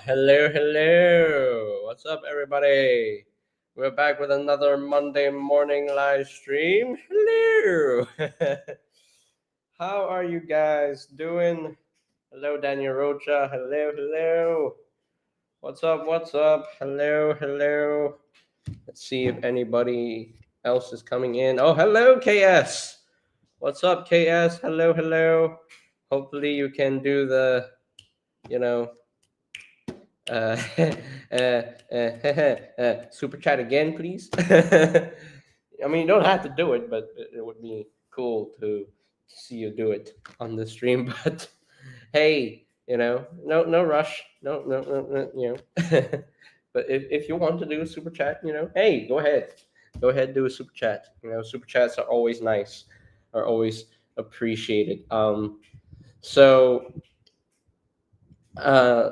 Hello, hello. What's up, everybody? We're back with another Monday morning live stream. Hello. How are you guys doing? Hello, Daniel Rocha. Hello, hello. What's up? What's up? Hello, hello. Let's see if anybody else is coming in. Oh, hello, KS. What's up, KS? Hello, hello. Hopefully, you can do the, you know, uh, super chat again, please. I mean, you don't have to do it, but it would be cool to see you do it on the stream. But hey, no rush, but if you want to do a super chat, hey, go ahead, do a super chat. Super chats are always nice, are always appreciated. So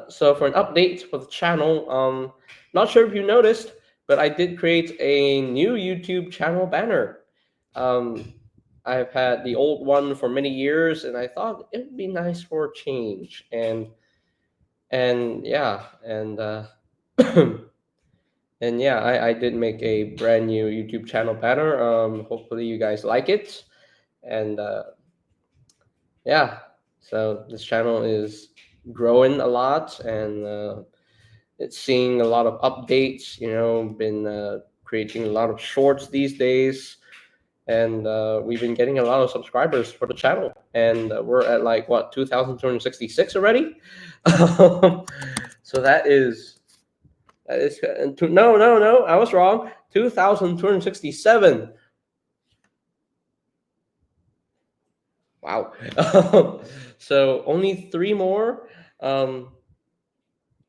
so for an update for the channel, not sure if you noticed, but I did create a new YouTube channel banner. I've had the old one for many years, and I thought it would be nice for a change. And yeah, and and yeah, I did make a brand new YouTube channel banner. Hopefully you guys like it, and yeah, so this channel is growing a lot, and it's seeing a lot of updates. Been creating a lot of shorts these days, and we've been getting a lot of subscribers for the channel, and we're at like what 2,266 already. So that is no, I was wrong. 2,267. Wow. So only three more. Um,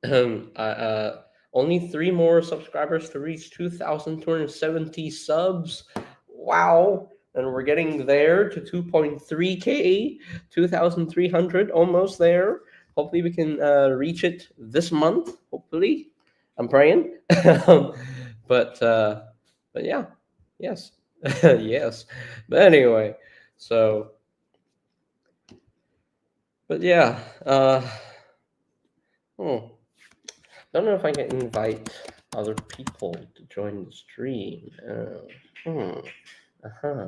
only three more subscribers to reach 2,270 subs. Wow. And we're getting there to 2.3K, 2,300, almost there. Hopefully, we can reach it this month. Hopefully, I'm praying. but but yeah, yes, yes. But anyway, so but yeah, hmm. Don't know if I can invite other people to join the stream. Uh-huh.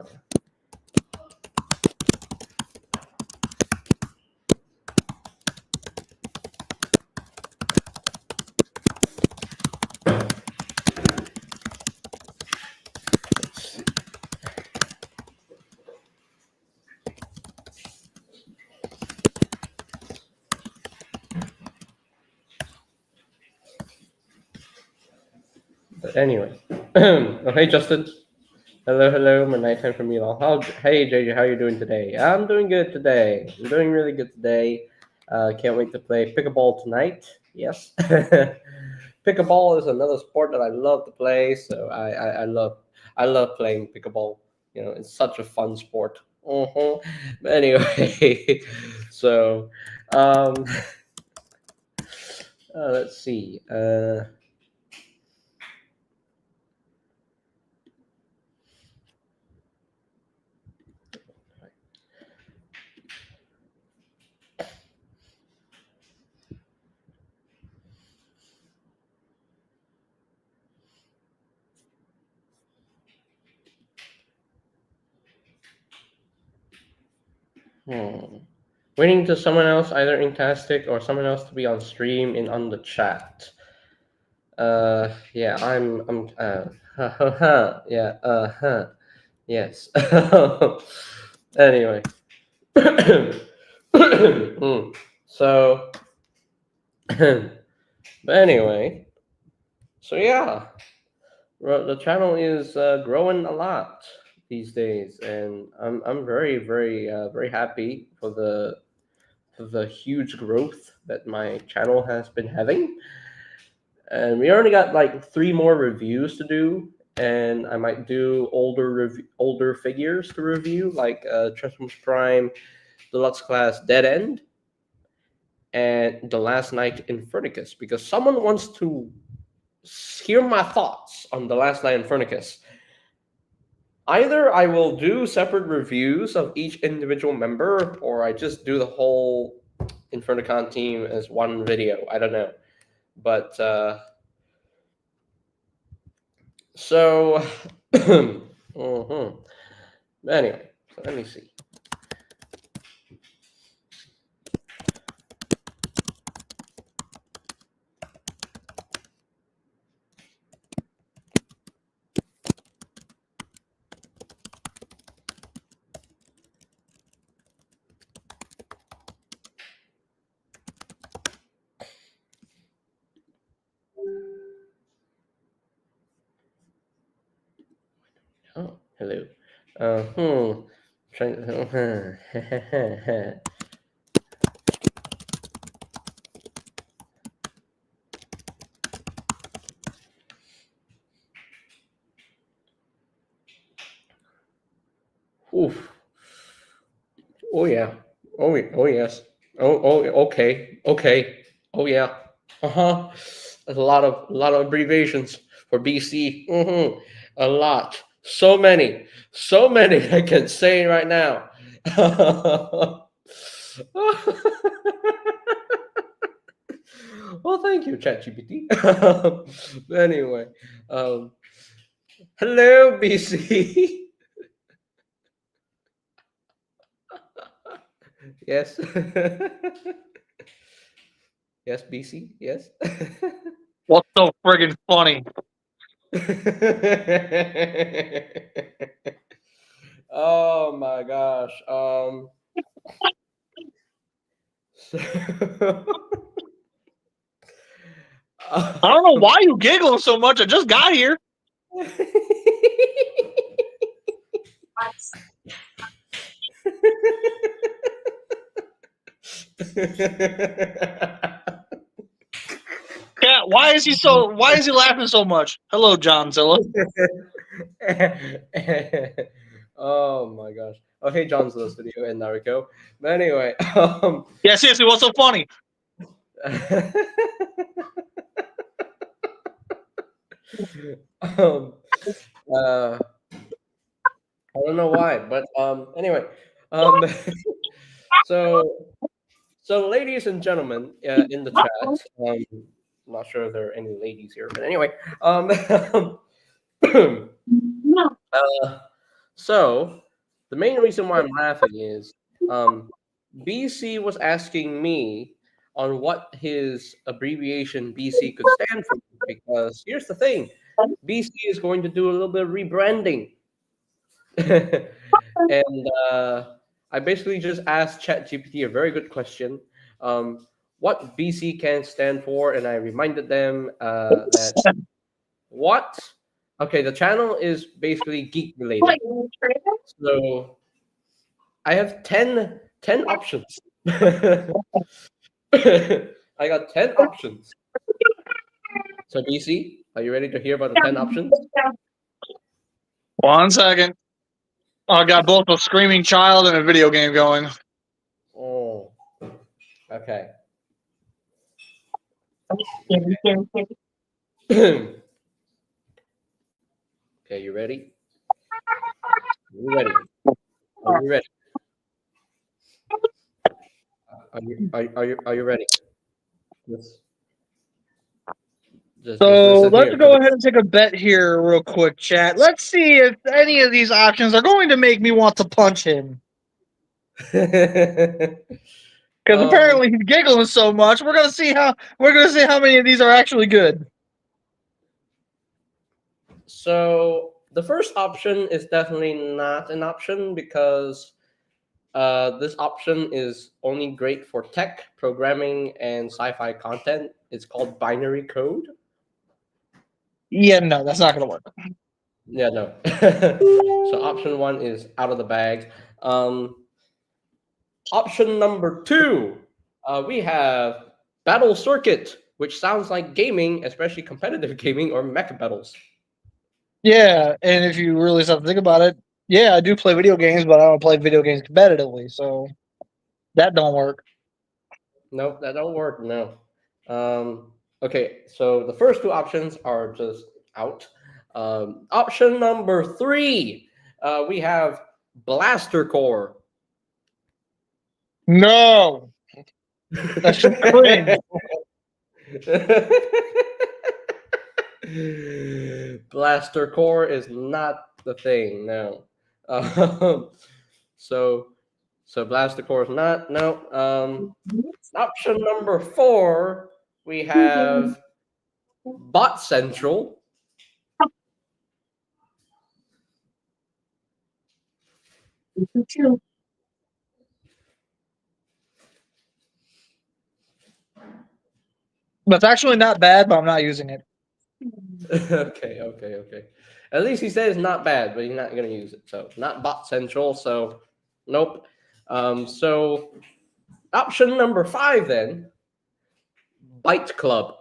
But anyway, oh, hey Justin. Hello, hello. My nighttime from you all. Hey JJ, how you doing today? I'm doing good today. I'm doing really good today. Can't wait to play pickleball tonight. Yes. Pickleball is another sport that I love to play. So I love playing pickleball. It's such a fun sport. But anyway, so um, let's see. Waiting to someone else, either in Tastic or someone else to be on stream and on the chat. Yeah, I'm yeah, yes. Anyway. So but anyway, so yeah, the channel is growing a lot these days, and I'm very very very happy for the the huge growth that my channel has been having. And we only got like 3 more reviews to do, and I might do older figures to review, like Transformers Prime, Deluxe Class Dead End, and The Last Knight Infernicus, because someone wants to hear my thoughts on The Last Knight Infernicus. Either I will do separate reviews of each individual member, or I just do the whole Infernicon team as one video. I don't know. But so anyway, so let me see. Oh, hello. Trying to. Oof. Oh yeah. Oh yes. Oh okay. Okay. Oh yeah. Uh-huh. There's a lot of abbreviations for BC. A lot. So many. So many I can say right now. Well, thank you, ChatGPT. Anyway, um, hello, BC. Yes. Yes, BC. Yes. What's so friggin' funny? Oh my gosh. I don't know why you giggling so much. I just got here. Cat, why is he laughing so much? Hello, Johnzilla. Oh my gosh. Okay, John's list video and Naruto. But anyway, Yeah, seriously, what's so funny? um, I don't know why, but anyway, um, so ladies and gentlemen in the chat, I'm not sure if there are any ladies here, but anyway, so the main reason why I'm laughing is BC was asking me on what his abbreviation BC could stand for, because here's the thing, BC is going to do a little bit of rebranding. And I basically just asked ChatGPT a very good question, what BC can stand for, and I reminded them that what. Okay, the channel is basically geek related, so I have 10 options. I got 10 options. So BC, are you ready to hear about the 10 options? 1 second. I got both a screaming child and a video game going. Oh, okay. Okay, you ready? You ready? Are you ready? Are you ready? Just, So listen let's here. go ahead and take a bet here, real quick, chat. Let's see if any of these options are going to make me want to punch him. Because apparently he's giggling so much. We're gonna see how many of these are actually good. So the first option is definitely not an option, because this option is only great for tech, programming, and sci-fi content. It's called binary code. Yeah, no, that's not gonna work. Yeah, no. So option 1 is out of the bag. Option number 2 We have Battle Circuit, which sounds like gaming, especially competitive gaming or mech battles. Yeah, and if you really stop to think about it, yeah, I do play video games, but I don't play video games competitively, so that don't work. Nope, that don't work. No. Okay, so the first two options are just out. Option number three, we have Blaster Core. No, that's just cringe. Blaster Core is not the thing. No. Um, so so Blaster Core is not. No. Option number four, we have Bot Central. That's actually not bad, but I'm not using it. Okay. At least he says not bad, but he's not gonna use it. So not Bot Central. So nope. So option number five then, Byte Club.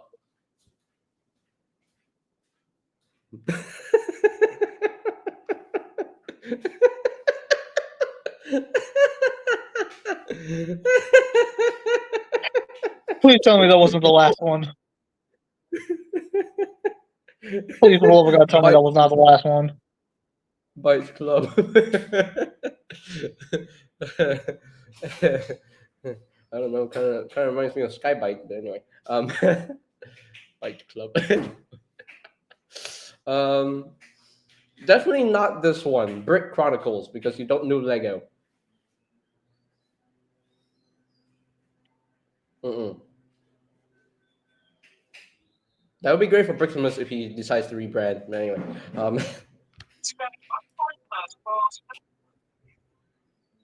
Please tell me that wasn't the last one. Please, for the love of God, tell me Byte that was not the last one. Byte Club. I don't know. Kind of reminds me of Skybike. But anyway, Byte Club. um, definitely not this one, Brick Chronicles, because you don't know Lego. Mm-mm. That would be great for Briximus if he decides to rebrand. But anyway, um,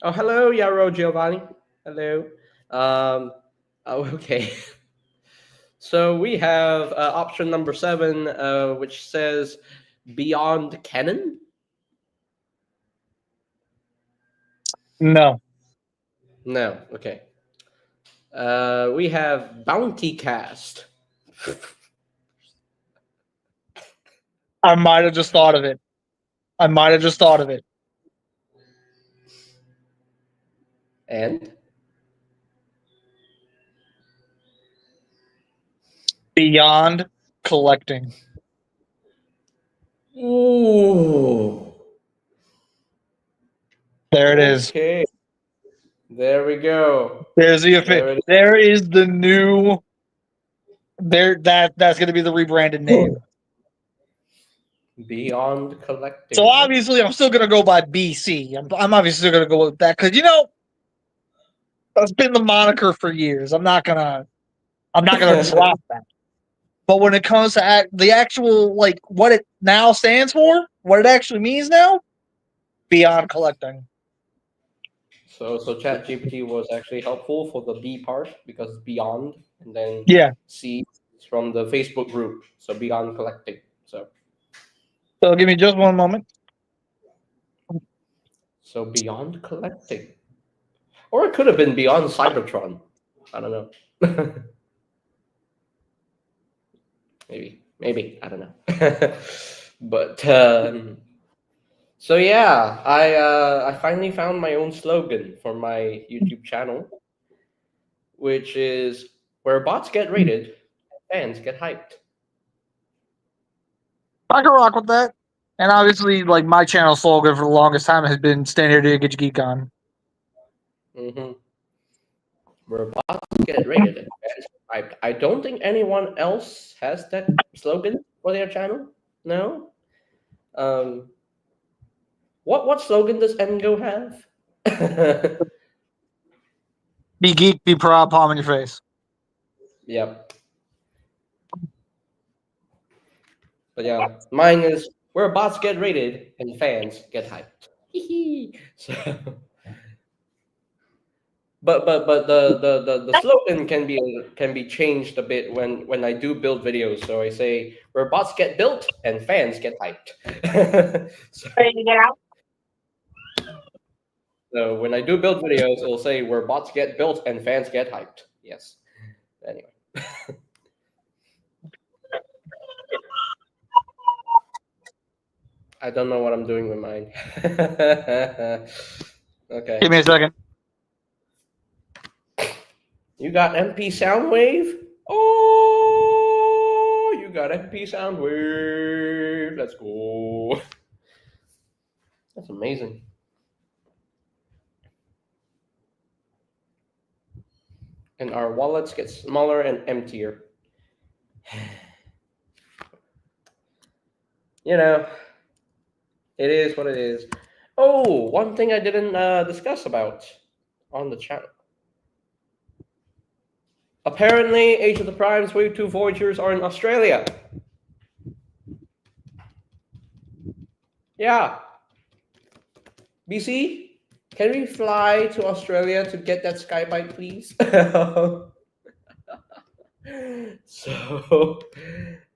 oh hello, Yaro Giovanni. Hello. Um, oh, okay. So we have option number seven, which says Beyond Canon. No, No, okay. We have Bounty Cast. I might have just thought of it. I might have just thought of it. And Beyond collecting. ooh, There it is. okay, there we go. There's the There it there is the new there that's going to be the rebranded name. is. Beyond So Collecting. obviously, I'm still going to go by BC. I'm obviously still going to go with that because that's been the moniker for years. I'm not gonna drop that. But when it comes to the actual like what it now stands for, what it actually means now, beyond collecting. So ChatGPT was actually helpful for the B part because it's beyond, and then Yeah. C is from the Facebook group. So Beyond Collecting. So give me just one moment. So Beyond Collecting, or it could have been Beyond Cybertron. I don't know. Maybe I don't know. But so yeah, I finally found my own slogan for my YouTube channel, which is where bots get rated, fans get hyped. I can rock with that. And obviously, like my channel slogan for the longest time has been "Stand here to get your geek on." Hmm. Where bots get rated and fans get hyped. I don't think anyone else has that slogan for their channel. No. Um, what slogan does MGO have? Be geek, be proud, palm in your face. Yep. But yeah, mine is where bots get rated and fans get hyped. So, but the slogan can be changed a bit when I do build videos. So I say where bots get built and fans get hyped. so, so when I do build videos, it'll say where bots get built and fans get hyped. Yes. Anyway, I don't know what I'm doing with mine. Okay. Give me a second. You got MP Soundwave? Oh, you got MP Soundwave. Let's go. That's amazing. And our wallets get smaller and emptier. You know, it is what it is. Oh, one thing I didn't discuss about on the channel. Apparently, Age of the Primes Wave 2 Voyagers are in Australia. Yeah. BC, can we fly to Australia to get that skybite, please? So,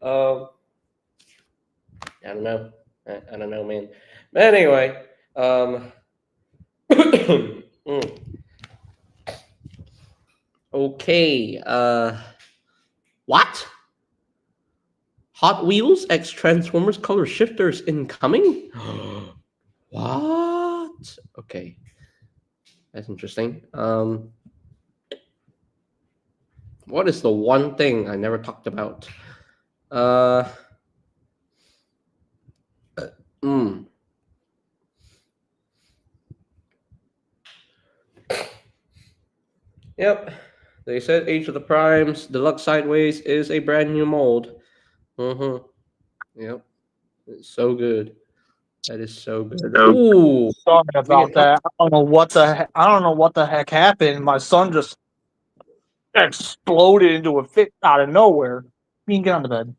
um, I don't know. I don't know, man. But anyway, mm, okay. What? Hot Wheels X Transformers color shifters incoming? What? Okay, that's interesting. What is the one thing I never talked about? Uh, mm, Yep. They said Age of the Primes Deluxe Sideways is a brand new mold. Mm-hmm. Yep. It's so good. That is so good. Ooh, Sorry we can about talk. that. I don't know what the I don't know what the heck happened. My son just exploded into a fit out of nowhere. You can get on the bed.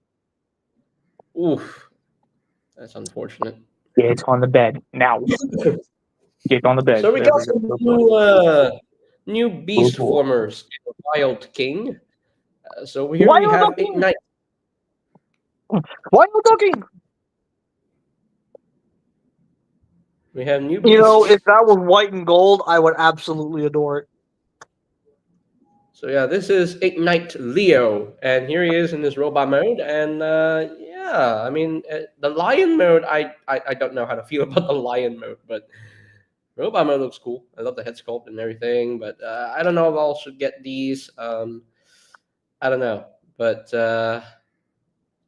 Oof, that's unfortunate. Get on the bed now. Get on the bed. So we There got we go. some Good boy. new Good beast boy. formers in Wild King. So here Why we are you have looking? Ignite. Why are you looking? We have new You know, beasts. if that was white and gold, I would absolutely adore it. So yeah, this is Ignite Leo, and here he is in this robot mode. And yeah, I mean the lion mode. I don't know how to feel about the lion mode, but robot mode looks cool. I love the head sculpt and everything, but I don't know if I should get these. I don't know, but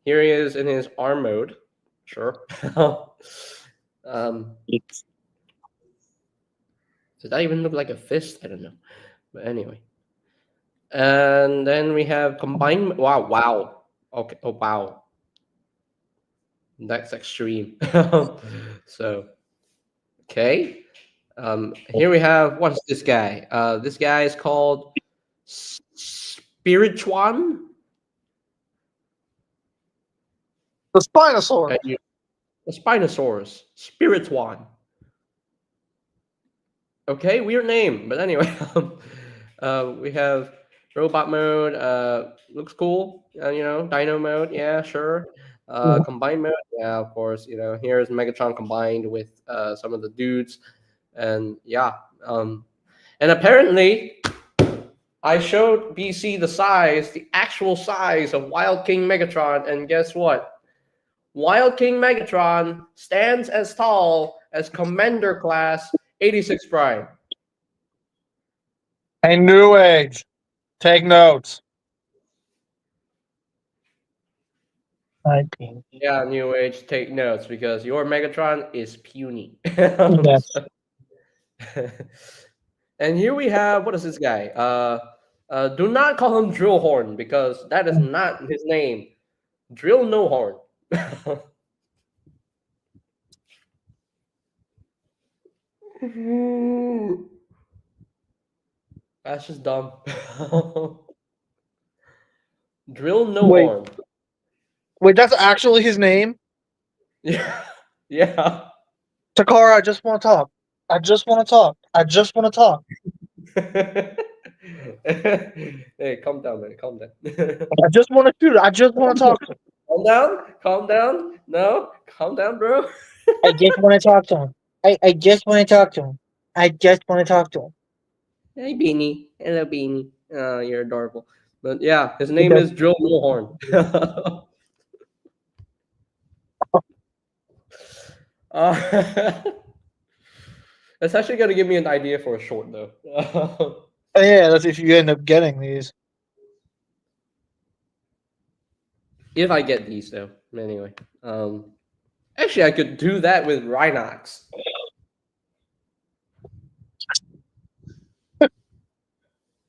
here he is in his arm mode. Sure. um, does that even look like a fist? I don't know, but anyway. And then we have combined. Wow, wow. Okay. Oh, wow. That's extreme. So, okay. Here we have what's this guy? This guy is called Spirituan. The Spinosaurus. You, the Spinosaurus. Spirituan. Okay, weird name, but anyway, we have robot mode. Looks cool. Dino mode. Yeah, sure. Combined mode. Yeah, of course. Here's Megatron combined with some of the dudes, and yeah. And apparently, I showed BC the actual size of Wild King Megatron, and guess what? Wild King Megatron stands as tall as Commander Class 86 Prime. Hey, New Age. Take notes. Okay. Yeah, New Age, take notes because your Megatron is puny. Yes. And here we have what is this guy? Do not call him Drillhorn because that is not his name. Drill no horn. That's just dumb. Drill no Wait, horn. wait, that's actually his name? Yeah, yeah. Takara, I just want to talk. I just want to talk. I just want to talk. Hey, calm down, man. Calm down. I just want to shoot. I just want to talk to him. Calm down. Calm down. No, calm down, bro. I just want to talk to him. I just want to talk to him. I just want to talk to him. Hey, Beanie. Hello, Beanie. You're adorable. But yeah, his It name does. is Drill Bullhorn. uh, That's actually going to give me an idea for a short, though. Yeah, that's if you end up getting these. If I get these, though. Anyway. Actually, I could do that with Rhinox.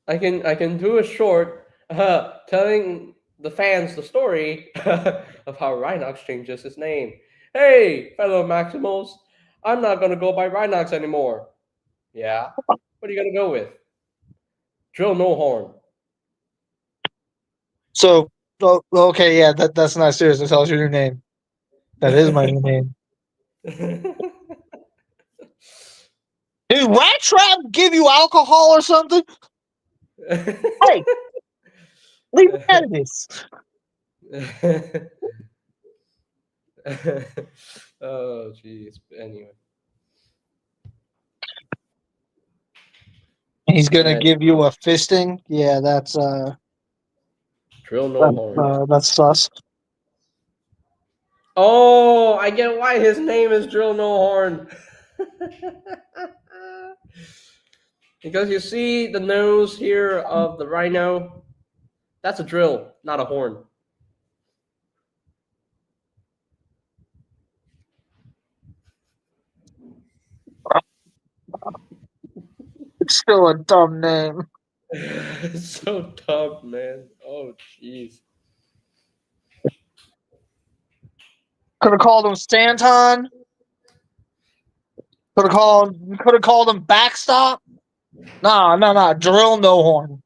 I can do a short telling the fans the story of how Rhinox changes his name. Hey, fellow Maximals, I'm not gonna go by Rhinox anymore. Yeah, what are you gonna go with? Drill No Horn. So, okay, yeah, that's not serious. That tells you your new name. That is my new name. Did Rat Trap give you alcohol or something? Hey, leave me out of this. Oh, jeez. Anyway, He's gonna and give you a fisting. Yeah, Drill No Horn. that's sus. Oh, I get why his name is Drill No Horn. Because you see the nose here of the rhino, that's a drill, not a horn. It's still a dumb name. So dumb, man. Oh, jeez. Could have called him Stanton. Could have called him backstop. Nah. Drill no horn.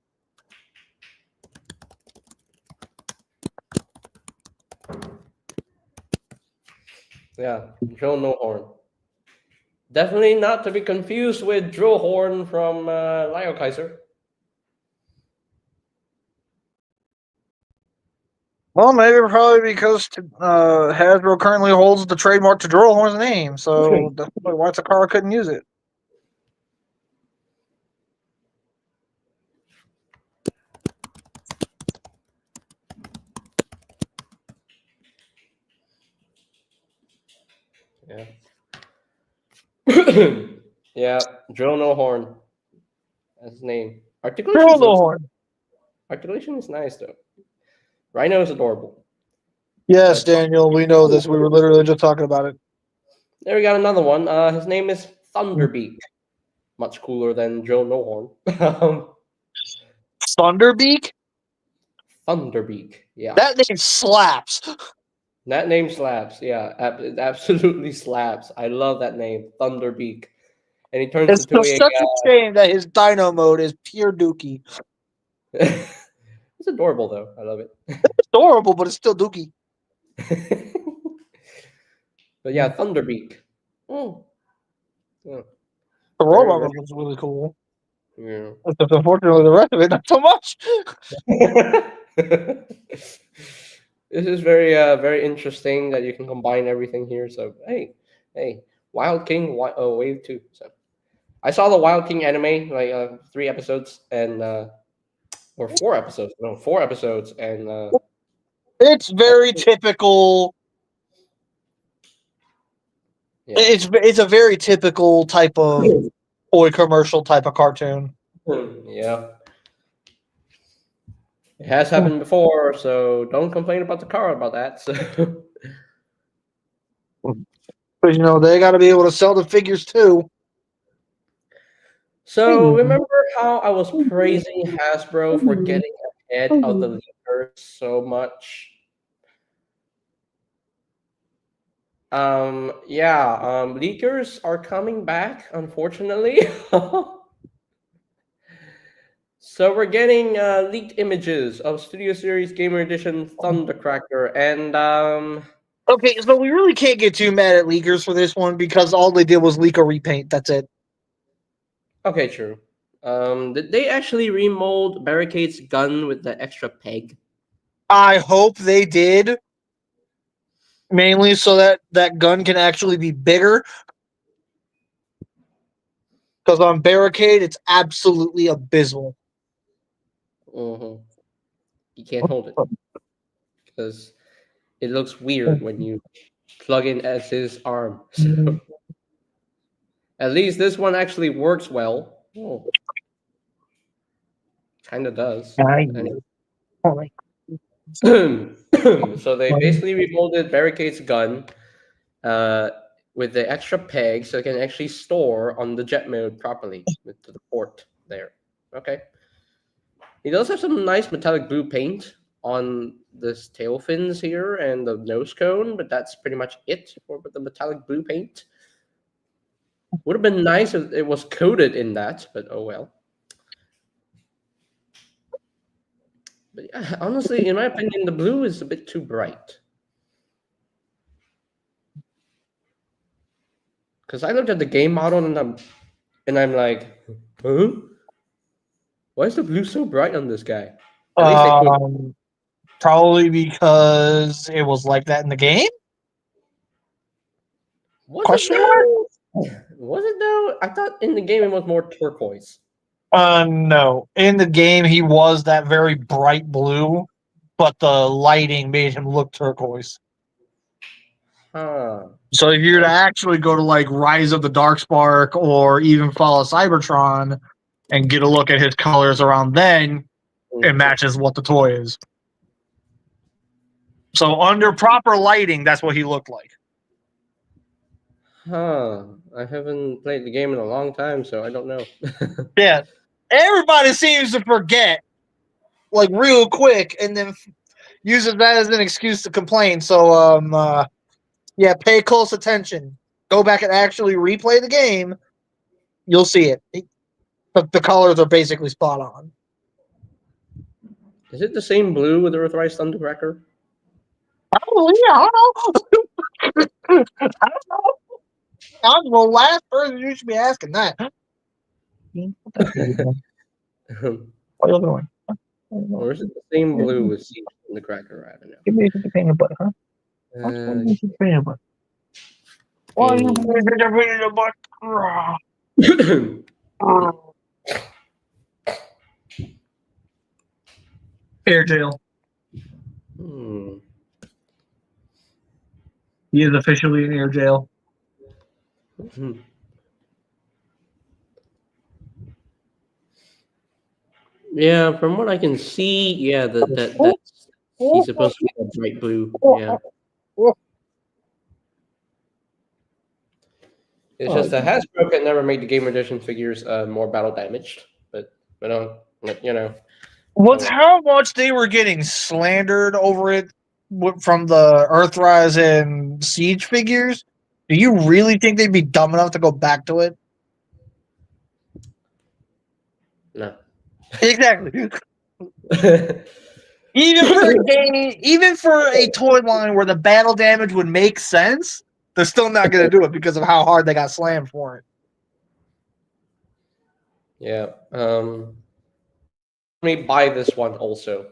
Yeah, drill no horn. Definitely not to be confused with drill horn from Lyle Kaiser. Well, maybe probably because Hasbro currently holds the trademark to Drill Horn's name, so that's why Takara couldn't use it. Yeah. Yeah, drill no horn. That's his name. Drill no horn. Articulation is nice though. Rhino is adorable. Yes, But Daniel, we know this. We were literally just talking about it. there we got another one. His name is Thunderbeak. Much cooler than Drill no horn. Thunderbeak? Thunderbeak. Yeah. That name slaps. That name slaps. Yeah, it absolutely slaps. I love that name, Thunderbeak. And he turns It's into just such a shame that his dino mode is pure dookie. It's adorable though. I love it. It's adorable, but it's still dookie. But yeah, Thunderbeak. Oh, yeah, The very, robot very, was really cool. yeah. Except unfortunately, the rest of it not so much. This is very, very interesting that you can combine everything here. So hey, Wild King, Wave 2. So I saw the Wild King anime, like 3 episodes and or 4 episodes. No, 4 episodes, and It's very typical. yeah, It's a very typical type of toy commercial type of cartoon. yeah. It has happened before, so don't complain about the car about that. So, But they got to be able to sell the figures too. so remember how I was praising Hasbro for getting ahead of the leakers so much? Yeah, leakers are coming back, unfortunately. So we're getting leaked images of Studio Series Gamer Edition Thundercracker, and Okay, so we really can't get too mad at leakers for this one because all they did was leak a repaint. That's it. okay, true. Did they actually remold Barricade's gun with the extra peg? I hope they did, mainly so that that gun can actually be bigger. Because on Barricade, it's absolutely abysmal. Mm-hmm. You can't hold it because it looks weird when you plug in as his arm. So at least this one actually works well. Oh, kind of does. And so they basically remolded Barricade's gun uh, with the extra peg, so it can actually store on the jet mode properly with the port there. Okay. He does have some nice metallic blue paint on this tail fins here and the nose cone, but that's pretty much it for the metallic blue paint. Would have been nice if it was coated in that, but oh well. But yeah, honestly, in my opinion, the blue is a bit too bright. Because I looked at the game model and I'm like, huh? Why is the blue so bright on this guy? At least they put. Probably because it was like that in the game. Was it Question mark? though? Was it though? I thought in the game it was more turquoise. No. In the game, he was that very bright blue, but the lighting made him look turquoise. Huh. So if you were to actually go to like Rise of the Darkspark or even follow Cybertron and get a look at his colors around then, it matches what the toy is. So under proper lighting, that's what he looked like. Huh. I haven't played the game in a long time, so I don't know. Yeah. Everybody seems to forget like real quick and then uses that as an excuse to complain. So yeah, pay close attention. Go back and actually replay the game. You'll see it. The colors are basically spot on. Is it the same blue with the Earthrise Thundercracker? Oh yeah, I don't know. I don't know. I'm the last person you should be asking that. What are you doing? Or is it the same blue with Siege Thundercracker? I don't know. Give me a peanut butter, huh? Peanut butter. Why are you Game. peanut butter? Air jail. Hmm. He is officially in air jail. Yeah, from what I can see, yeah, that's he's supposed to be a bright blue. Yeah, it's just that Hasbro can never make the Game Edition figures more battle damaged, but you know, With how much they were getting slandered over it from the Earthrise and Siege figures, do you really think they'd be dumb enough to go back to it? no. Exactly. Even for a toy line where the battle damage would make sense, they're still not going to do it because of how hard they got slammed for it. Yeah. Let me buy this one also.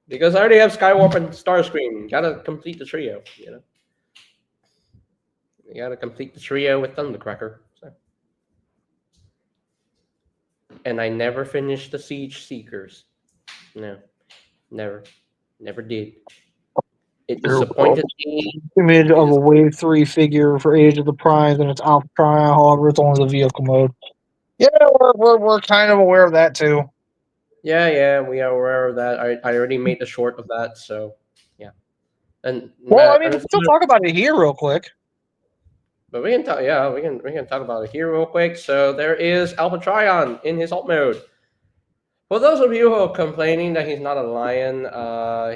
Because I already have Skywarp and Starscream. Gotta complete the trio, you know. You gotta complete the trio with Thundercracker. So. And I never finished the Siege Seekers. No. Never did. It disappointed me. Image of a Wave 3 figure for Age of the Primes and it's Alpha Trial, however, it's only the vehicle mode. Yeah, we're kind of aware of that too. Yeah, we are aware of that. I already made the short of that, so yeah. And well, I mean, we can still talk about it here real quick. But we can talk. Yeah, we can talk about it here real quick. So there is Alpha Trion in his alt mode. For those of you who are complaining that he's not a lion,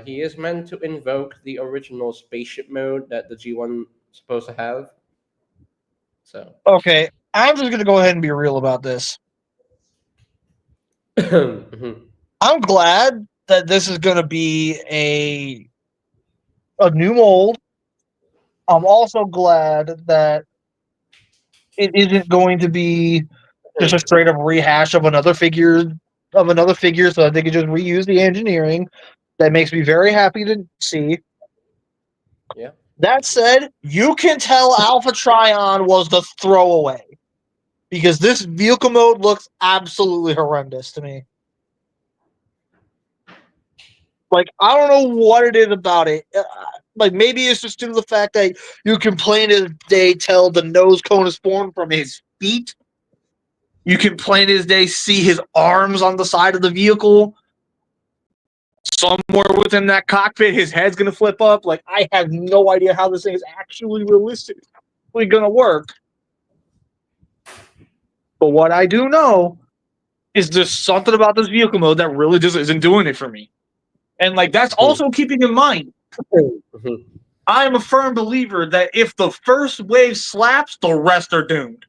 he is meant to invoke the original spaceship mode that the G1 is supposed to have. So okay, I'm just gonna go ahead and be real about this. I'm glad that this is gonna be a new mold. I'm also glad that it isn't going to be just a straight up rehash of another figure, so that they can just reuse the engineering. That makes me very happy to see. Yeah. That said, you can tell Alpha Trion was the throwaway because this vehicle mode looks absolutely horrendous to me. Like, I don't know what it is about it. Like, maybe it's just due to the fact that you can plain as day tell the nose cone is formed from his feet. You can plain as day see his arms on the side of the vehicle. Somewhere within that cockpit, his head's going to flip up. Like, I have no idea how this thing is actually realistically going to work. But what I do know is there's something about this vehicle mode that really just isn't doing it for me. And, like, that's also keeping in mind, I am a firm believer that if the first wave slaps, the rest are doomed.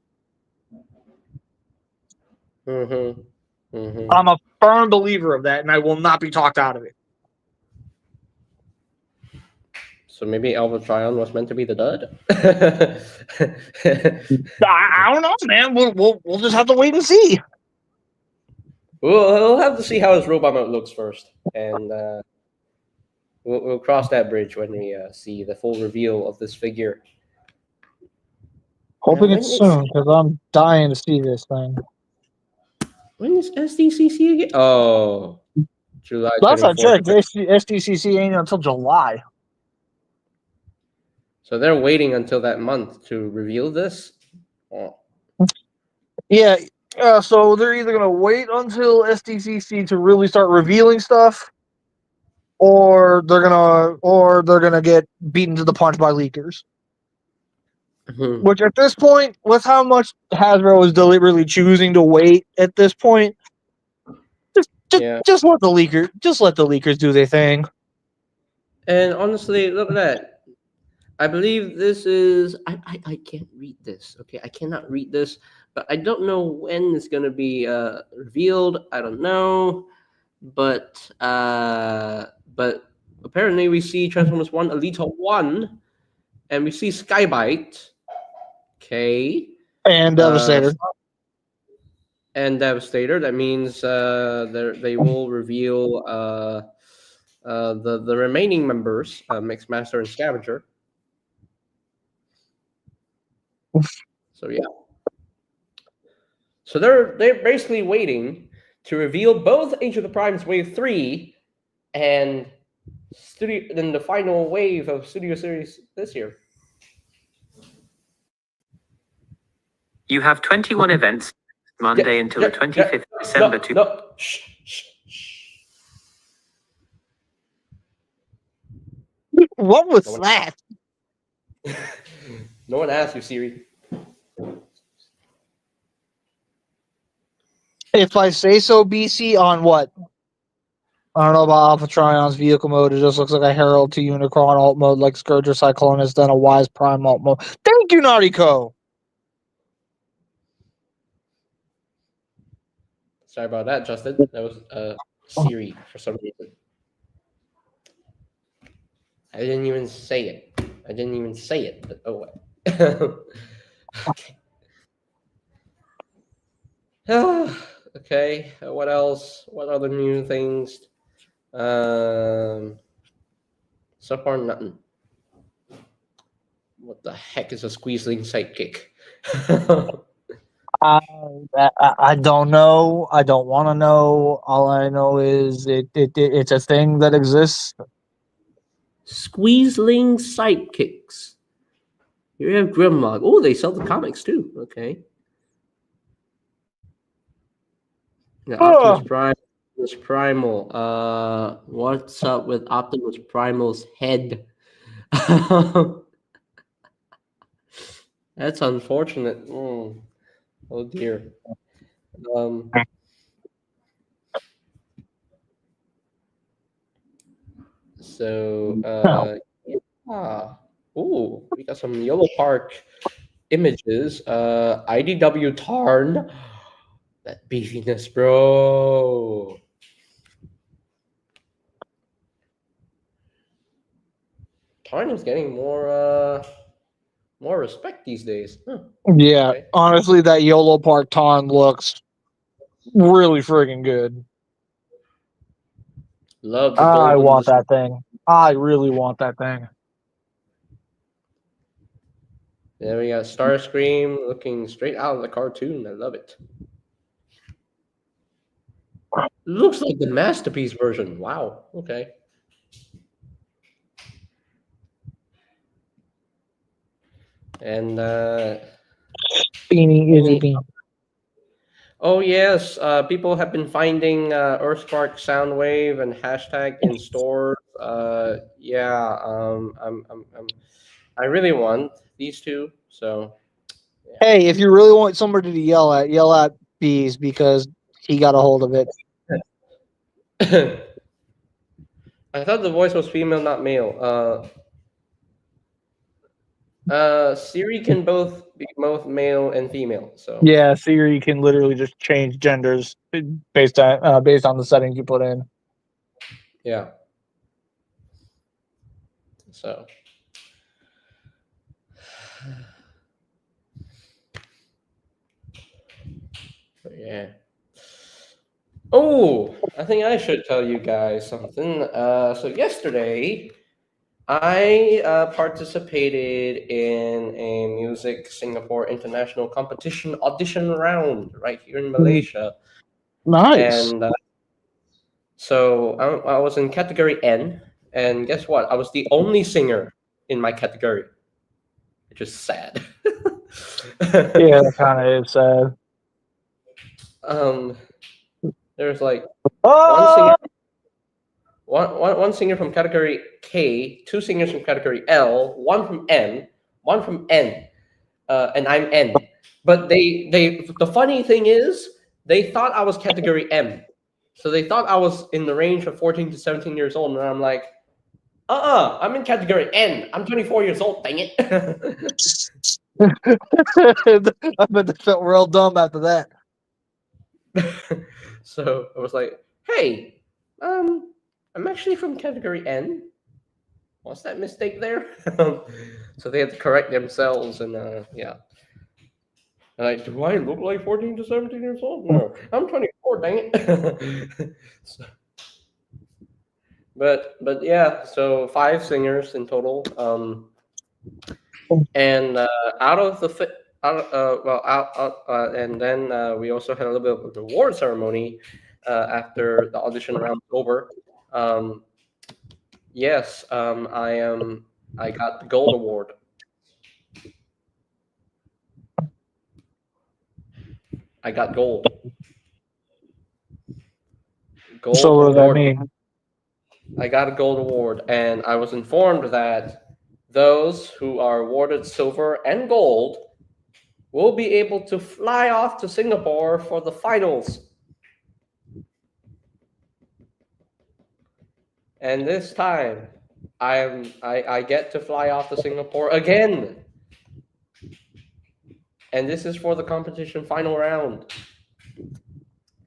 I'm a firm believer of that, and I will not be talked out of it. So maybe Alpha Trion was meant to be the dud. I don't know, man. We'll just have to wait and see. We'll have to see how his robot mode looks first, and we'll cross that bridge when we see the full reveal of this figure. Hoping it's soon, because I'm dying to see this thing. When is SDCC again? Oh, July 24th. Last I checked, SDCC ain't until July. So they're waiting until that month to reveal this? Oh. Yeah, so they're either going to wait until SDCC to really start revealing stuff, or they're gonna get beaten to the punch by leakers. Which at this point, with how much Hasbro is deliberately choosing to wait at this point, just let the leakers do their thing. And honestly, look at that. I believe this is I can't read this. Okay, I cannot read this, but I don't know when it's gonna be revealed. I don't know, but apparently we see Transformers 1 Elite 1, and we see Skybite. Okay. And Devastator. That means they will reveal the remaining members, Mixmaster and Scavenger. So yeah. So they're basically waiting to reveal both Age of the Primes Wave 3 and then the final wave of Studio Series this year. You have 21 events Monday until the 25th of December. What was that? No one asked you, Siri. If I say so, BC, on what? I don't know about Alpha Trion's vehicle mode. It just looks like a Herald to Unicron alt mode, like Scourger Cyclonus, then a Wise Prime alt mode. Thank you, Nautico! Sorry about that, Justin. That was Siri for some reason. I didn't even say it. But oh well. Okay. Okay. What else? What other new things? So far, nothing. What the heck is a squeezling sidekick? I don't know. I don't want to know. All I know is it's a thing that exists. Squeezling sidekicks. Here you have Grimlock. Oh, they sell the comics too. Okay. Yeah, Optimus Prime. Optimus Primal. What's up with Optimus Primal's head? That's unfortunate. Oh dear. So yeah. Oh, we got some Yellow Park images. IDW Tarn. That beefiness, bro. Tarn is getting more respect these days. Huh. Yeah, okay. Honestly, that YOLO Park Tarn looks really friggin' good. Love the I want that thing. I really want that thing. Then we got Starscream looking straight out of the cartoon. I love it. Looks like the masterpiece version. Wow. Okay. And Beanie is a any bean. oh yes, people have been finding Earthspark Soundwave and hashtag in stores. Yeah, I really want these two. So Hey, if you really want somebody to yell at Bees because he got a hold of it. I thought the voice was female, not male. Siri can both be both male and female. So Yeah, Siri can literally just change genders based on the settings you put in. yeah. So yeah. Oh, I think I should tell you guys something. So yesterday, I participated in a music Singapore international competition audition round right here in Malaysia, Nice. and so I was in category N, and guess what? I was the only singer in my category, which is sad. Yeah, that kind of is sad. um, there's like one Oh! singer, one singer from category K, two singers from category L, one from M, one from N, and I'm N. But the funny thing is they thought I was category M, so they thought I was in the range of 14 to 17 years old, and I'm like, I'm in category N. I'm 24 years old. Dang it. I bet they felt real dumb after that. So I was like, hey, I'm actually from category N. What's that mistake there? So they had to correct themselves, and yeah. And like, do I look like 14 to 17 years old? No, I'm 24. Dang it. So, but yeah, so 5 singers in total. And out of the and then we also had a little bit of a reward ceremony after the audition round was over. Um, yes, I got the gold award. I got gold. Gold So what does that award. mean? I got a gold award, and I was informed that those who are awarded silver and gold will be able to fly off to Singapore for the finals. And this time, I get to fly off to Singapore again. And this is for the competition final round.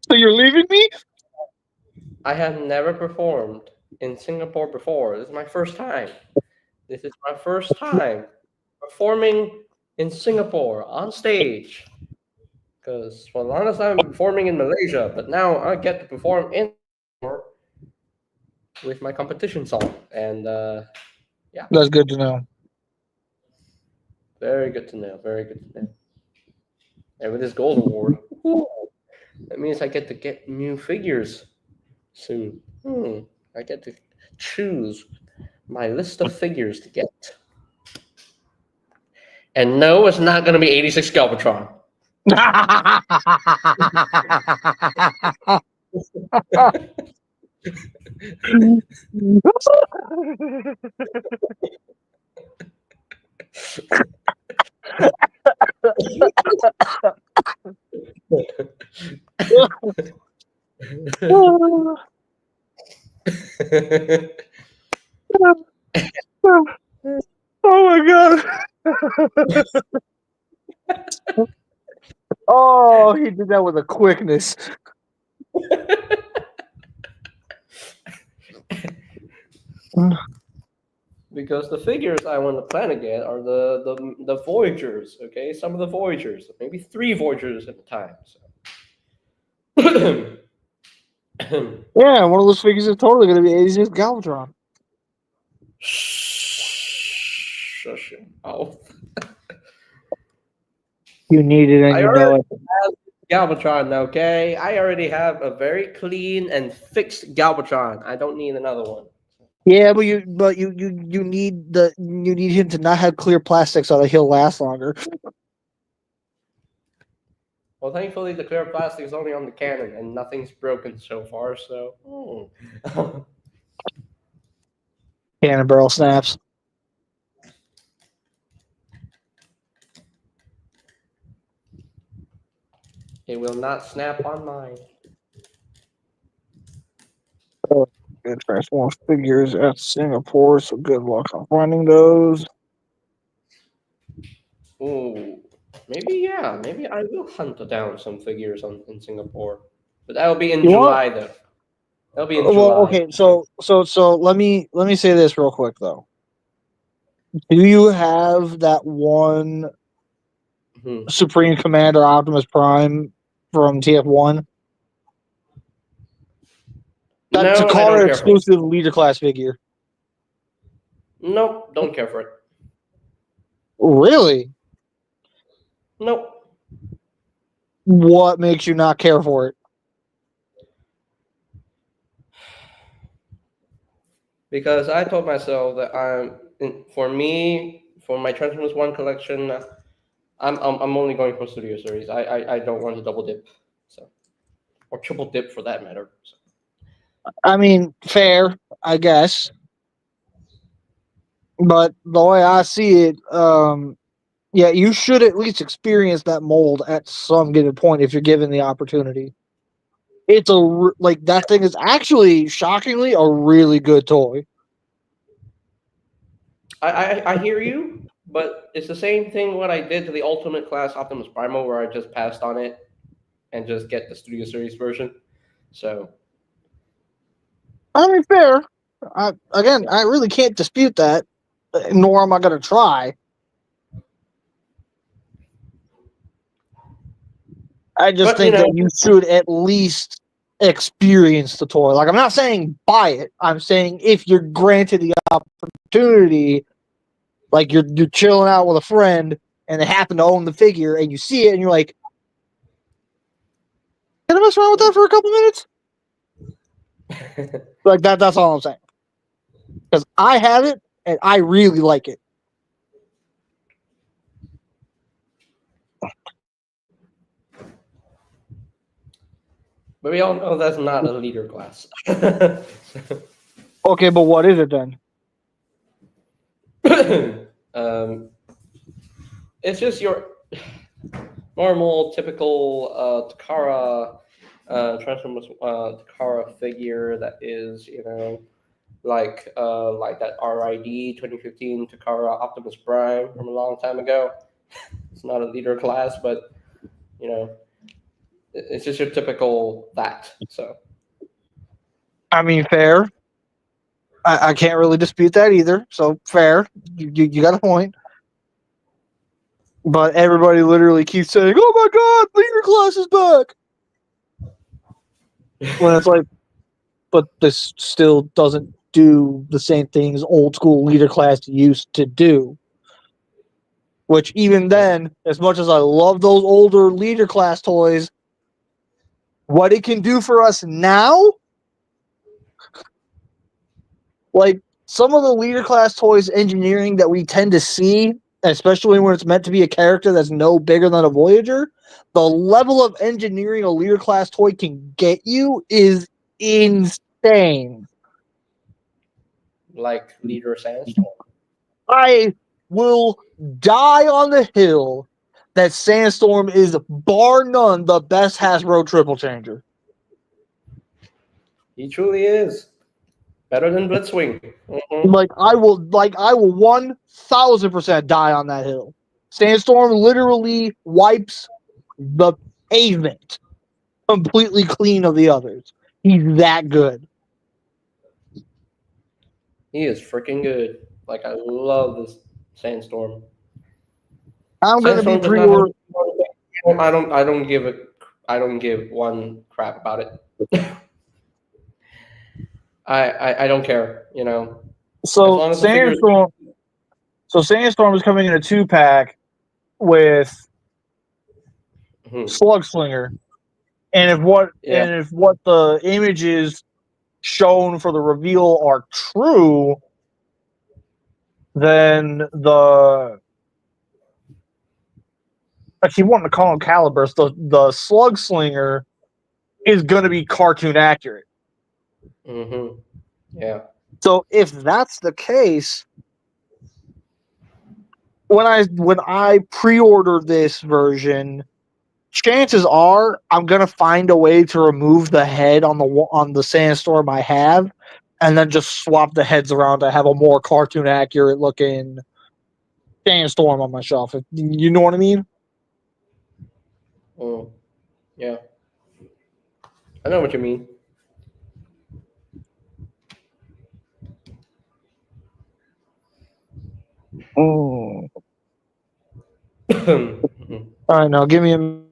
So you're leaving me? I have never performed in Singapore before. This is my first time. This is my first time performing in Singapore on stage. Because for the longest time, I'm performing in Malaysia, but now I get to perform in Singapore with my competition song. And yeah, That's good to know. very good to know. Very good to know. And with this gold award, whew, that means I get to get new figures soon. I get to choose my list of figures to get. And no, it's not going to be 86 Galvatron. Oh my god. Oh, he did that with a quickness. Because the figures I want to plan to get are the Voyagers, okay? Some of the Voyagers, maybe 3 Voyagers at a time. So. Yeah, one of those figures is totally going to be 86 Galvatron. Shush your mouth. You need it and I you know already it. have Galvatron, okay? I already have a very clean and fixed Galvatron. I don't need another one. Yeah, but you need him to not have clear plastic so that he'll last longer. Well, thankfully, the clear plastic is only on the cannon, and nothing's broken so far. So, Cannon barrel snaps. it will not snap on mine. Oh, good Transform figures at Singapore, so good luck on finding those. Ooh, maybe yeah, maybe I will hunt down some figures in Singapore, but that'll be in You want? July though. That'll be in Well, July. okay. So let me say this real quick though. Do you have that one Hmm. Supreme Commander Optimus Prime from TF1? That No, and I don't Takara care for it. exclusive leader class figure. Nope, don't care for it. Really? Nope. What makes you not care for it? Because I told myself that for me, for my Transformers One collection, I'm only going for Studio Series. I don't want to double dip, so or triple dip for that matter. So. I mean, fair, I guess. But the way I see it, yeah, you should at least experience that mold at some given point if you're given the opportunity. It's like that thing is actually shockingly a really good toy. I hear you, but it's the same thing what I did to the Ultimate Class Optimus Primal, where I just passed on it and just get the Studio Series version. So I mean, fair. Again, yeah. I really can't dispute that, nor am I going to try. I just But you think that know, you should at least experience the toy. Like, I'm not saying buy it. I'm saying if you're granted the opportunity, like you're chilling out with a friend and they happen to own the figure and you see it and you're like, can I mess around with that for a couple minutes? Like that's all I'm saying. Because I have it and I really like it. but we all know that's not a leader class. Okay, but what is it then? um, it's just your normal, typical Takara Transformers Takara figure that is, like that RID 2015 Takara Optimus Prime from a long time ago. It's not a leader class, but you know, it's just your typical that. So I mean, fair. I can't really dispute that either. So fair. You got a point. But everybody literally keeps saying, "Oh my God, leader class is back." When it's like, but this still doesn't do the same things old school leader class used to do. Which even then, as much as I love those older leader class toys, what it can do for us now, like some of the leader class toys engineering that we tend to see, especially when it's meant to be a character that's no bigger than a Voyager, the level of engineering a leader class toy can get you is insane. like leader Sandstorm. I will die on the hill that Sandstorm is bar none the best Hasbro triple changer. He truly is better than Blitzwing. I will 1000% die on that hill. Sandstorm literally wipes the pavement completely clean of the others. He's that good. He is freaking good. Like I love this Sandstorm. I'm gonna be Sandstorm does not have. pre-order. I don't give it. I don't give one crap about it. I don't care. As So long as the figure. Sandstorm. So Sandstorm is coming in a 2-pack with Slug Slinger. And if what the images shown for the reveal are true, then I keep wanting to call him Caliburs. The Slug Slinger is going to be cartoon accurate. Yeah. So if that's the case, when I pre-order this version, chances are I'm gonna find a way to remove the head on the Sandstorm I have, and then just swap the heads around to have a more cartoon accurate looking Sandstorm on my shelf. You know what I mean? Yeah. I know what you mean. Oh. All right, now give me a minute.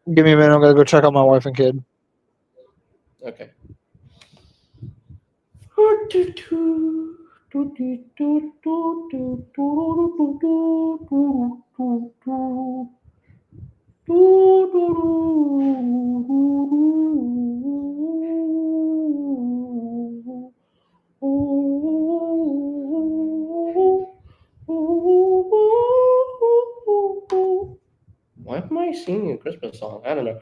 I'm gonna go check on my wife and kid. Okay. Why am I singing a Christmas song? I don't know.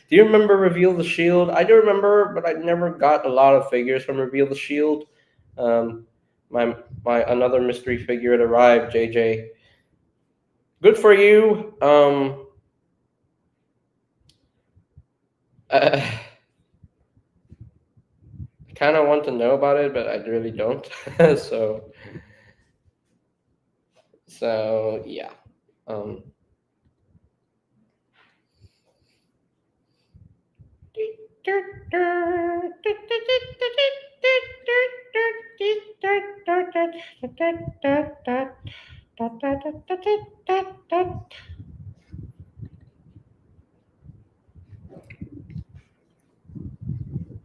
Do you remember Reveal the Shield? I do remember, but I never got a lot of figures from Reveal the Shield. Um, my another mystery figure had arrived, JJ. Good for you. I kind of want to know about it, but I really don't. so yeah. Um,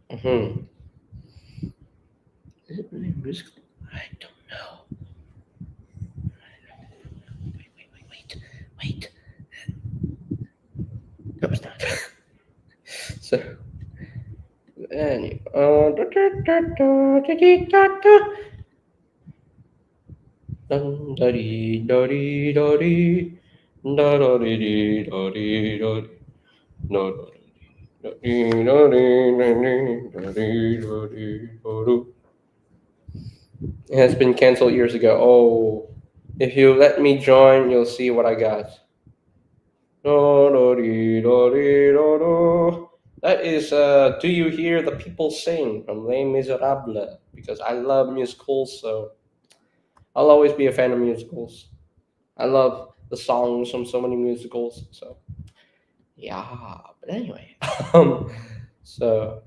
mm-hmm. Is it really risky? I don't know. Wait. No, it's not. so, anyway. It has been canceled years ago. Oh, if you let me join, you'll see what I got. That is Do You Hear the People Sing from Les Miserables, because I love musicals, so I'll always be a fan of musicals. I love the songs from so many musicals, so yeah. But anyway, um, so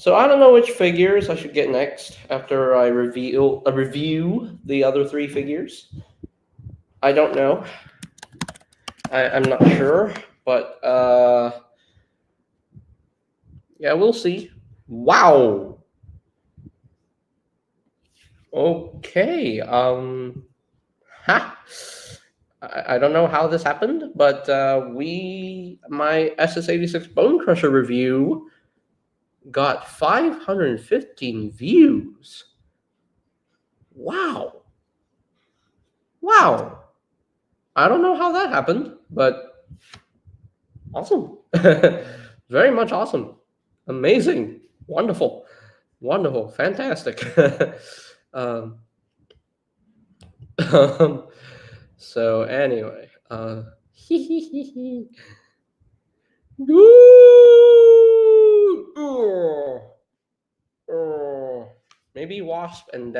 I don't know which figures I should get next after I review the other three figures. I don't know. I'm not sure, but yeah, we'll see. Wow. Okay. Ha. I don't know how this happened, but my SS86 Bone Crusher review got 515 views. Wow. Wow. I don't know how that happened, but awesome. Very much awesome. Amazing. Wonderful. Wonderful. Fantastic. um, so anyway, maybe Wasp and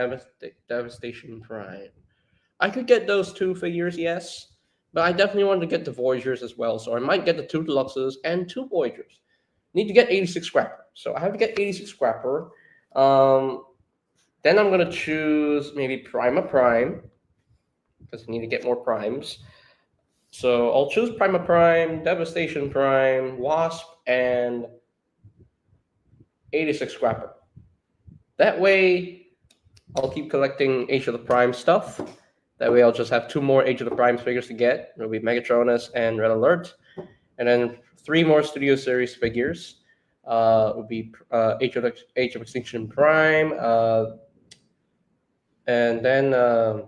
Devastation Prime. I could get those two figures, yes, but I definitely want to get the Voyagers as well. So I might get the two Deluxes and two Voyagers. Need to get 86 Scrapper, so I have to get 86 Scrapper. Then I'm gonna choose maybe Prima Prime because I need to get more primes. So I'll choose Prima Prime, Devastation Prime, Wasp, and 86 Scrapper. That way, I'll keep collecting Age of the Prime stuff, That way, I'll just have two more Age of the Primes figures to get. It'll be Megatronus and Red Alert, and then three more Studio Series figures. Would be Age of Extinction Prime, and then uh,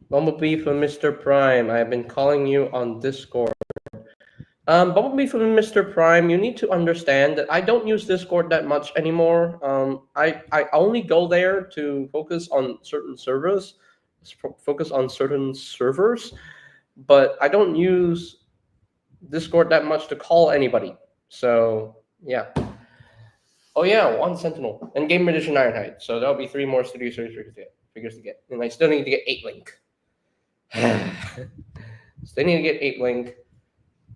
Bumblebee from Mr. Prime. I have been calling you on Discord. Bumblebee from Mr. Prime, you need to understand that I don't use Discord that much anymore. I only go there to focus on certain servers, but I don't use Discord that much to call anybody. So yeah. Oh yeah, one Sentinel and Game Edition Ironhide. So that'll be three more Studio Series figures to get, and I still need to get 8 Link. Still need to get 8 Link.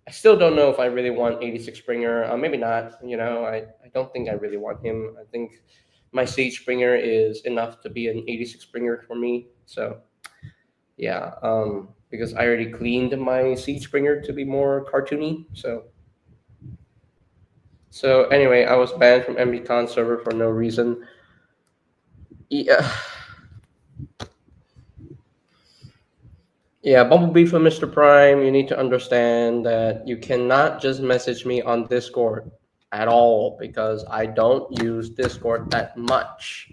I still don't know if I really want 86 Springer. Maybe not. I don't think I really want him. I think my Siege Springer is enough to be an 86 Springer for me. So, yeah, because I already cleaned my Siege Springer to be more cartoony. So anyway, I was banned from MBCon server for no reason. Yeah. Yeah, Bumblebee from Mr. Prime, you need to understand that you cannot just message me on Discord at all because I don't use Discord that much.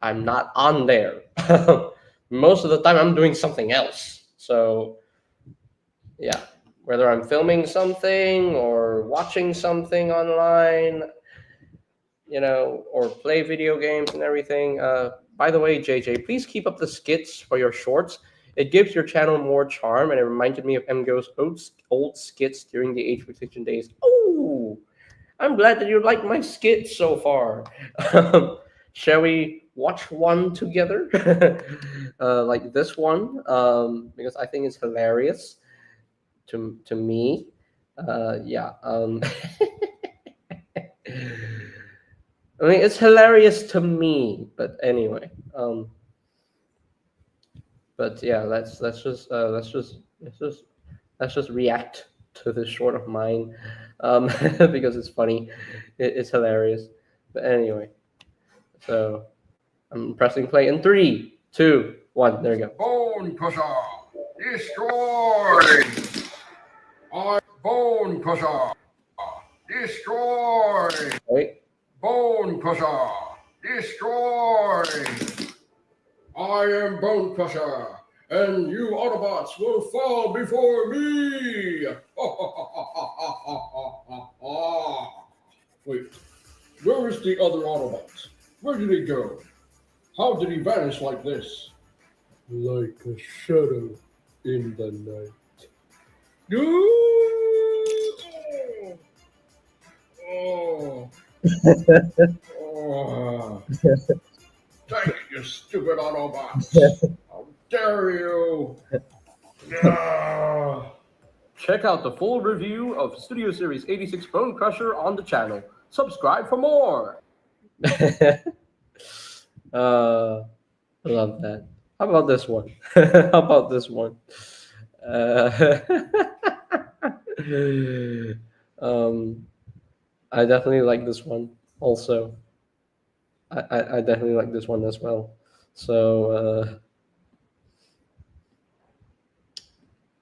I'm not on there. Most of the time, I'm doing something else. So, yeah, whether I'm filming something or watching something online, or play video games and everything. By the way, JJ, please keep up the skits for your shorts. It gives your channel more charm, and it reminded me of MGo's old skits during the Age of Extinction days. Oh, I'm glad that you like my skits so far. Shall we watch one together? Like this one, because I think it's hilarious to me. Yeah. I mean, it's hilarious to me, but anyway. But yeah, let's just react to this short of mine, because it's funny, it's hilarious. But anyway, so I'm pressing play in 3, 2, 1. There you go. Bone Crusher, destroy! Bone Crusher, destroy! Wait. Bone Crusher, destroy! I am Bone Crusher, and you Autobots will fall before me! Wait, where is the other Autobot? Where did he go? How did he vanish like this? Like a shadow in the night. Oh. Oh. Dang it, you stupid Autobots. How dare you? Ah. Check out the full review of Studio Series 86 Bone Crusher on the channel. Subscribe for more. I love that. How about this one? How about this one? Uh, I definitely like this one. Also, I definitely like this one as well. So,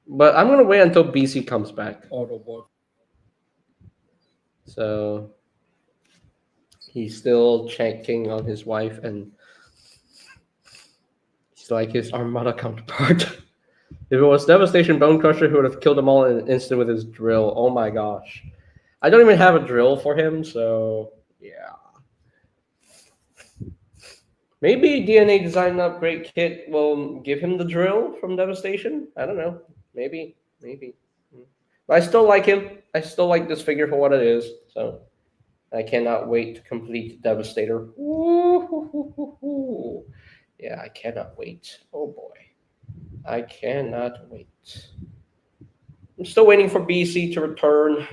but I'm gonna wait until BC comes back. Autobot. So he's still checking on his wife, and he's like his Armada counterpart. If it was Devastation Bone Crusher, he would have killed them all in an instant with his drill. Oh my gosh. I don't even have a drill for him, so yeah. Maybe DNA Design Upgrade Kit will give him the drill from Devastation. I don't know. Maybe. But I still like him. I still like this figure for what it is. So I cannot wait to complete Devastator. Ooh. Yeah, I cannot wait. Oh boy. I cannot wait. I'm still waiting for BC to return.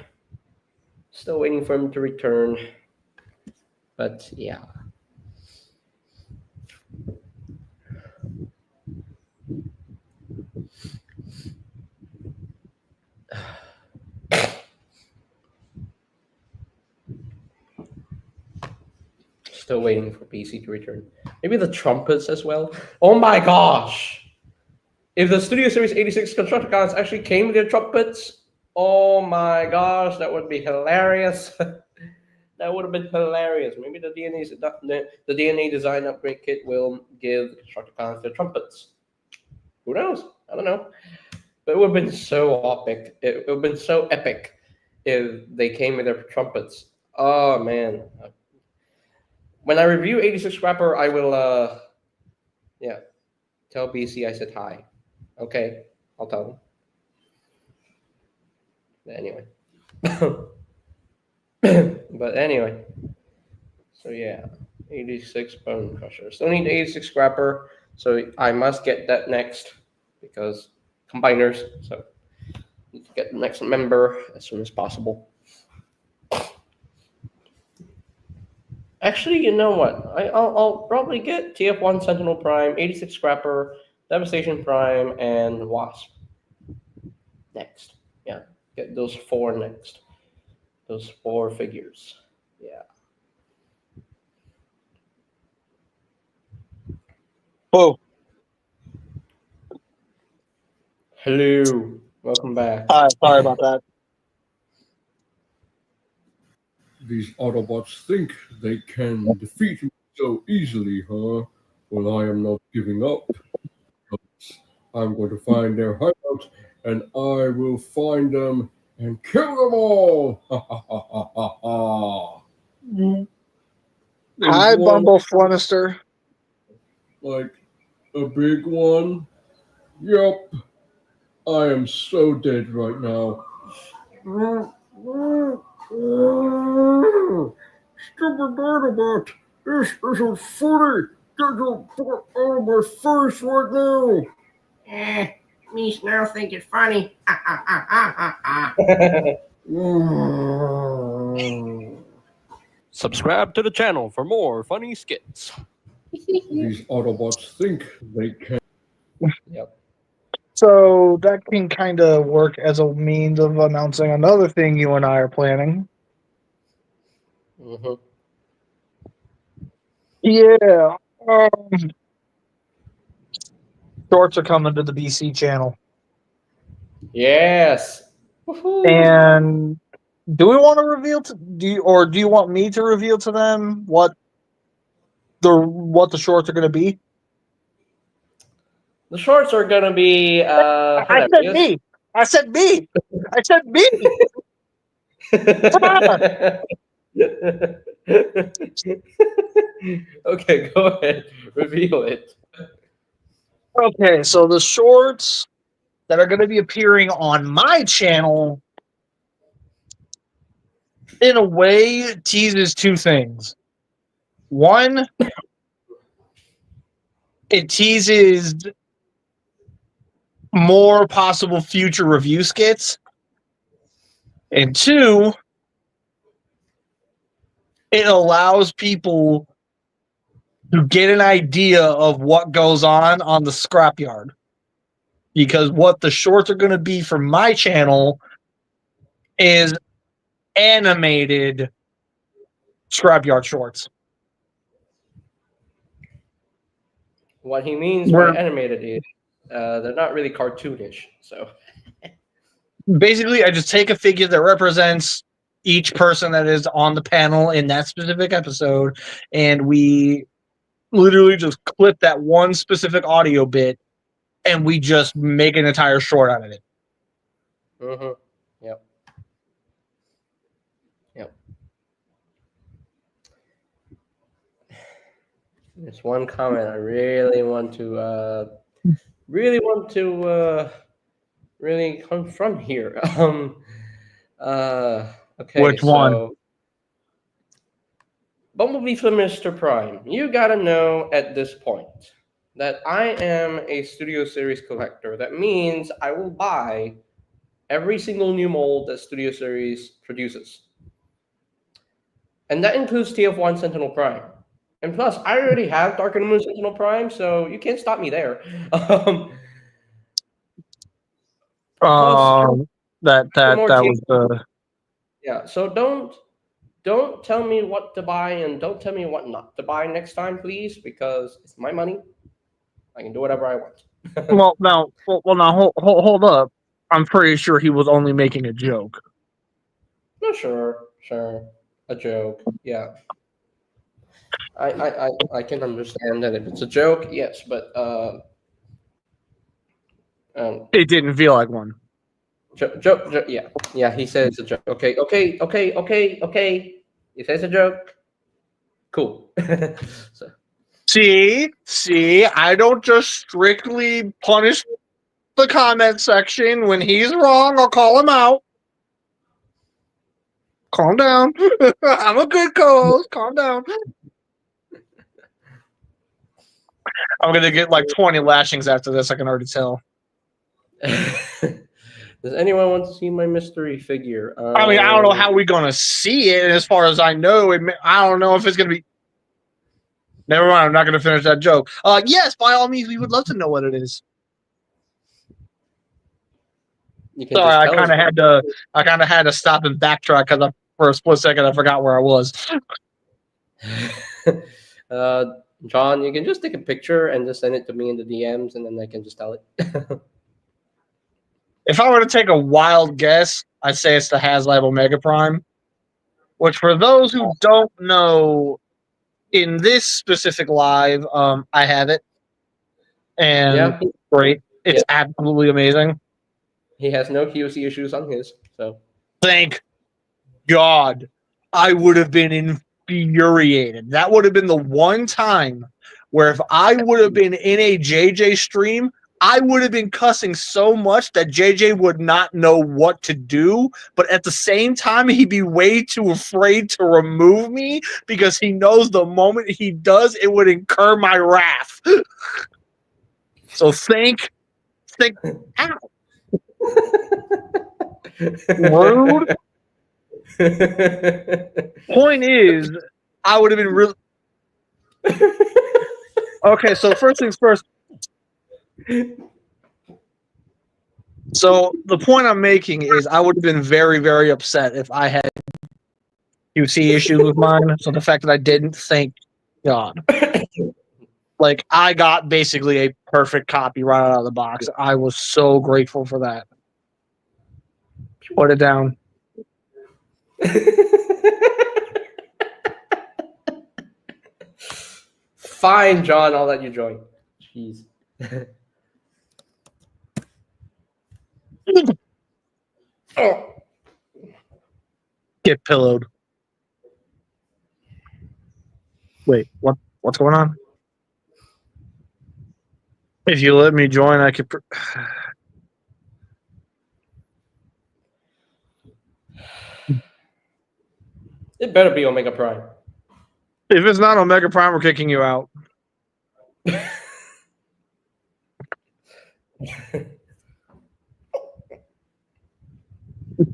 Still waiting for him to return. But yeah. Still waiting for PC to return. Maybe the trumpets as well. Oh my gosh! If the Studio Series 86 Constructicons actually came with their trumpets, oh my gosh, that would be hilarious. That would have been hilarious. Maybe the DNA design upgrade kit will give the Constructicons their trumpets. Who knows? I don't know. But it would have been so epic. It would have been so epic if they came with their trumpets. Oh man. When I review 86 Scrapper, I will yeah, tell BC I said hi. Okay, I'll tell him. But anyway. But anyway. So yeah, 86 Bone Crusher. Still need 86 Scrapper, so I must get that next because combiners. So need to get the next member as soon as possible. Actually, you know what? I'll probably get TF1 Sentinel Prime, 86 Scrapper, Devastation Prime, and Wasp next. Yeah, get those 4 next. Those 4 figures. Yeah. Whoa. Hello. Welcome back. Sorry about that. These Autobots think they can defeat me so easily, huh? Well, I am not giving up. I'm going to find their hideout, and I will find them and kill them all! Ha ha ha ha ha ha! Hi, Bumble Flemister. Like a big one? Yup. I am so dead right now. Stupid Autobot! This isn't funny! Get your butt out of my face right now! Me now think it's funny. Subscribe to the channel for more funny skits. These Autobots think they can. Yep. So that can kind of work as a means of announcing another thing you and I are planning. Mm-hmm. Yeah. Shorts are coming to the BC channel. Yes. Woohoo. And do we want to reveal to do you want me to reveal to them what the shorts are going to be? The shorts are gonna be I said hilarious. me. I said me. I said me. Okay, go ahead. Reveal it. Okay, so the shorts that are going to be appearing on my channel, in a way, teases 2 things. One, it teases more possible future review skits. And 2, it allows people to get an idea of what goes on the scrapyard. Because what the shorts are going to be for my channel is animated scrapyard shorts. What he means by animated is they're not really cartoonish. So basically, I just take a figure that represents each person that is on the panel in that specific episode, and we literally just clip that one specific audio bit, and we just make an entire short out of it. mm-hmm. Yep. There's one comment I really want to really confront here. Okay. Which one? Bumblebee for Mr. Prime, you gotta know at this point that I am a Studio Series collector. That means I will buy every single new mold that Studio Series produces. And that includes TF1 Sentinel Prime. And plus, I already have Dark and Moon Sentinel Prime, so you can't stop me there. That was the Yeah, so don't don't tell me what to buy and don't tell me what not to buy next time, please, because it's my money. I can do whatever I want. Now, hold up. I'm pretty sure he was only making a joke. No, sure, a joke. Yeah, I can understand that if it's a joke, yes, but It didn't feel like one. joke, yeah. He says it's a joke. Okay. He says a joke. Cool. So. See, I don't just strictly punish the comment section. When he's wrong, I'll call him out. Calm down. I'm a good co-host. Calm down. I'm gonna get like 20 lashings after this. I can already tell. Does anyone want to see my mystery figure? I mean, I don't know how we're gonna see it. As far as I know, I don't know if it's gonna be. Never mind. I'm not gonna finish that joke. Yes, by all means, we would love to know what it is. You can Sorry, just I tell kind of us. had to. I kind of had to stop and backtrack because for a split second I forgot where I was. John, you can just take a picture and just send it to me in the DMs, and then I can just tell it. If I were to take a wild guess, I'd say it's the HasLab Omega Prime. Which, for those who don't know, in this specific live, I have it, and Yeah, it's great. It's yeah. absolutely amazing. He has no QC issues on his, so. Thank God. I would have been infuriated. That would have been the one time where if I would have been in a JJ stream, I would have been cussing so much that JJ would not know what to do. But at the same time, he'd be way too afraid to remove me because he knows the moment he does, it would incur my wrath. So think, ow, rude. Point is, I would have been really. Okay, so first things first. So the point I'm making is I would have been very, very upset if I had QC issues with mine. So the fact that I didn't, thank God. Like, I got basically a perfect copy right out of the box. I was so grateful for that. Put it down. Fine, John, I'll let you join. Jeez. Oh. Get pillowed. Wait, what's going on? If you let me join, I could. It better be Omega Prime. If it's not Omega Prime, we're kicking you out.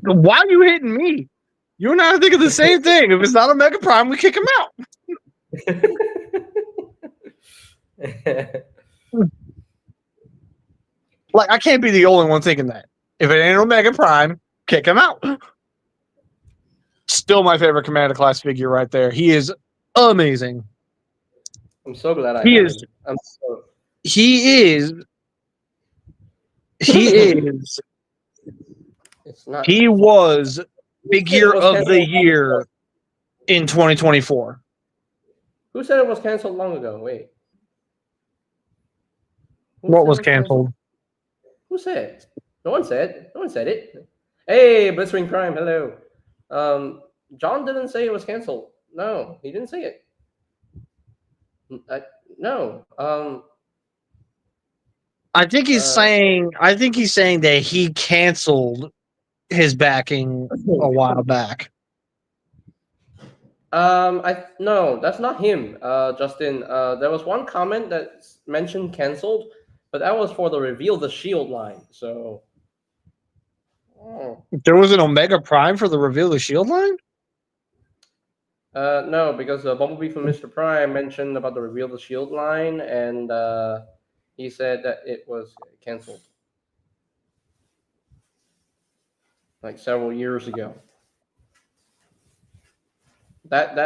Why are you hitting me? You and I are thinking the same thing. If it's not Omega Prime, we kick him out. Like, I can't be the only one thinking that. If it ain't Omega Prime, kick him out. Still my favorite Commander class figure right there. He is amazing. I'm so glad I He have is. him. I'm so. He is. It's not. He was figure was of the canceled year in 2024. Who said it was canceled long ago? Wait. Who What said was it canceled? Who said? No one said. No one said it. Hey, Blitzwing Prime, hello. John didn't say it was canceled. No, he didn't say it. No. I think he's saying. I think he's saying that he canceled his backing a while back. No, that's not him, Justin. There was one comment that mentioned canceled, but that was for the Reveal the Shield line. So, There was an Omega Prime for the Reveal the Shield line? no, because Bumblebee from Mr. Prime mentioned about the Reveal the Shield line, and he said that it was canceled like several years ago. That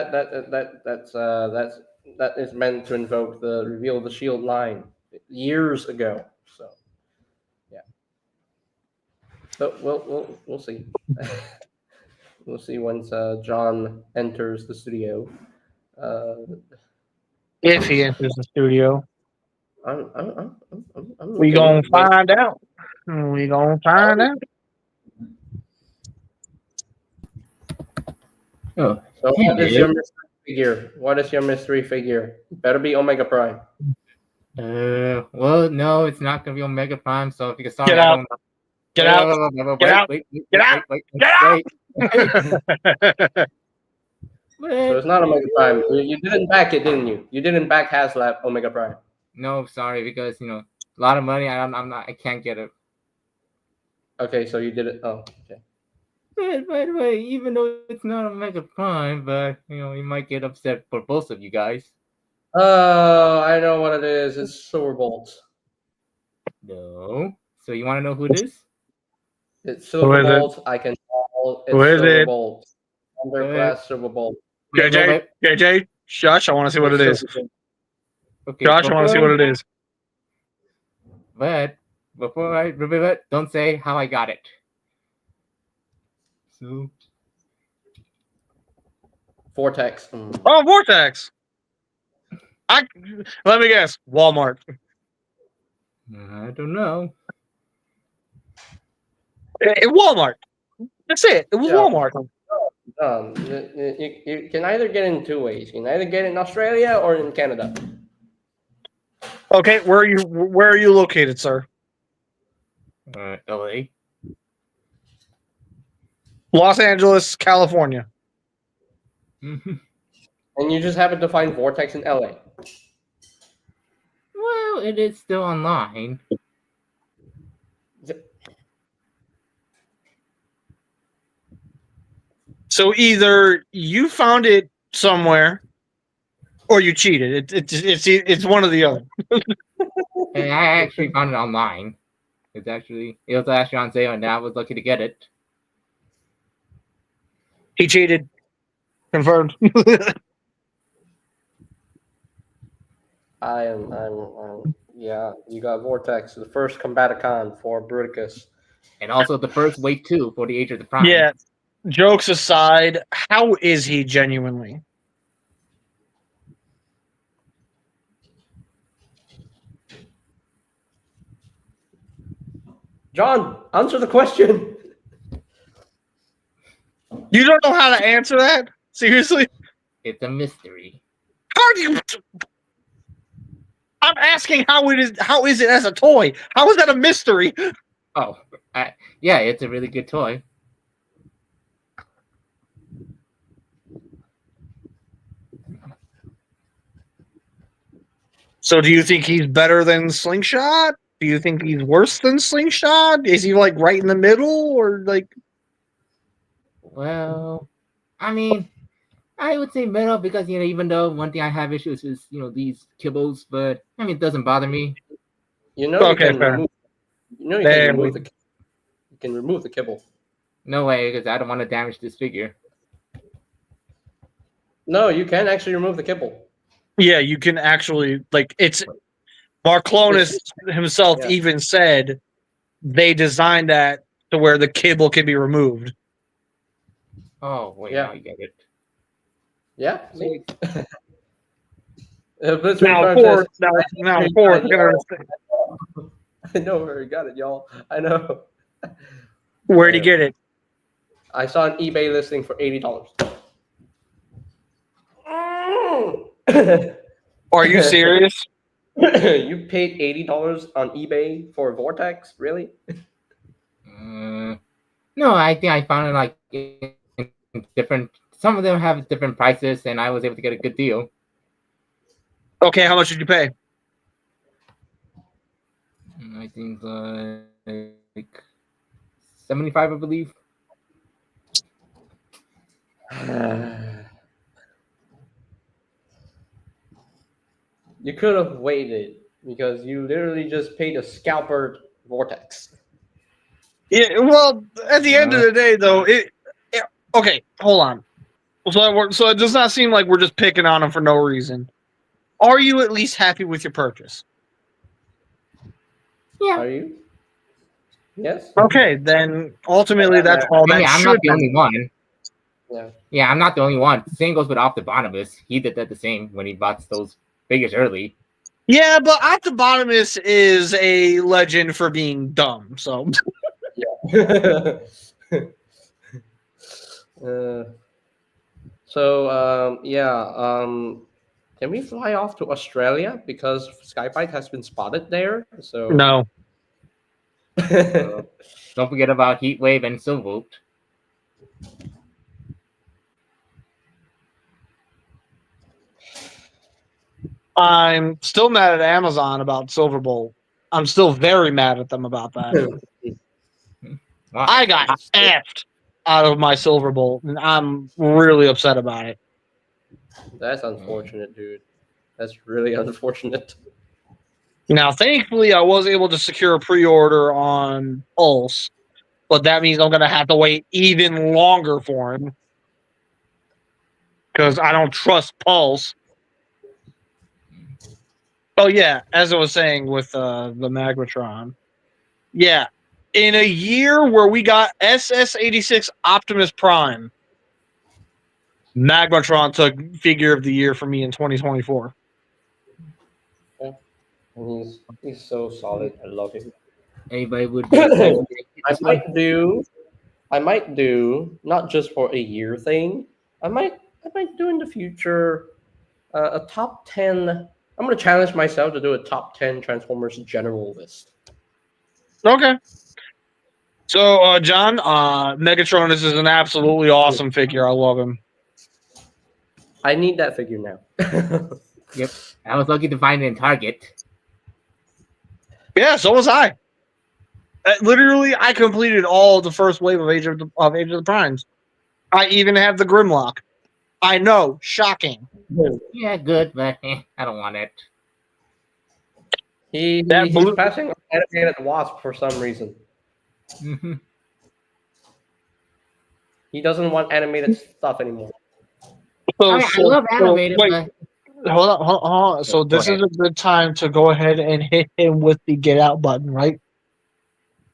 is meant to invoke the reveal the shield line years ago. So yeah, but we'll see. We'll see once John enters the studio. Uh, If he enters the studio, I'm we looking. gonna find out. We gonna find out. Oh, So hey, what is Dave. your mystery figure? What is your mystery figure? Better be Omega Prime. Well, no, it's not gonna be Omega Prime. So if you can sorry, Get I out. don't. Get Wait, out. wait, wait, wait, Get out. wait, wait, Get wait, out. wait, wait, Get out. wait. So it's not Omega Prime. You didn't back it, didn't you? You didn't back HasLab Omega Prime. No, sorry, because a lot of money. I'm not. I can't get it. Okay, so you did it. Oh, okay. But by the way, even though it's not Omega Prime, but you might get upset for both of you guys. Oh, I know what it is. It's Silverbolt. No. So you want to know who it is? It's Who is it? Silverbolt. I can call it's Who is it? Silverbolt. Underclass Silverbolt. Wait, JJ, wait, JJ, Josh, I want to see what it It's is. Silverbolt. okay. Josh, I want to see what it is. But before I reveal it, don't say how I got it. So Vortex. Oh, Vortex. Let me guess. Walmart. I don't know. Walmart. That's it. It was Yeah. Walmart. You can either get it in two ways. You can either get it in Australia or in Canada. Okay, where are you located, sir? LA. Los Angeles, California. Mhm. And you just happen to find Vortex in LA. Well, it is still online. So either you found it somewhere, or you cheated. It's one or the other. And I actually found it online. It was actually on sale, and I was lucky to get it. He cheated. Confirmed. Yeah, you got Vortex, the first Combaticon for Bruticus. And also the first wave 2 for the Age of the Prime. Yeah. Jokes aside, how is he genuinely? John, answer the question. You don't know how to answer that? Seriously? It's a mystery. How do you? I'm asking how it is. How is it as a toy? How is that a mystery? Oh, yeah, it's a really good toy. So, do you think he's better than Slingshot? Do you think he's worse than Slingshot? Is he like right in the middle, or like? Well, I mean, I would say middle because even though one thing I have issues is these kibbles, but I mean it doesn't bother me. You know Okay, you can fair. remove. You know you There can we- remove the. You can remove the kibble. No way, because I don't want to damage this figure. No, you can actually remove the kibble. Yeah, you can actually it's. Marclonus himself Yeah. even said they designed that to where the kibble can be removed. Oh wait, Yeah. now you get it. Yeah. So, Blitz Now, Prime Ford, says, now, Ford, you're gonna understand. I know where he got it, y'all. I know. Where'd he get it? I saw an eBay listing for $80. Are you serious? You paid $80 on eBay for Vortex? Really? no, I think I found it like in different. Some of them have different prices, and I was able to get a good deal. Okay, how much did you pay? I think like 75, I believe. You could have waited because you literally just paid a scalper Vortex. Yeah, well, at the end of the day, though, okay, hold on. So it does not seem like we're just picking on him for no reason. Are you at least happy with your purchase? Yeah. Are you? Yes. Okay, then ultimately that's all that I'm should not the happen. only one. Yeah. Yeah, I'm not the only one. Same goes with Optibonamus. He did that the same when he bought those figures early. Yeah, but Octobotamus is a legend for being dumb. So uh, so can we fly off to Australia because Skypipe has been spotted there? So no. Don't forget about Heatwave and Silverbolt. I'm still mad at Amazon about Silverbolt. I'm still very mad at them about that. Wow. I got effed out of my Silverbolt, and I'm really upset about it. That's unfortunate, dude. That's really unfortunate. Now, thankfully, I was able to secure a pre-order on Pulse, but that means I'm going to have to wait even longer for him because I don't trust Pulse. Oh yeah, as I was saying with the Magmatron, yeah, in a year where we got SS86 Optimus Prime, Magmatron took figure of the year for me in 2024. And he's so solid. I love him. Anybody would be excited to get I this one? might do not just for a year thing. I might do in the future a top 10. I'm gonna challenge myself to do a top 10 Transformers general list. Okay. So, John, Megatron is an absolutely awesome figure. I love him. I need that figure now. Yep. I was lucky to find it in Target. Yeah, so was I. Literally, I completed all the first wave of Age of the Primes. I even have the Grimlock. I know, shocking. Yeah, good, but I don't want it. He's passing on animated Wasp for some reason. Mm-hmm. He doesn't want animated stuff anymore. So, I love animated, wait, but hold on. So Go this ahead. is a good time to go ahead and hit him with the get out button, right?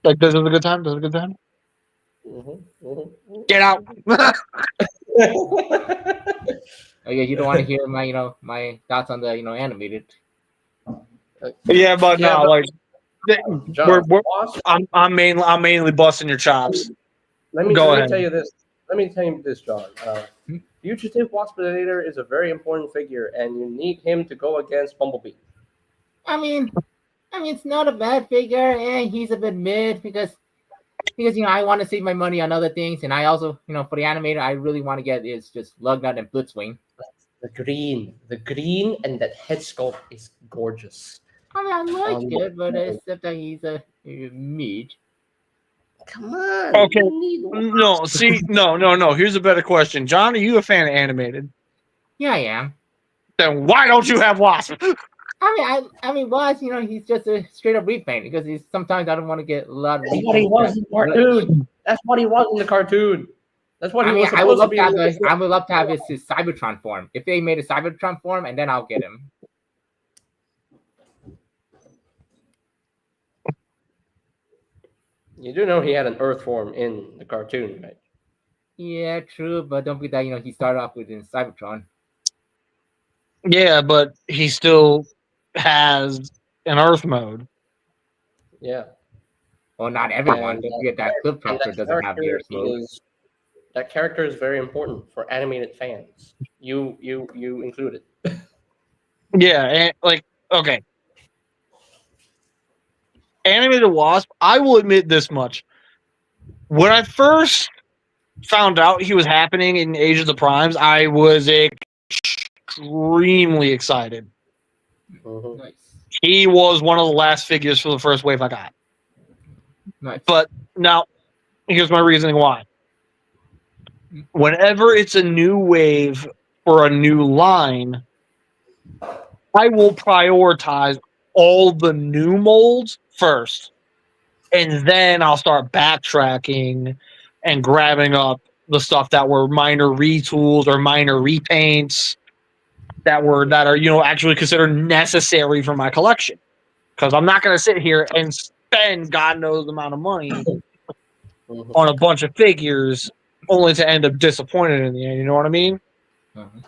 Like this is a good time. This is a good time. Get out. I guess you don't want to hear my my thoughts on the animated. Yeah, but no, like John, I'm mainly busting your chops. let me Go ahead. tell you this. Let me tell you this, John. Fugitive Waspinator is a very important figure, and you need him to go against Bumblebee. I mean, it's not a bad figure. He's a bit mid because I want to save my money on other things, and I also for the animator I really want to get is just Lugnut and Blitzwing. The green, and that head sculpt is gorgeous. I like it, but except that he's a mid. Come on. Okay. No, see, no. Here's a better question, John. Are you a fan of animated? Yeah, I am. Then why don't you have Wasp? I mean, Wasp, he's just a straight up repaint because sometimes I don't want to get a lot of. That's what he was in the cartoon. That's what he was in the cartoon. That's what he was supposed to be. I would love to have his Cybertron form. If they made a Cybertron form, and then I'll get him. You do know he had an Earth form in the cartoon, right? Yeah, true, but don't forget that he started off with Cybertron. Yeah, but he still has an Earth mode. Yeah. Well, not everyone. Don't forget that Clip Trunker doesn't have the Earth mode. That character is very important for animated fans. You included. Yeah, and okay. Animated Wasp, I will admit this much. When I first found out he was happening in Age of the Primes, I was extremely excited. Mm-hmm. Nice. He was one of the last figures for the first wave I got. Nice. But now, here's my reasoning why. Whenever it's a new wave for a new line, I will prioritize all the new molds first. And then I'll start backtracking and grabbing up the stuff that were minor retools or minor repaints that are actually considered necessary for my collection. Because I'm not going to sit here and spend God knows the amount of money Mhm. on a bunch of figures only to end up disappointed in the end. You know what I mean? Mhm.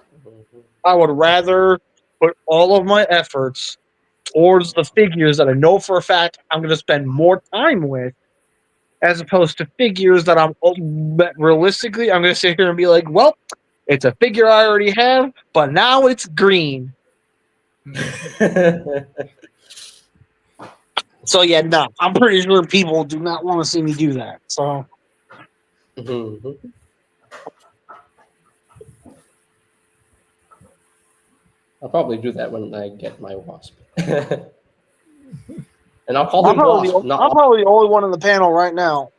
I would rather put all of my efforts towards the figures that I know for a fact I'm going to spend more time with, as opposed to figures that realistically I'm going to sit here and be like, well, it's a figure I already have, but now it's green. So yeah, no, I'm pretty sure people do not want to see me do that. So Mhm. I'll probably do that when I get my wasp. And I'll call him Wasp, not I'm Wasp. probably the only one on the panel right now.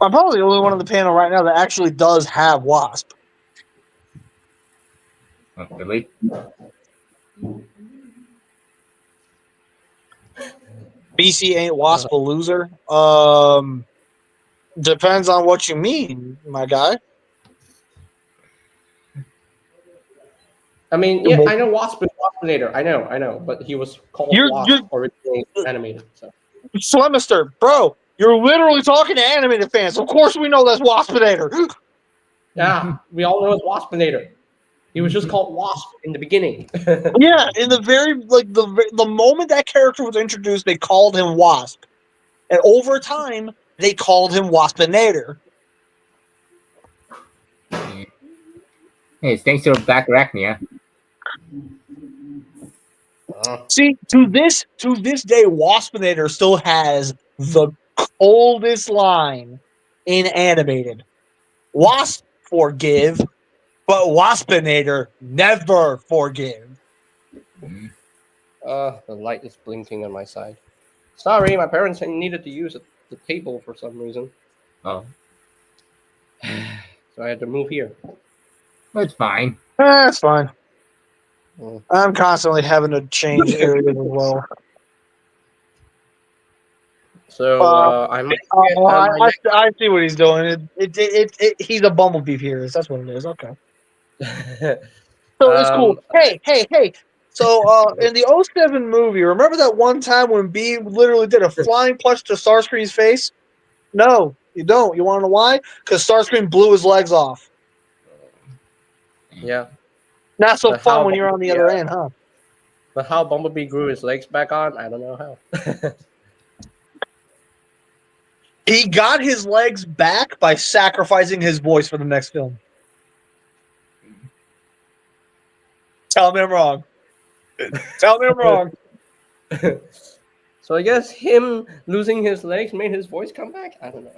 I'm probably the only one on the panel right now that actually does have Wasp. Really? BC ain't Wasp a loser. Depends on what you mean, my guy. I mean, yeah, I know Wasp is Waspinator. I know, but he was called You're Wasp originally animated. So Slemister, bro. You're literally talking to animated fans. Of course, we know that's Waspinator. yeah, we all know it's Waspinator. He was just called Wasp in the beginning. Yeah, in the very the moment that character was introduced, they called him Wasp, and over time they called him Waspinator. Hey, it's thanks to Bacharachnia. See, to this day, Waspinator still has the coldest line in animated. Wasp forgive, but Waspinator never forgive. The light is blinking on my side. Sorry, my parents needed to use the table for some reason. Oh, So I had to move here. that's fine. That's fine. Mm. I'm constantly having to change areas as well. So I might get my next. I see what he's doing. He's a Bumblebee here. That's what it is. Okay. So it's cool. um, Hey. So in the '07 movie, remember that one time when B literally did a flying punch to Starscream's face? No, you don't. You want to know why? Because Starscream blew his legs off. yeah, Not so but fun how when you're on the other end, huh? but how Bumblebee grew his legs back on, I don't know how. He got his legs back by sacrificing his voice for the next film. Tell me I'm wrong. Tell me I'm wrong. So I guess him losing his legs made his voice come back. I don't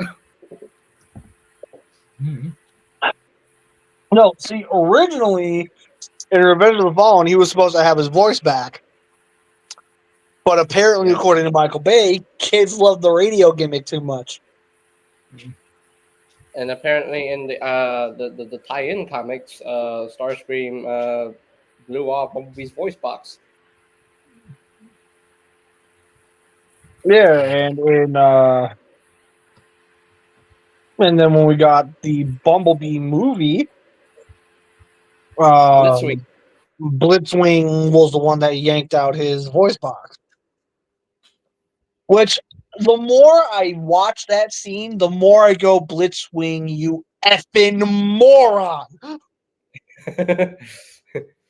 know. No, see, originally in Revenge of the Fallen, he was supposed to have his voice back. But apparently, Yeah. according to Michael Bay, kids love the radio gimmick too much. And apparently, in the tie-in comics, Starscream blew off Bumblebee's voice box. Yeah, and then when we got the Bumblebee movie, Blitzwing. Blitzwing was the one that yanked out his voice box. Which, the more I watch that scene, the more I go, Blitzwing, you effing moron.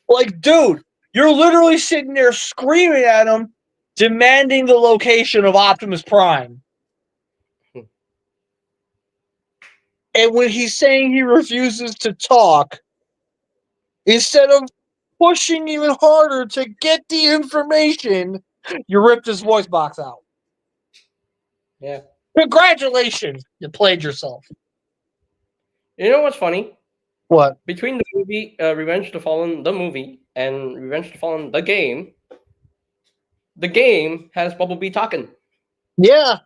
Like, dude, you're literally sitting there screaming at him, demanding the location of Optimus Prime. And when he's saying he refuses to talk, instead of pushing even harder to get the information, you ripped his voice box out. Yeah. Congratulations, you played yourself. You know what's funny? What? Between the movie Revenge of the Fallen, the movie, and Revenge of the Fallen, the game has Bumblebee talking. Yeah.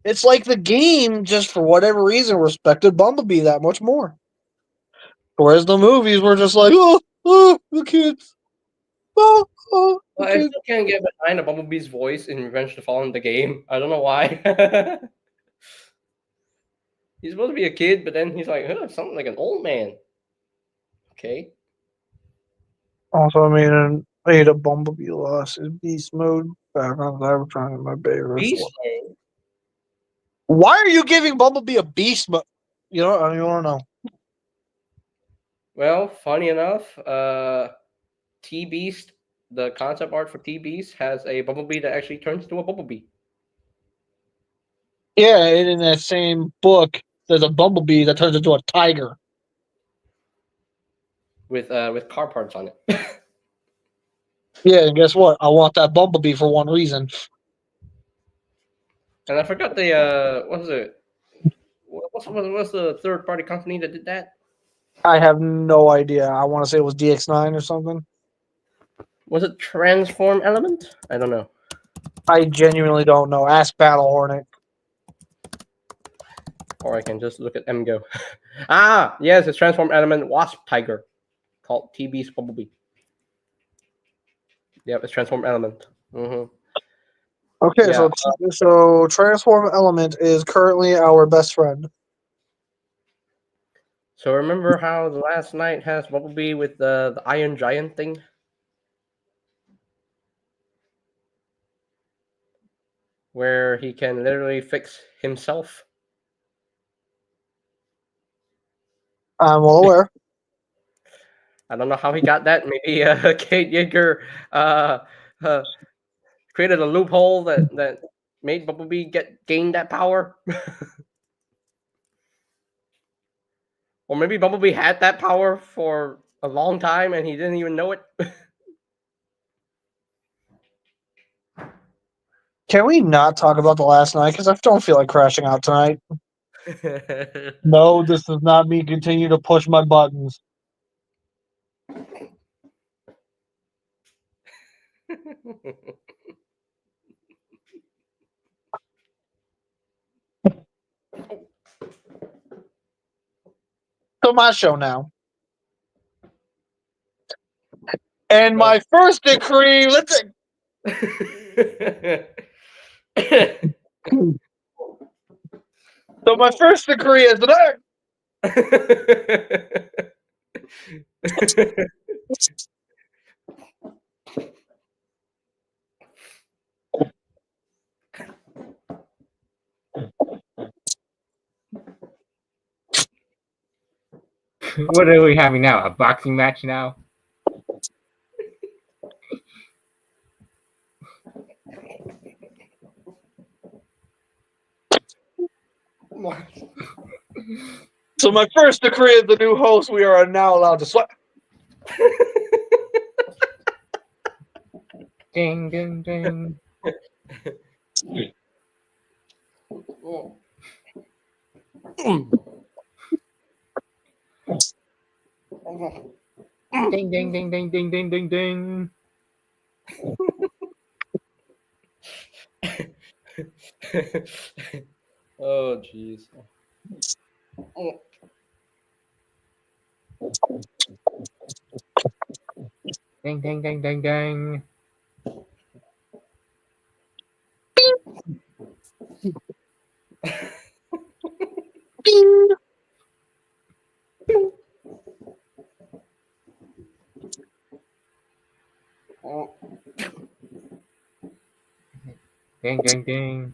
It's like the game, just for whatever reason, respected Bumblebee that much more. Whereas the movies were just like, the kids. The Well, I kids. still can't get behind a Bumblebee's voice in Revenge of the Fallen, the game. I don't know why. He's supposed to be a kid, but then he's like, something like an old man. Okay. Also, I made a Bumblebee loss in beast mode. Background Cybertron in my Bay Beast. Why are you giving Bumblebee a beast mode? You know, I don't want to know. Well, funny enough, T Beast, the concept art for T Beast has a Bumblebee that actually turns to a Bumblebee. Yeah, and in that same book, there's a Bumblebee that turns into a tiger. With car parts on it. Yeah, and guess what? I want that Bumblebee for one reason. And I forgot the what was it? What's the third party company that did that? I have no idea. I want to say it was DX9 or something. Was it Transform Element? I don't know. I genuinely don't know. Ask Battle Hornet. Or I can just look at MGO. Yes, it's Transform Element Wasp Tiger, called T Beast Bumblebee. Yep, it's Transform Element. Mm-hmm. Okay, Yeah. so Transform Element is currently our best friend. So remember how the last night has Bumblebee with the Iron Giant thing? Where he can literally fix himself. I'm well aware. I don't know how he got that. Maybe Kate Yeager created a loophole that made Bumblebee gain that power. Or maybe Bumblebee had that power for a long time and he didn't even know it. Can we not talk about the last night? Because I don't feel like crashing out tonight. No, this does not mean continue to push my buttons. So my show now. And my first decree, so my first decree is that What are we having now? A boxing match now? so my first decree as the new host, we are now allowed to sweat. Ding, ding, ding. Ding, ding, ding, ding, ding, ding, ding, ding. Oh, jeez. Ding, ding, ding, ding, ding. Ding. Ding, ding, ding.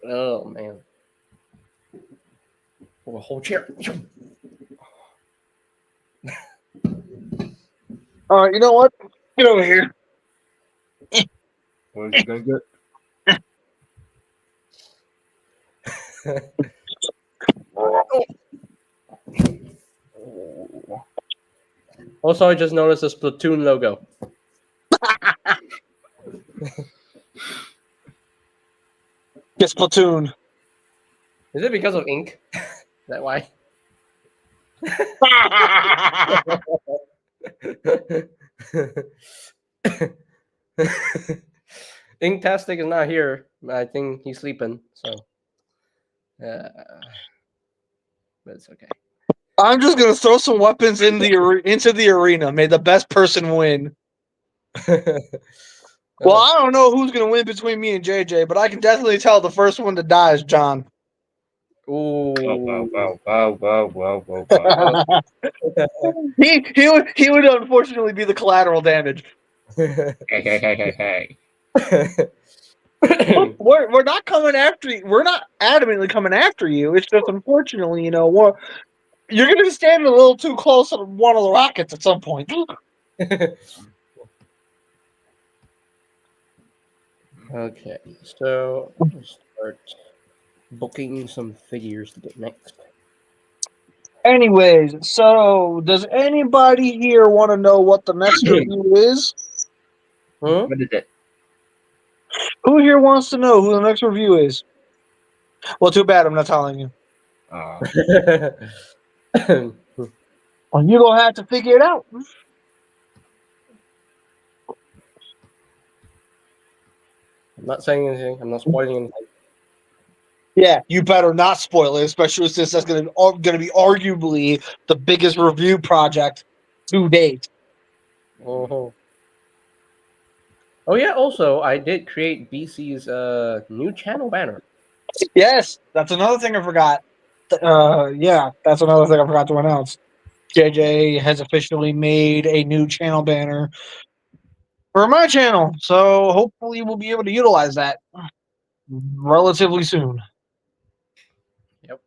Oh, man. Oh, a whole chair. All right, you know what? Get over here. What is he gonna get? Also, I just noticed this Splatoon logo. Get Splatoon. Is it because of ink? Is that why? Inktastic is not here. I think he's sleeping. So, but it's okay. I'm just gonna throw some weapons into the arena. May the best person win. Well, I don't know who's going to win between me and JJ, but I can definitely tell the first one to die is John. Ooh. He would unfortunately be the collateral damage. Hey. Look, we're not coming after you. We're not adamantly coming after you. It's just unfortunately, you're going to be standing a little too close to one of the rockets at some point. Okay, so we'll start booking some figures to get next. Anyways, so does anybody here want to know what the next review is? Huh? What is it? Who here wants to know who the next review is? Well, too bad I'm not telling you. Well, you're going to have to figure it out. I'm not saying anything. I'm not spoiling anything. Yeah, you better not spoil it, especially since that's going to be arguably the biggest review project to date. Oh yeah, also I did create BC's new channel banner. Yes, that's another thing I forgot. Yeah, that's another thing I forgot to announce. JJ has officially made a new channel banner for my channel, so hopefully we'll be able to utilize that relatively soon. Yep.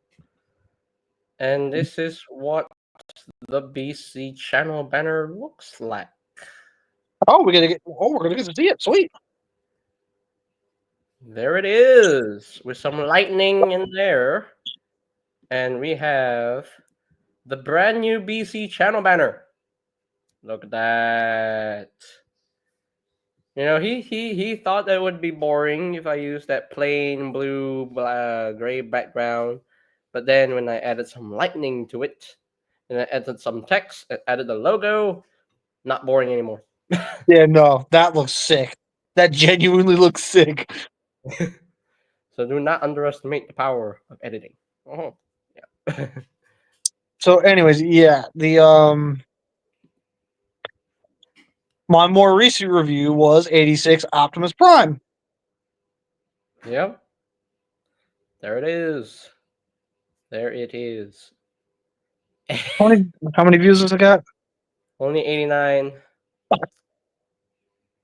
And this is what the BC channel banner looks like. Oh, we're gonna get to see it. Sweet. There it is, with some lightning in there. And we have the brand new BC channel banner. Look at that. You know, he thought that would be boring if I used that plain blue, gray background. But then when I added some lightning to it, and I added some text, and added the logo, not boring anymore. Yeah, no, that looks sick. That genuinely looks sick. So do not underestimate the power of editing. Oh, yeah. So, anyways, yeah, my more recent review was 86 Optimus Prime. Yep. There it is. There it is. How many views has it got? Only 89.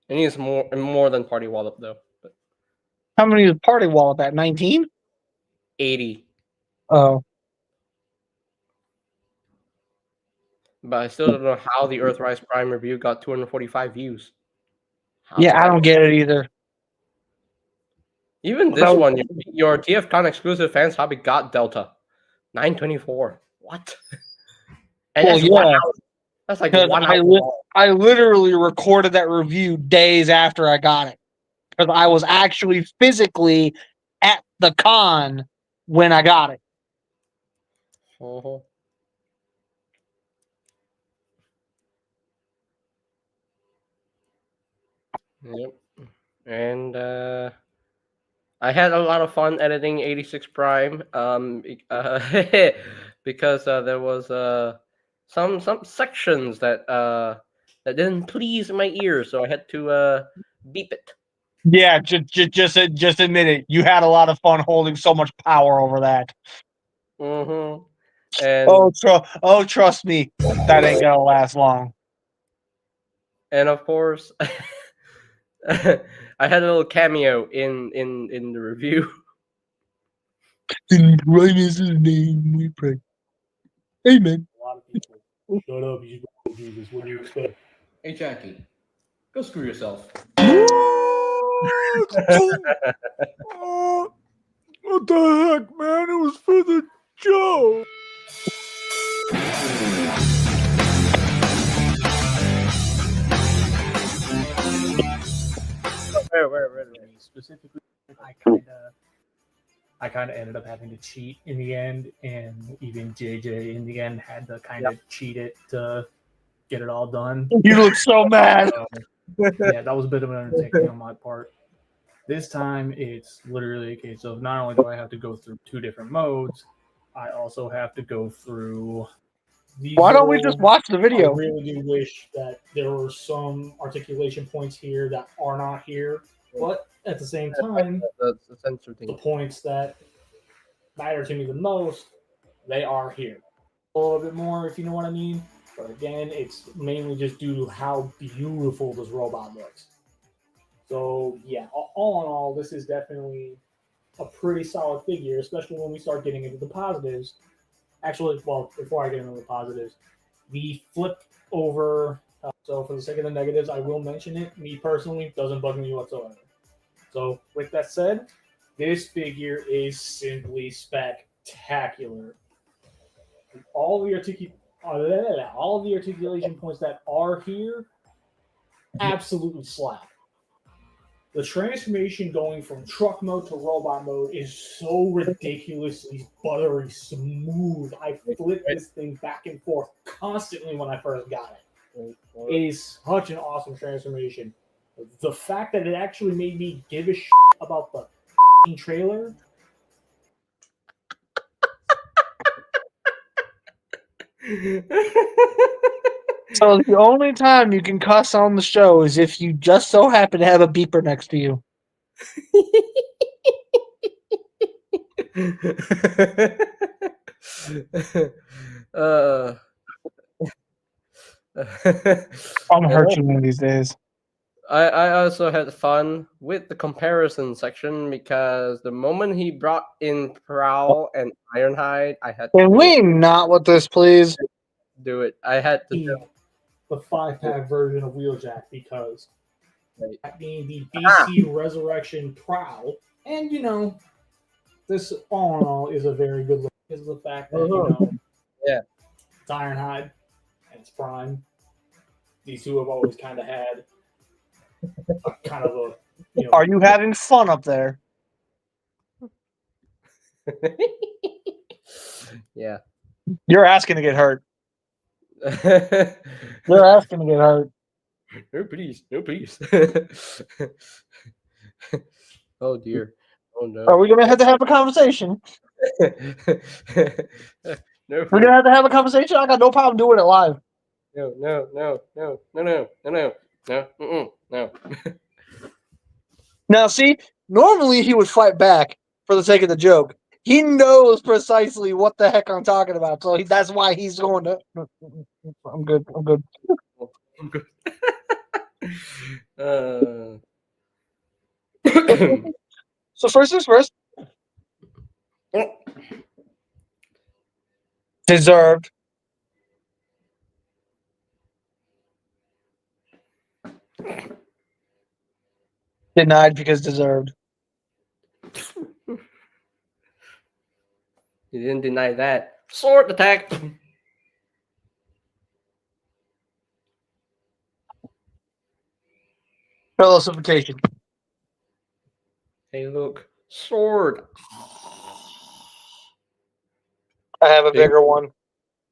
It needs more than Party Wallop though. But How many is Party Wallop at? 19? 80. Oh. But I still don't know how the Earthrise Prime review got 245 views. How Yeah, did I that don't work? get it either. Even this one, your TFCon exclusive fans hobby got Delta 924. What? And Well, that's 1 yeah, hour. That's like because 1 hour long. I literally recorded that review days after I got it. Because I was actually physically at the con when I got it. Uh-huh. Yep. And I had a lot of fun editing 86 Prime. Because there was some sections that didn't please my ears, so I had to beep it. Yeah, just admit it. You had a lot of fun holding so much power over that. Mm-hmm. And Trust me, that ain't gonna last long. and of course, I had a little cameo in the review. In Christ's name we pray. Amen. A lot of people. Shut up, you just go do this. What do you expect? Hey Jackie, go screw yourself. What the heck, man? It was for the joke. For me specifically, I kind of ended up having to cheat in the end, and even JJ in the end had to kind of cheat it to get it all done. You look so mad. Yeah, that was a bit of an undertaking on my part. This time, it's literally a case of not only do I have to go through 2 different modes, I also have to go through Why don't we just watch the I video? really do wish that there were some articulation points here that are not here, but at the same time, The sensor the thing. points that matter to me the most, they are here. A little bit more, if you know what I mean. But again, it's mainly just due to how beautiful this robot looks. So yeah, all in all, this is definitely a pretty solid figure, especially when we start getting into the positives. Actually, well, before I get into the positives, the flip over. So for the sake of the negatives, I will mention it. Me personally, doesn't bug me whatsoever. So with that said, this figure is simply spectacular. All the articulation points that are here, absolutely slap. The transformation going from truck mode to robot mode is so ridiculously buttery smooth. I flipped this thing back and forth constantly when I first got it. It is such an awesome transformation. The fact that it actually made me give a shit about the trailer. So the only time you can cuss on the show is if you just so happen to have a beeper next to you. uh, I'm yeah. hurt you one of these days. I also had fun with the comparison section because the moment he brought in Prowl and Ironhide, I had to Can we not with this, please? do it. I had to do The 5-pack version of Wheeljack because it. that being the BC Resurrection Prowl, and this all in all is a very good look because of the fact that Yeah. it's Ironhide and it's Prime. These two have always kind of had a kind of a Are you having fun up there? Yeah. You're asking to get hurt. You're asking to get hurt. No, please. No, please. Oh, dear. Oh, no. Are we gonna have to have a conversation? No, We're please. gonna have to have a conversation. I got no problem doing it live. No, no, no, no, no, no, no, no, no, no. Now, see, normally he would fight back for the sake of the joke. He knows precisely what the heck I'm talking about, so that's why he's going to. I'm good. I'm good. I'm good. So first things first. Deserved. Denied because deserved. You didn't deny that. Sword attack. Fellowsification. Hey, look. Sword. I have a Do you, bigger one.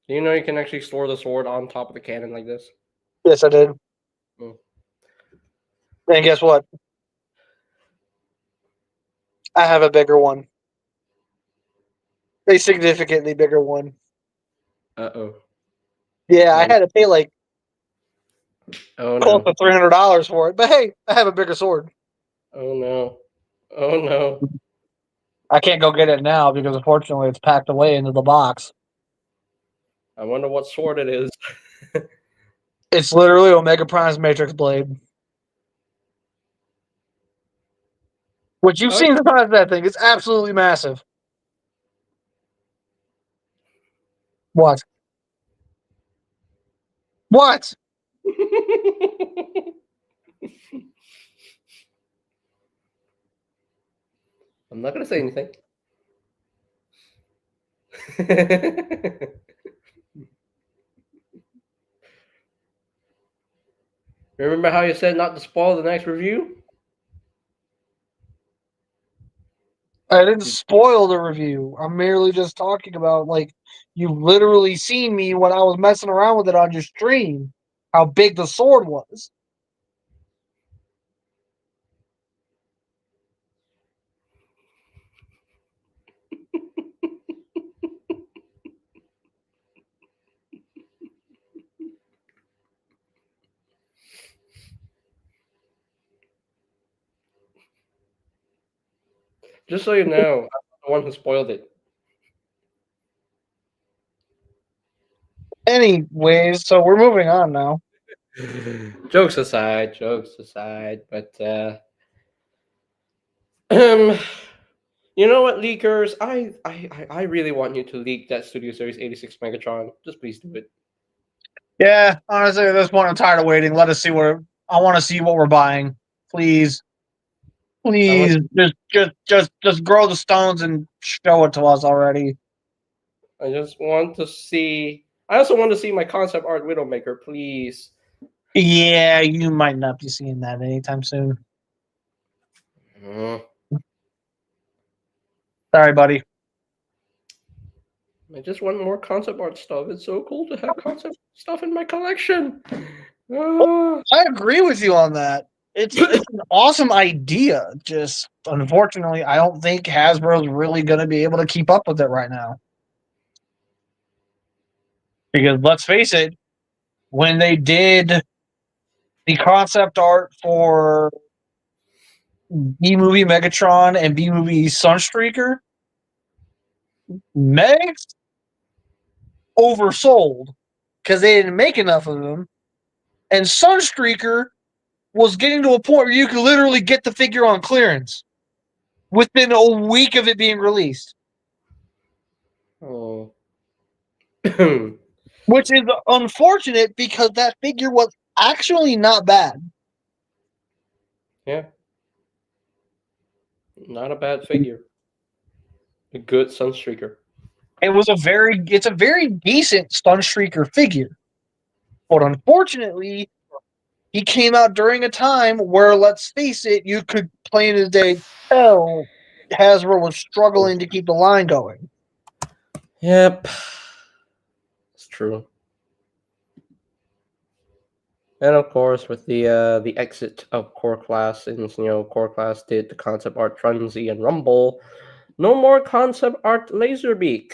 do you know you can actually store the sword on top of the cannon like this? Yes, I did. Mm. And guess what? I have a bigger one. A significantly bigger one. Uh-oh. Yeah, I had to pay like Oh, close no. to $300 for it. But hey, I have a bigger sword. Oh, no. Oh, no. I can't go get it now because unfortunately it's packed away into the box. I wonder what sword it is. It's literally Omega Prime's Matrix Blade. Which you've seen the size of that thing. It's absolutely massive. What? What? I'm not going to say anything. Remember how you said not to spoil the next review? I didn't spoil the review. I'm merely just talking about, like, you literally seen me when I was messing around with it on your stream, how big the sword was. Just so you know, I'm the one who spoiled it. Anyways, so we're moving on now. Jokes aside, but um, you know what, leakers? I really want you to leak that Studio Series 86 Megatron. Just please do it. Yeah, honestly, at this point, I'm tired of waiting. Let us see what I want to see what we're buying. Please, please, just grow the stones and show it to us already. I just want to see. I also want to see my concept art Widowmaker, please. Yeah, you might not be seeing that anytime soon. Mm, Sorry, buddy. I just want more concept art stuff. It's so cool to have concept stuff in my collection. Ah. I agree with you on that. It's an awesome idea. Just unfortunately, I don't think Hasbro's really going to be able to keep up with it right now. Because let's face it, when they did the concept art for B movie Megatron and B movie Sunstreaker, Megs oversold because they didn't make enough of them, and Sunstreaker was getting to a point where you could literally get the figure on clearance within a week of it being released, Oh. which is unfortunate because that figure was actually not bad. Yeah. Not a bad figure. A good Sunstreaker. It's a very decent Sunstreaker figure, but unfortunately, he came out during a time where, let's face it, you could plain as day tell Hasbro was struggling to keep the line going. Yep. It's true. And of course, with the exit of Core Class, since Core Class did the concept art Frenzy and Rumble, no more concept art Laserbeak.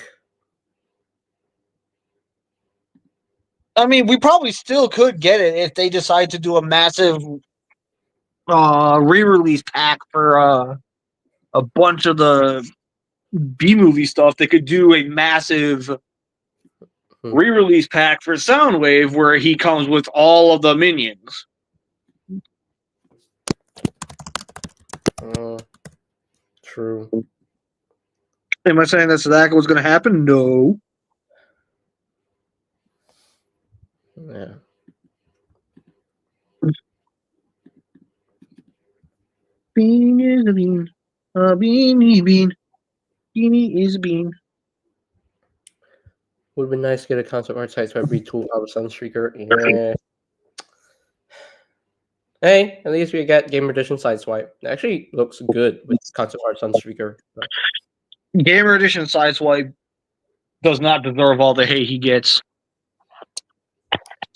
I mean, we probably still could get it if they decide to do a massive re-release pack for a bunch of the B movie stuff. They could do a massive re-release pack for Soundwave where he comes with all of the minions. True. Am I saying that's exactly what's going to happen? No. Yeah. Bean is a bean. A beanie bean. Beanie is a bean. Would be nice to get a concept art site to retool our Sunstreaker. Yeah. Hey, at least we got Game Edition Sideswipe. It actually looks good with concept art Sunstreaker. Gamer Edition Sideswipe does not deserve all the hate he gets.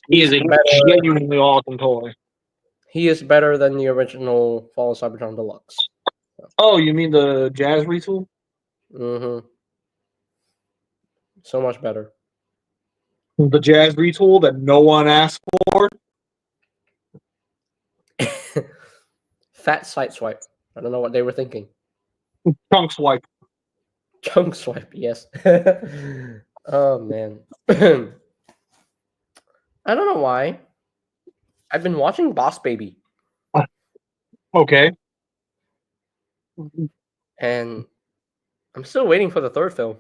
He is a genuinely awesome toy. He is better than the original Fall of Cybertron Deluxe. Oh, you mean the Jazz retool? Mm-hmm. So much better. The Jazz retool that no one asked for? Fat Sideswipe. I don't know what they were thinking. Chunk Swipe. Chunk Swipe, yes. Oh, man. I don't know why. I've been watching Boss Baby. Okay. And I'm still waiting for the third film.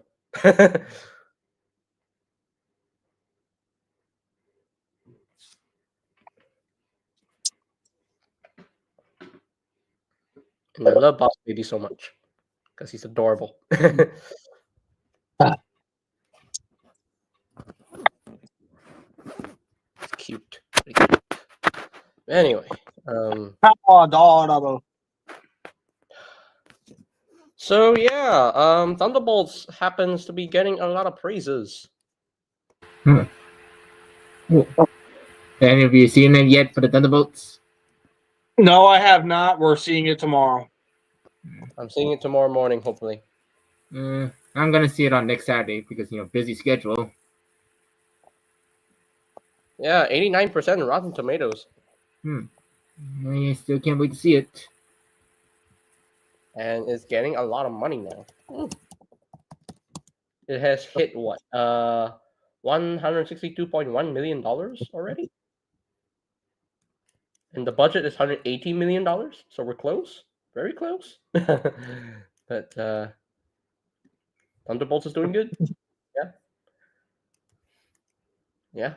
And I love Boss Baby so much because he's adorable. It's cute. Pretty cute. Anyway, Adorable. so yeah, Thunderbolts happens to be getting a lot of praises. Any of you seen it yet for the Thunderbolts? No, I have not. We're seeing it tomorrow. I'm seeing it tomorrow morning, hopefully. I'm gonna see it on next Saturday because busy schedule. Yeah, 89% Rotten Tomatoes. I still can't wait to see it. and it's getting a lot of money now. It has hit what? $162.1 million already, and the budget is $180 million. So we're close, very close. But Thunderbolts is doing good. Yeah, yeah.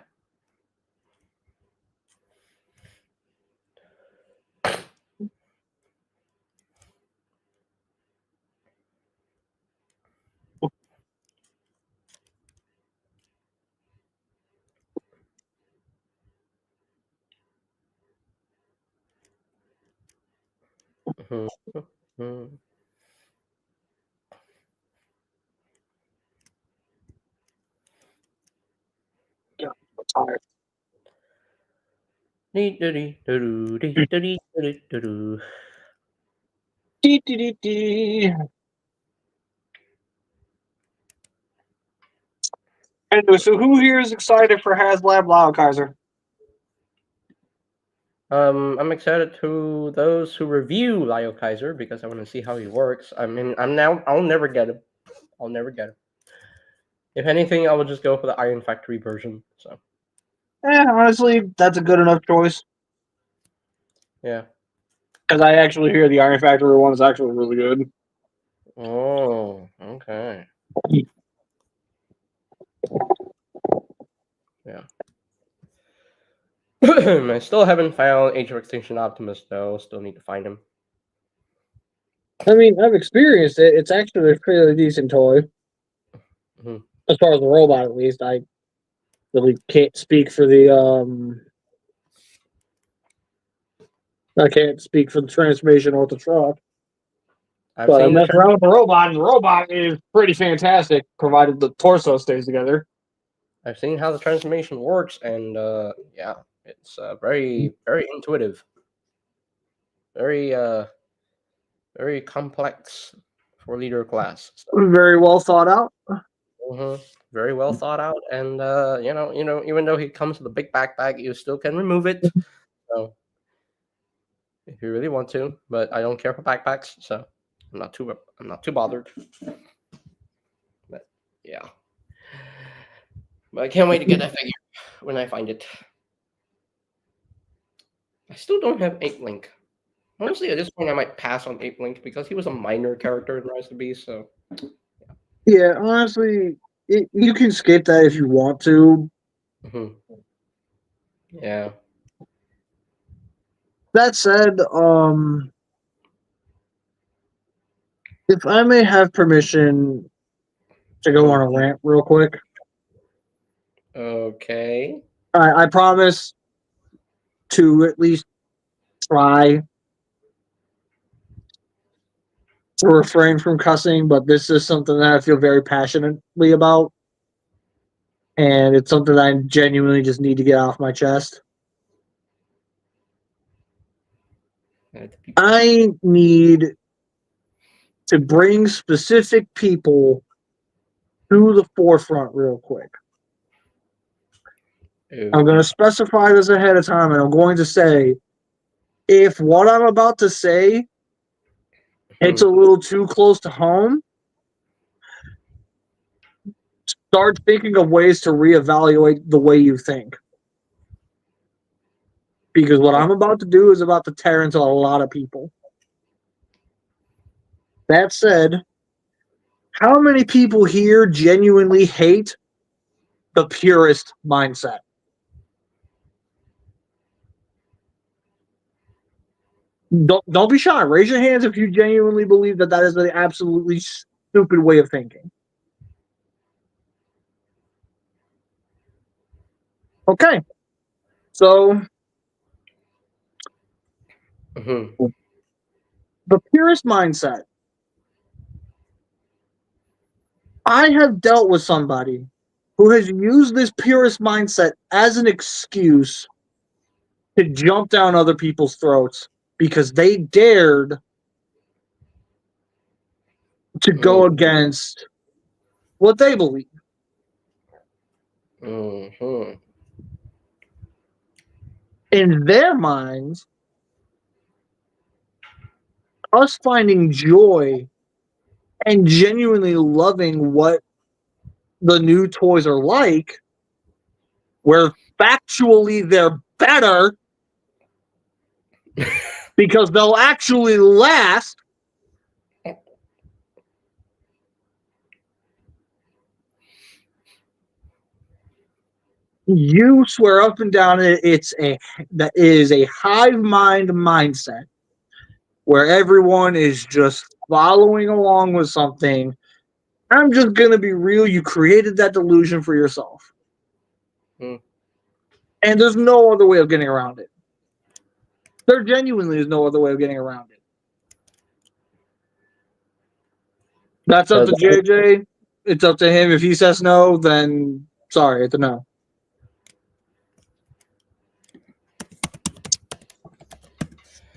Mhm. Mhm. Yeah, I'm tired. Dee-dee-dee-doo-doo, Dee, dee, dee, dee. Anyway, so who here is excited for HasLab Lao Kaiser? I'm excited to those who review Lyle Kaiser because I want to see how he works. I mean, I'll never get him. I'll never get him. If anything, I will just go for the Iron Factory version. So Honestly, that's a good enough choice. yeah. Because I actually hear the Iron Factory one is actually really good. Oh, okay. Yeah. I still haven't found Age of Extinction Optimus though. Still need to find him. I mean, I've experienced it. It's actually a fairly decent toy. Mhm. As far as the robot, at least. I really can't speak for the I can't speak for the transformation or the truck. I've But I seen the messed around with the robot, and the robot is pretty fantastic, provided the torso stays together. I've seen how the transformation works, and yeah, it's very intuitive, very very complex for leader class. So, Very well thought out. very well thought out, and even though he comes with a big backpack, you still can remove it. So if you really want to, but I don't care for backpacks, so I'm not too bothered. But yeah, but I can't wait to get that figure when I find it. I still don't have Ape Link. Honestly, at this point, I might pass on Ape Link because he was a minor character in Rise of the Beast. So Yeah, honestly, you can skip that if you want to. mhm. Yeah. That said, if I may have permission to go on a rant real quick, Okay. I promise to at least try to refrain from cussing, but this is something that I feel very passionately about, and it's something that I genuinely just need to get off my chest. I need to bring specific people to the forefront real quick. I'm going to specify this ahead of time, and I'm going to say if what I'm about to say it's a little too close to home, start thinking of ways to reevaluate the way you think. Because what I'm about to do is about to tear into a lot of people. That said, how many people here genuinely hate the purist mindset? Don't be shy. Raise your hands if you genuinely believe that that is an absolutely stupid way of thinking. Okay, so the purist mindset. I have dealt with somebody who has used this purist mindset as an excuse to jump down other people's throats because they dared to go against what they believe. In their minds, us finding joy and genuinely loving what the new toys are like, where factually they're better because they'll actually last. You swear up and down that is a hive mind mindset where everyone is just following along with something. I'm just gonna be real. You created that delusion for yourself, and there's no other way of getting around it. There genuinely is no other way of getting around it. That's up to JJ. It's up to him. If he says no, then sorry, it's a no.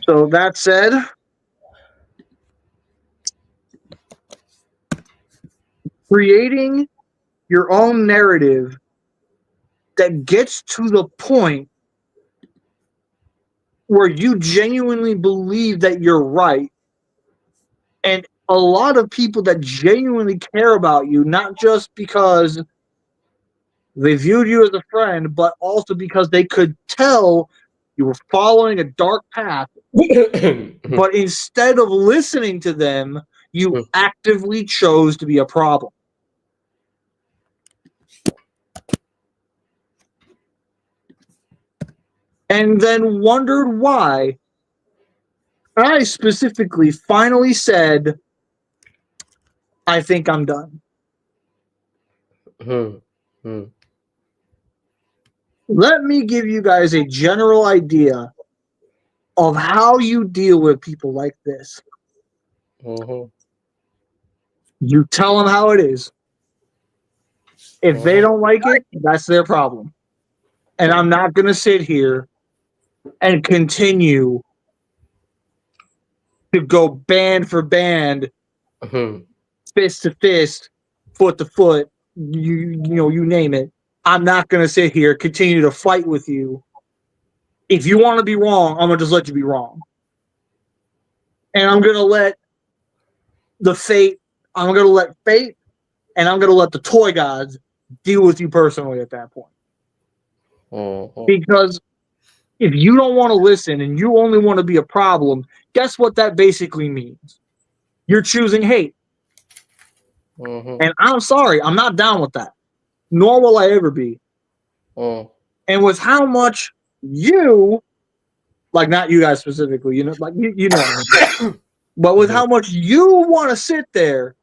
So that said, creating your own narrative that gets to the point where you genuinely believe that you're right, and a lot of people that genuinely care about you, not just because they viewed you as a friend, but also because they could tell you were following a dark path. But instead of listening to them, you actively chose to be a problem. And then wondered why I specifically finally said, I think I'm done. Let me give you guys a general idea of how you deal with people like this. You tell them how it is. If they don't like it, that's their problem. And I'm not going to sit here and continue to go band for band, fist to fist, foot to foot, you name it. I'm not going to sit here, continue to fight with you. If you want to be wrong, I'm going to just let you be wrong. And I'm going to let fate, and I'm going to let the toy gods deal with you personally at that point. Because if you don't want to listen and you only want to be a problem, guess what that basically means? You're choosing hate. And I'm sorry, I'm not down with that. Nor will I ever be. And with how much you, like not you guys specifically, you know, like you know, but with how much you want to sit there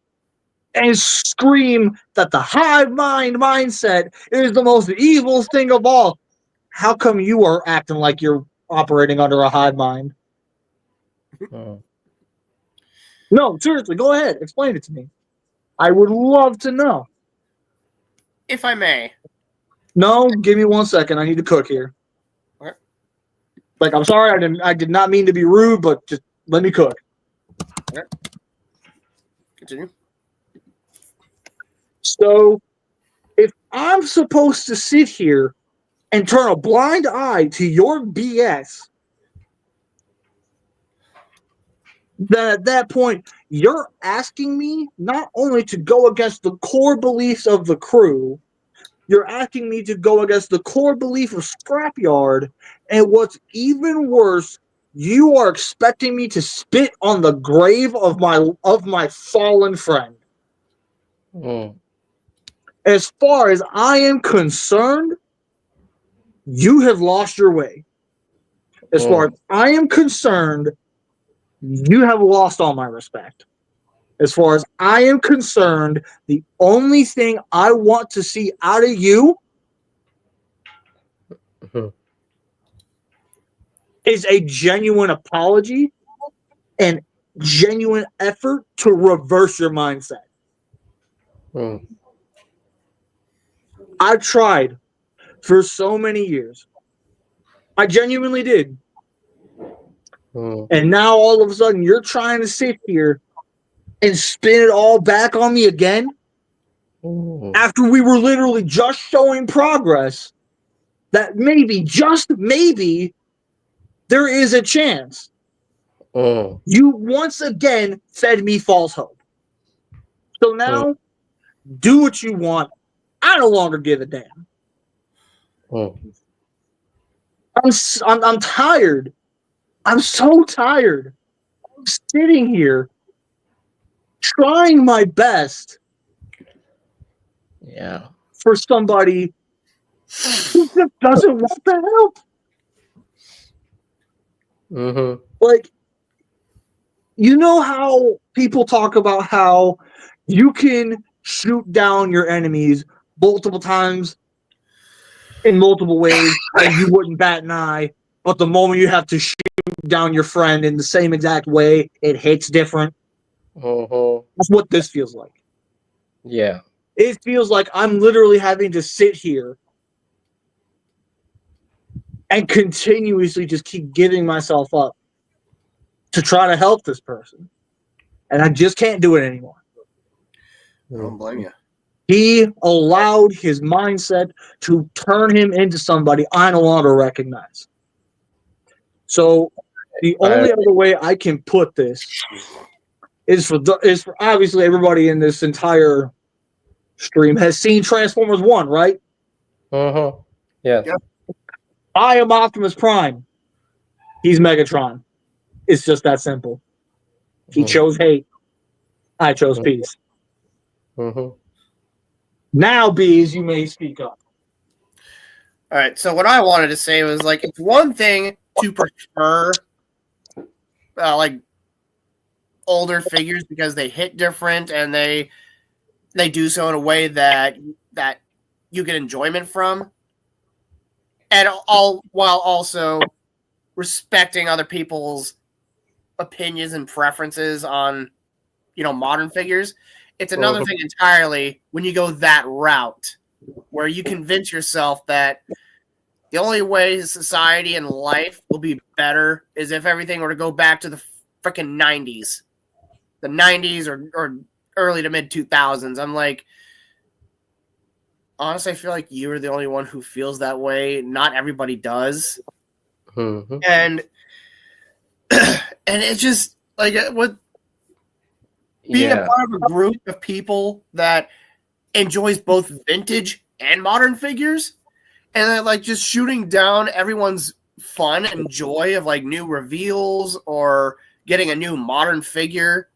and scream that the hive mind mindset is the most evil thing of all, how come you are acting like you're operating under a hive mind? No, seriously, go ahead. Explain it to me. I would love to know. If I may. No, give me 1 second. I need to cook here. What? Like, I'm sorry, I did not mean to be rude, but just let me cook. Okay. Continue. So, if I'm supposed to sit here and turn a blind eye to your BS, then at that point, you're asking me not only to go against the core beliefs of the crew, you're asking me to go against the core belief of Scrapyard, and what's even worse, you are expecting me to spit on the grave of my fallen friend. As far as I am concerned, you have lost your way. As far as I am concerned, you have lost all my respect. As far as I am concerned, the only thing I want to see out of you is a genuine apology and genuine effort to reverse your mindset. I tried for so many years. I genuinely did. And now all of a sudden you're trying to sit here and spin it all back on me again after we were literally just showing progress that maybe, just maybe, there is a chance. Mm. You once again fed me false hope. So now, do what you want. I no longer give a damn. Mm. I'm tired. I'm so tired. I'm sitting here trying my best Yeah. for somebody who just doesn't want the help. Mm-hmm. Like, you know how people talk about how you can shoot down your enemies multiple times in multiple ways and you wouldn't bat an eye, but the moment you have to shoot down your friend in the same exact way, it hits different. Mm-hmm. That's what this feels like. Yeah. It feels like I'm literally having to sit here and continuously just keep giving myself up to try to help this person. And I just can't do it anymore. I don't blame you. He allowed his mindset to turn him into somebody I no longer recognize. So the only other way I can put this is for obviously everybody in this entire stream has seen Transformers 1, right? Mm-hmm. Yes. Yep. I am Optimus Prime. He's Megatron. It's just that simple. He chose hate. I chose peace. Mm-hmm. Now, Bees, you may speak up. All right. So what I wanted to say was like, it's one thing to prefer like older figures because they hit different and they do so in a way that you get enjoyment from, and all while also respecting other people's opinions and preferences on modern figures. It's another thing entirely when you go that route where you convince yourself that the only way society and life will be better is if everything were to go back to the freaking 90s. The 90s or early to mid 2000s. I'm like, honestly, I feel like you're the only one who feels that way. Not everybody does. Mm-hmm. And it's just like with being a part of a group of people that enjoys both vintage and modern figures, and then like just shooting down everyone's fun and joy of like new reveals or getting a new modern figure.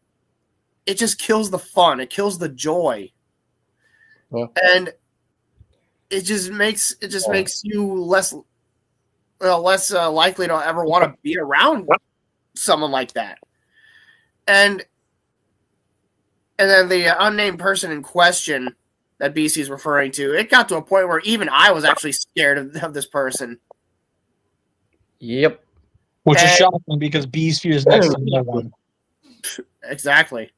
It just kills the fun. It kills the joy. Yeah. And it just makes you less likely to ever want to be around someone like that. And then the unnamed person in question that BC is referring to, it got to a point where even I was actually scared of this person. Yep. Which is shocking because Bees fears next to no one. Exactly.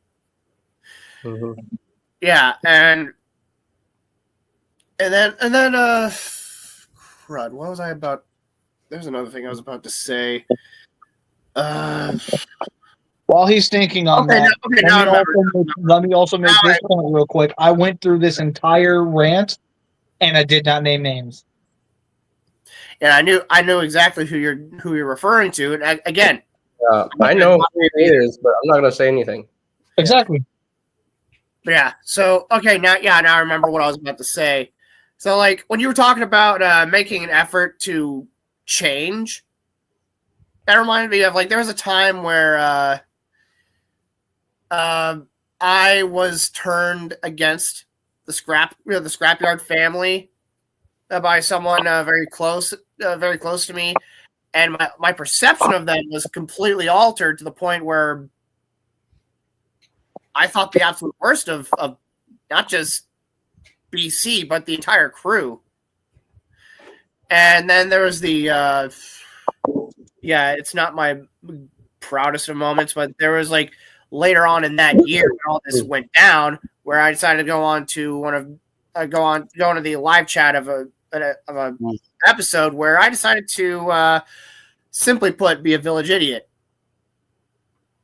Mm-hmm. Yeah, and then crud, what was I about? There's another thing I was about to say. While he's thinking on that, let me also make this point real quick. I went through this entire rant, and I did not name names. And I knew exactly who you're referring to. And again, I know who it is, but I'm not gonna say anything. Exactly. Yeah. So okay, now I remember what I was about to say. So like when you were talking about making an effort to change, that reminded me of like there was a time where I was turned against the scrapyard family by someone very close to me, and my perception of them was completely altered to the point where I thought the absolute worst of not just BC but the entire crew. And then there was the it's not my proudest of moments, but there was like later on in that year when all this went down, where I decided to go on to go into the live chat of a episode where I decided to simply put be a village idiot.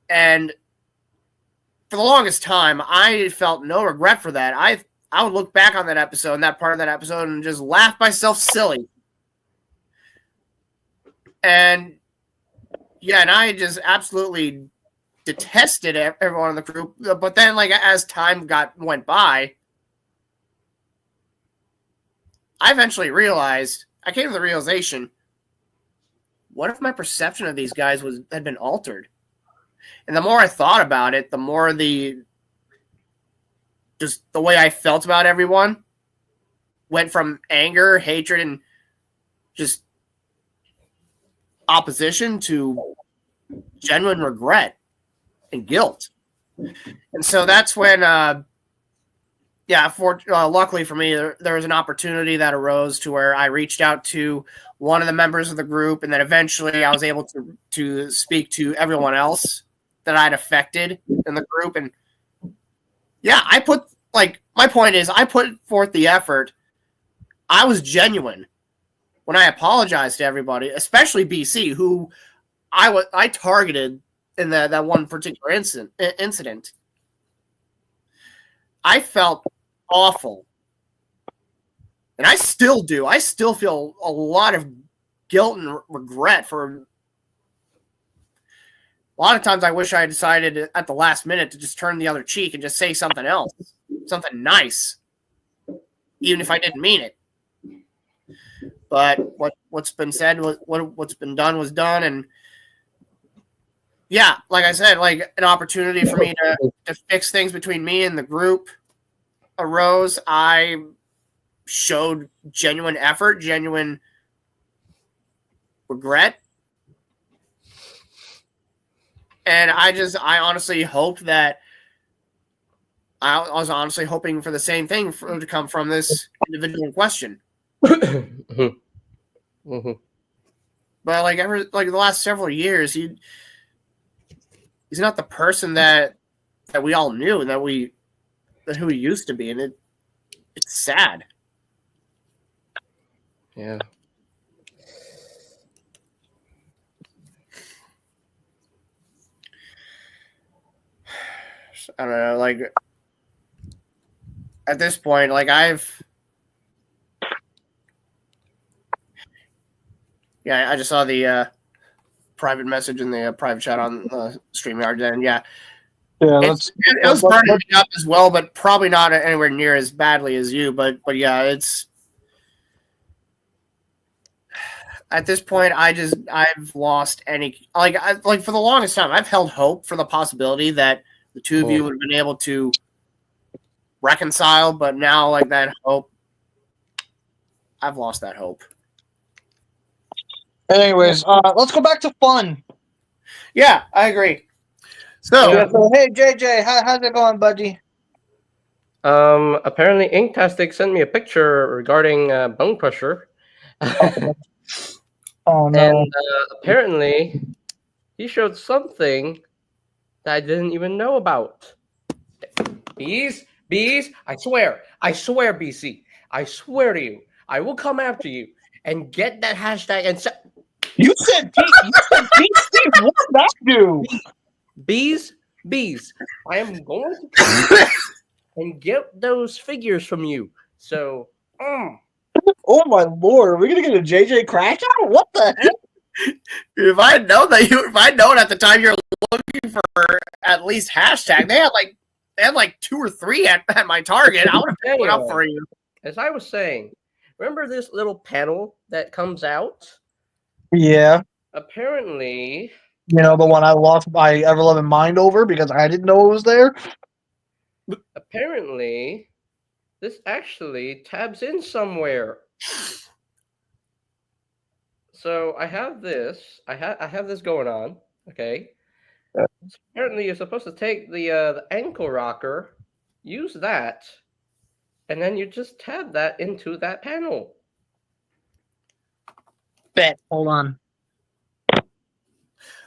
And for the longest time, I felt no regret for that. I would look back on that episode and that part of that episode and just laugh myself silly. And Yeah, and I just absolutely detested everyone in the group. But then, like, as time went by, I eventually realized, I came to the realization, what if my perception of these guys had been altered? And the more I thought about it, the more just the way I felt about everyone went from anger, hatred, and just opposition to genuine regret and guilt. And so that's when, luckily for me, there was an opportunity that arose to where I reached out to one of the members of the group, and then eventually I was able to speak to everyone else that I'd affected in the group. And yeah, my point is, I put forth the effort. I was genuine when I apologized to everybody, especially BC, who I targeted in that one particular incident. I felt awful. And I still do. I still feel a lot of guilt and regret for a lot of times. I wish I had decided at the last minute to just turn the other cheek and just say something else, something nice, even if I didn't mean it. But what's been said, what's been done was done. And yeah, like I said, like an opportunity for me to fix things between me and the group arose. I showed genuine effort, genuine regret. And I honestly hoped that I was honestly hoping for the same thing to come from this individual in question. Mm-hmm. But the last several years, he's not the person that we all knew and that who he used to be, and it's sad. Yeah. I don't know, like at this point, like I just saw the private message in the private chat on StreamYard. Then it was burning me up as well, but probably not anywhere near as badly as you. But yeah, it's at this point I've lost any for the longest time I've held hope for the possibility that the two of you would have been able to reconcile, but now like that hope, I've lost that hope. Anyways, let's go back to fun. Yeah, I agree. So hey JJ, how's it going, buddy? Apparently Inktastic sent me a picture regarding Bone Crusher. Oh no. And apparently he showed something that I didn't even know about. Bees, I swear, BC, I swear to you, I will come after you and get that hashtag and You said BC, what did that do? Bees, I am going to come and get those figures from you. So, Oh my lord, are we gonna get a JJ crash out? What the heck? if I had known at the time you're looking for at least hashtag, they had like 2 or 3 at my target. I would have picked one up for you. As I was saying, remember this little panel that comes out? Yeah. Apparently, the one I lost my ever-loving mind over because I didn't know it was there. Apparently, this actually tabs in somewhere. So I have this. I have this going on. Okay. So apparently, you're supposed to take the ankle rocker, use that, and then you just tab that into that panel. Bet. Hold on.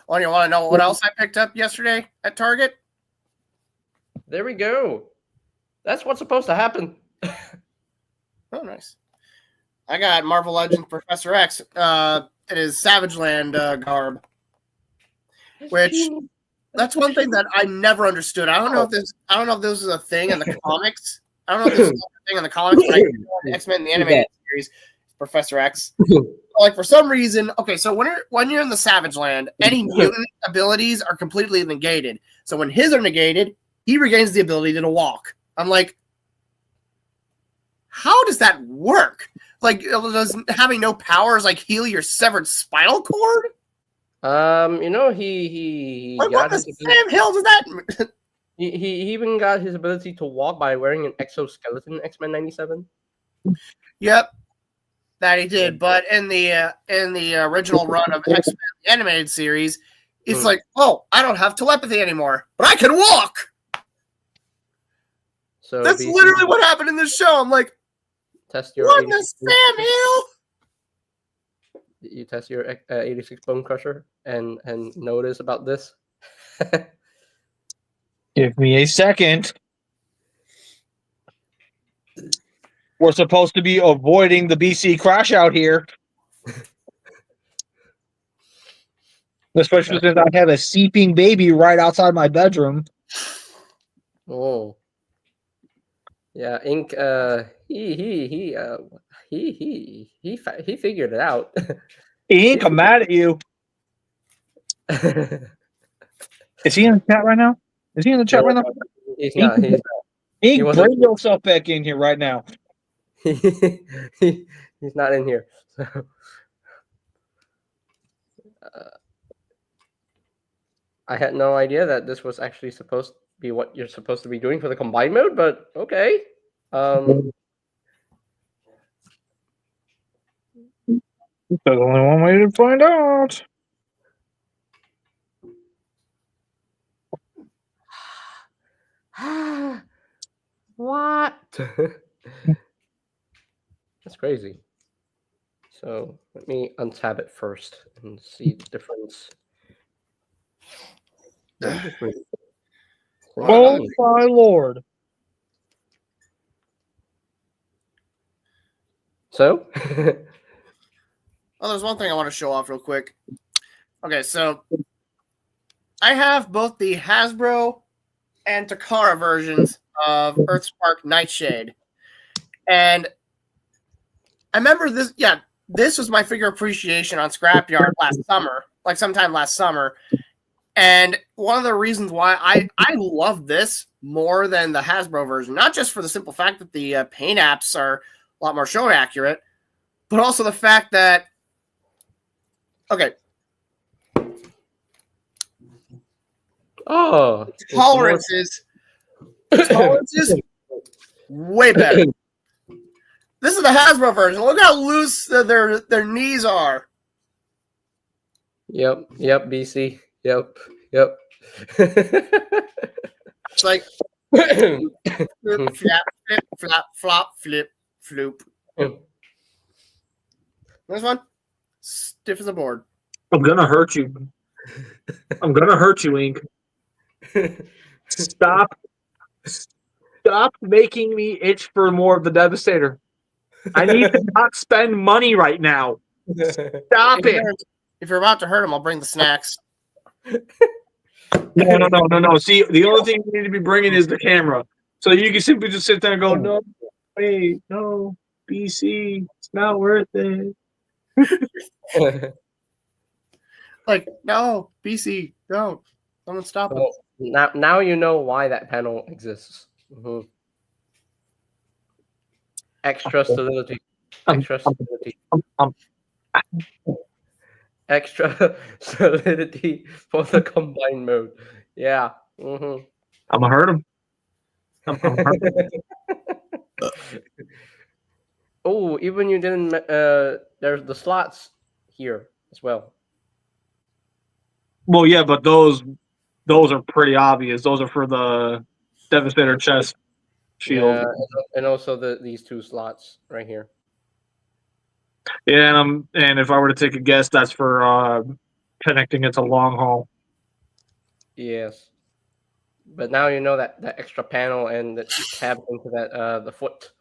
Well, you want to know what else I picked up yesterday at Target? There we go. That's what's supposed to happen. Oh, nice. I got Marvel Legends Professor X. It is Savage Land garb, which that's one thing that I never understood. I don't know if this is a thing in the comics. I don't know if this is a thing in the comics. X-Men the animated series, Professor X. like for some reason, okay, so when you're in the Savage Land, any mutant abilities are completely negated. So when his are negated, he regains the ability to walk. I'm like, how does that work? Like, does having no powers like heal your severed spinal cord? He Like, got what the his Sam Hill does that? he even got his ability to walk by wearing an exoskeleton. X-Men '97. Yep, that he did. But in the original run of X-Men the animated series, it's like, oh, I don't have telepathy anymore, but I can walk. So that's literally what happened in this show. I'm like, test your what the Sam Hill? You test your 86 Bone Crusher and notice about this. Give me a second. We're supposed to be avoiding the BC crash out here. Especially since I have a seeping baby right outside my bedroom. Oh. Yeah, Ink he figured it out. Ink, I'm mad at you. Is he in the chat right now? Is he in the chat right now? He's not. He's not. Ink, bring yourself back in here right now. He's not in here. So, I had no idea that this was actually supposed to be what you're supposed to be doing for the combined mode, but okay. There's only one way to find out. What? That's crazy. So let me untab it first and see the difference. Oh my lord. So? Oh, there's one thing I want to show off real quick. Okay, so I have both the Hasbro and Takara versions of Earthspark Nightshade. And I remember this, this was my figure appreciation on Scrapyard last summer, like sometime last summer. And one of the reasons why I love this more than the Hasbro version, not just for the simple fact that the paint apps are a lot more show accurate, but also the fact that, okay. Oh, tolerances way better. This is the Hasbro version. Look how loose their knees are. Yep, BC. Yep. It's like flip, flap, flop, flip, floop. This one, stiff as a board. I'm gonna hurt you. I'm gonna hurt you, Ink. Stop making me itch for more of the Devastator. I need to not spend money right now. Stop it. If you're about to hurt him, I'll bring the snacks. No. See, the only thing you need to be bringing is the camera. So you can simply just sit there and go, no, wait, no, BC, it's not worth it. Like, no, BC, don't. Someone stop him. Now you know why that panel exists. Mm-hmm. Extra solidity. Extra solidity. Extra solidity for the combined mode. Yeah. Mm-hmm. I'm gonna hurt him. Oh, even you didn't. There's the slots here as well. Well, yeah, but those are pretty obvious. Those are for the Devastator chest shield. Yeah, and also these two slots right here. Yeah, and if I were to take a guess, that's for connecting it to long haul. Yes, but now you know that extra panel and that tab into that the foot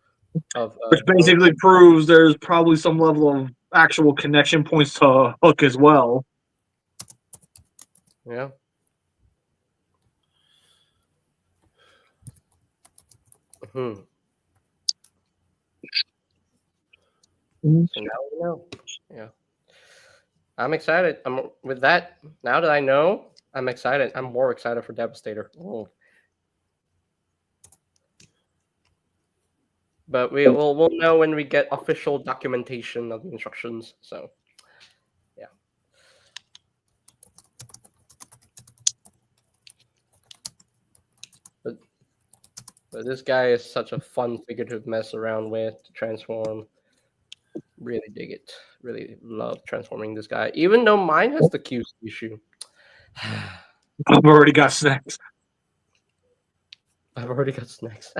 of which basically proves there's probably some level of actual connection points to hook as well. Yeah. So now we know. Yeah. I'm excited. I'm with that. Now that I know, I'm excited. I'm more excited for Devastator. Oh. But we'll know when we get official documentation of the instructions. So yeah. But this guy is such a fun figure to mess around with, to transform. Really dig it. Really love transforming this guy. Even though mine has the QC issue. I've already got snacks. I've already got snacks.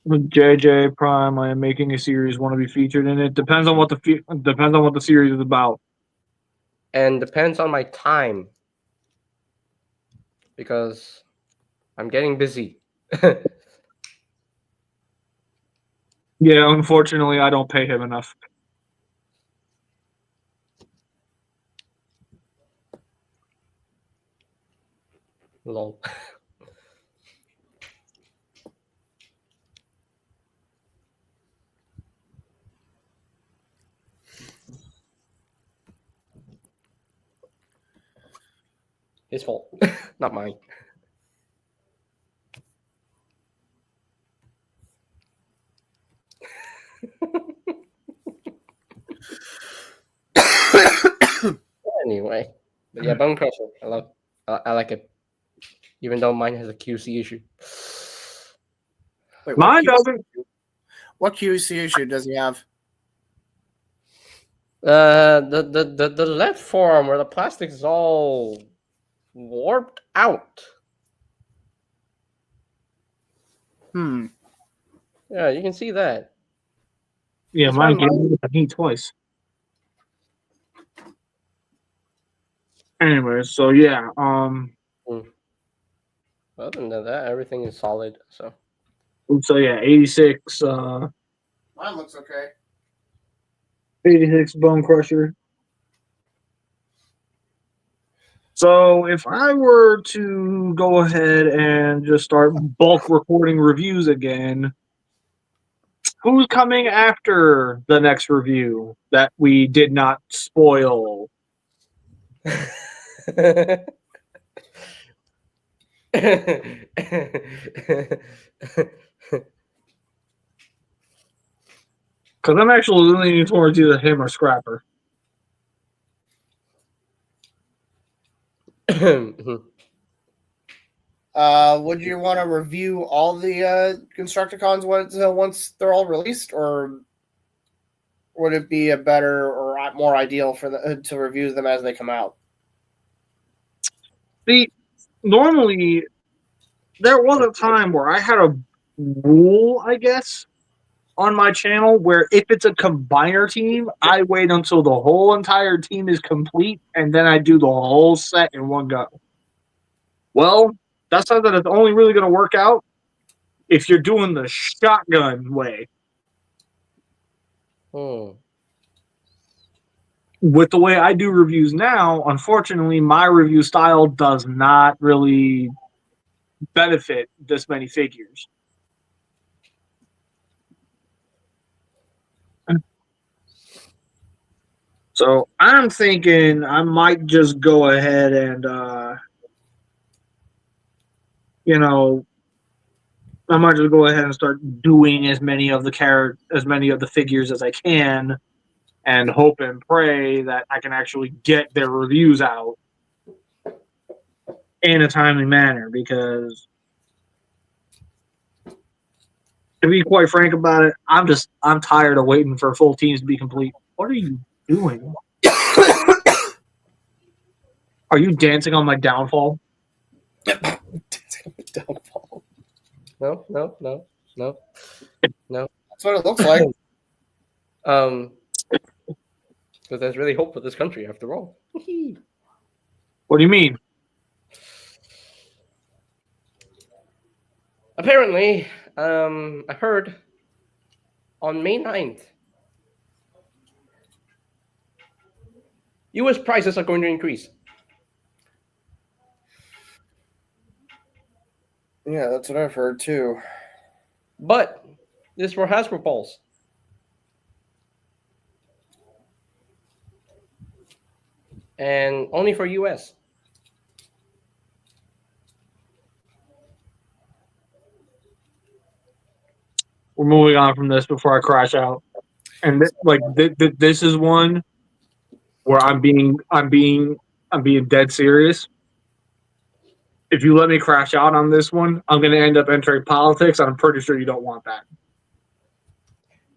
With JJ Prime, I am making a series. Want to be featured in it? Depends on what the series is about. And depends on my time. Because I'm getting busy. Yeah, unfortunately, I don't pay him enough. Lol. His fault, not mine. Anyway, but yeah, Bone Crusher. I like it, even though mine has a QC issue. Wait, Mine doesn't. What QC issue does he have? The left form where the plastic is all warped out. Yeah, you can see that. Yeah, That's why mine gave me the heat twice. Anyway, so yeah, Other than that, everything is solid. So 86, Mine looks okay. 86 Bone Crusher. So if I were to go ahead and just start bulk recording reviews again, who's coming after the next review that we did not spoil? Because I'm actually leaning towards either him or Scrapper. Would you want to review all the Constructicons once they're all released, or would it be a better or more ideal for to review them as they come out? See, normally there was a time where I had a rule, I guess, on my channel where if it's a combiner team, I wait until the whole entire team is complete and then I do the whole set in one go. Well, that's something that's only really going to work out if you're doing the shotgun way. With the way I do reviews now, unfortunately, my review style does not really benefit this many figures. So I'm thinking I might just go ahead and, I might just go ahead and start doing as many of the figures as I can, and hope and pray that I can actually get their reviews out in a timely manner. Because, to be quite frank about it, I'm tired of waiting for full teams to be complete. What are you doing? Are you dancing on my downfall? Downfall. No. That's what it looks like. Because there's really hope for this country after all. What do you mean? Apparently, I heard on May 9th, US prices are going to increase. Yeah, that's what I've heard too. But this for Hasbro Pulse. and only for US. We're moving on from this before I crash out. And this is one where I'm being dead serious. If you let me crash out on this one, I'm going to end up entering politics. And I'm pretty sure you don't want that.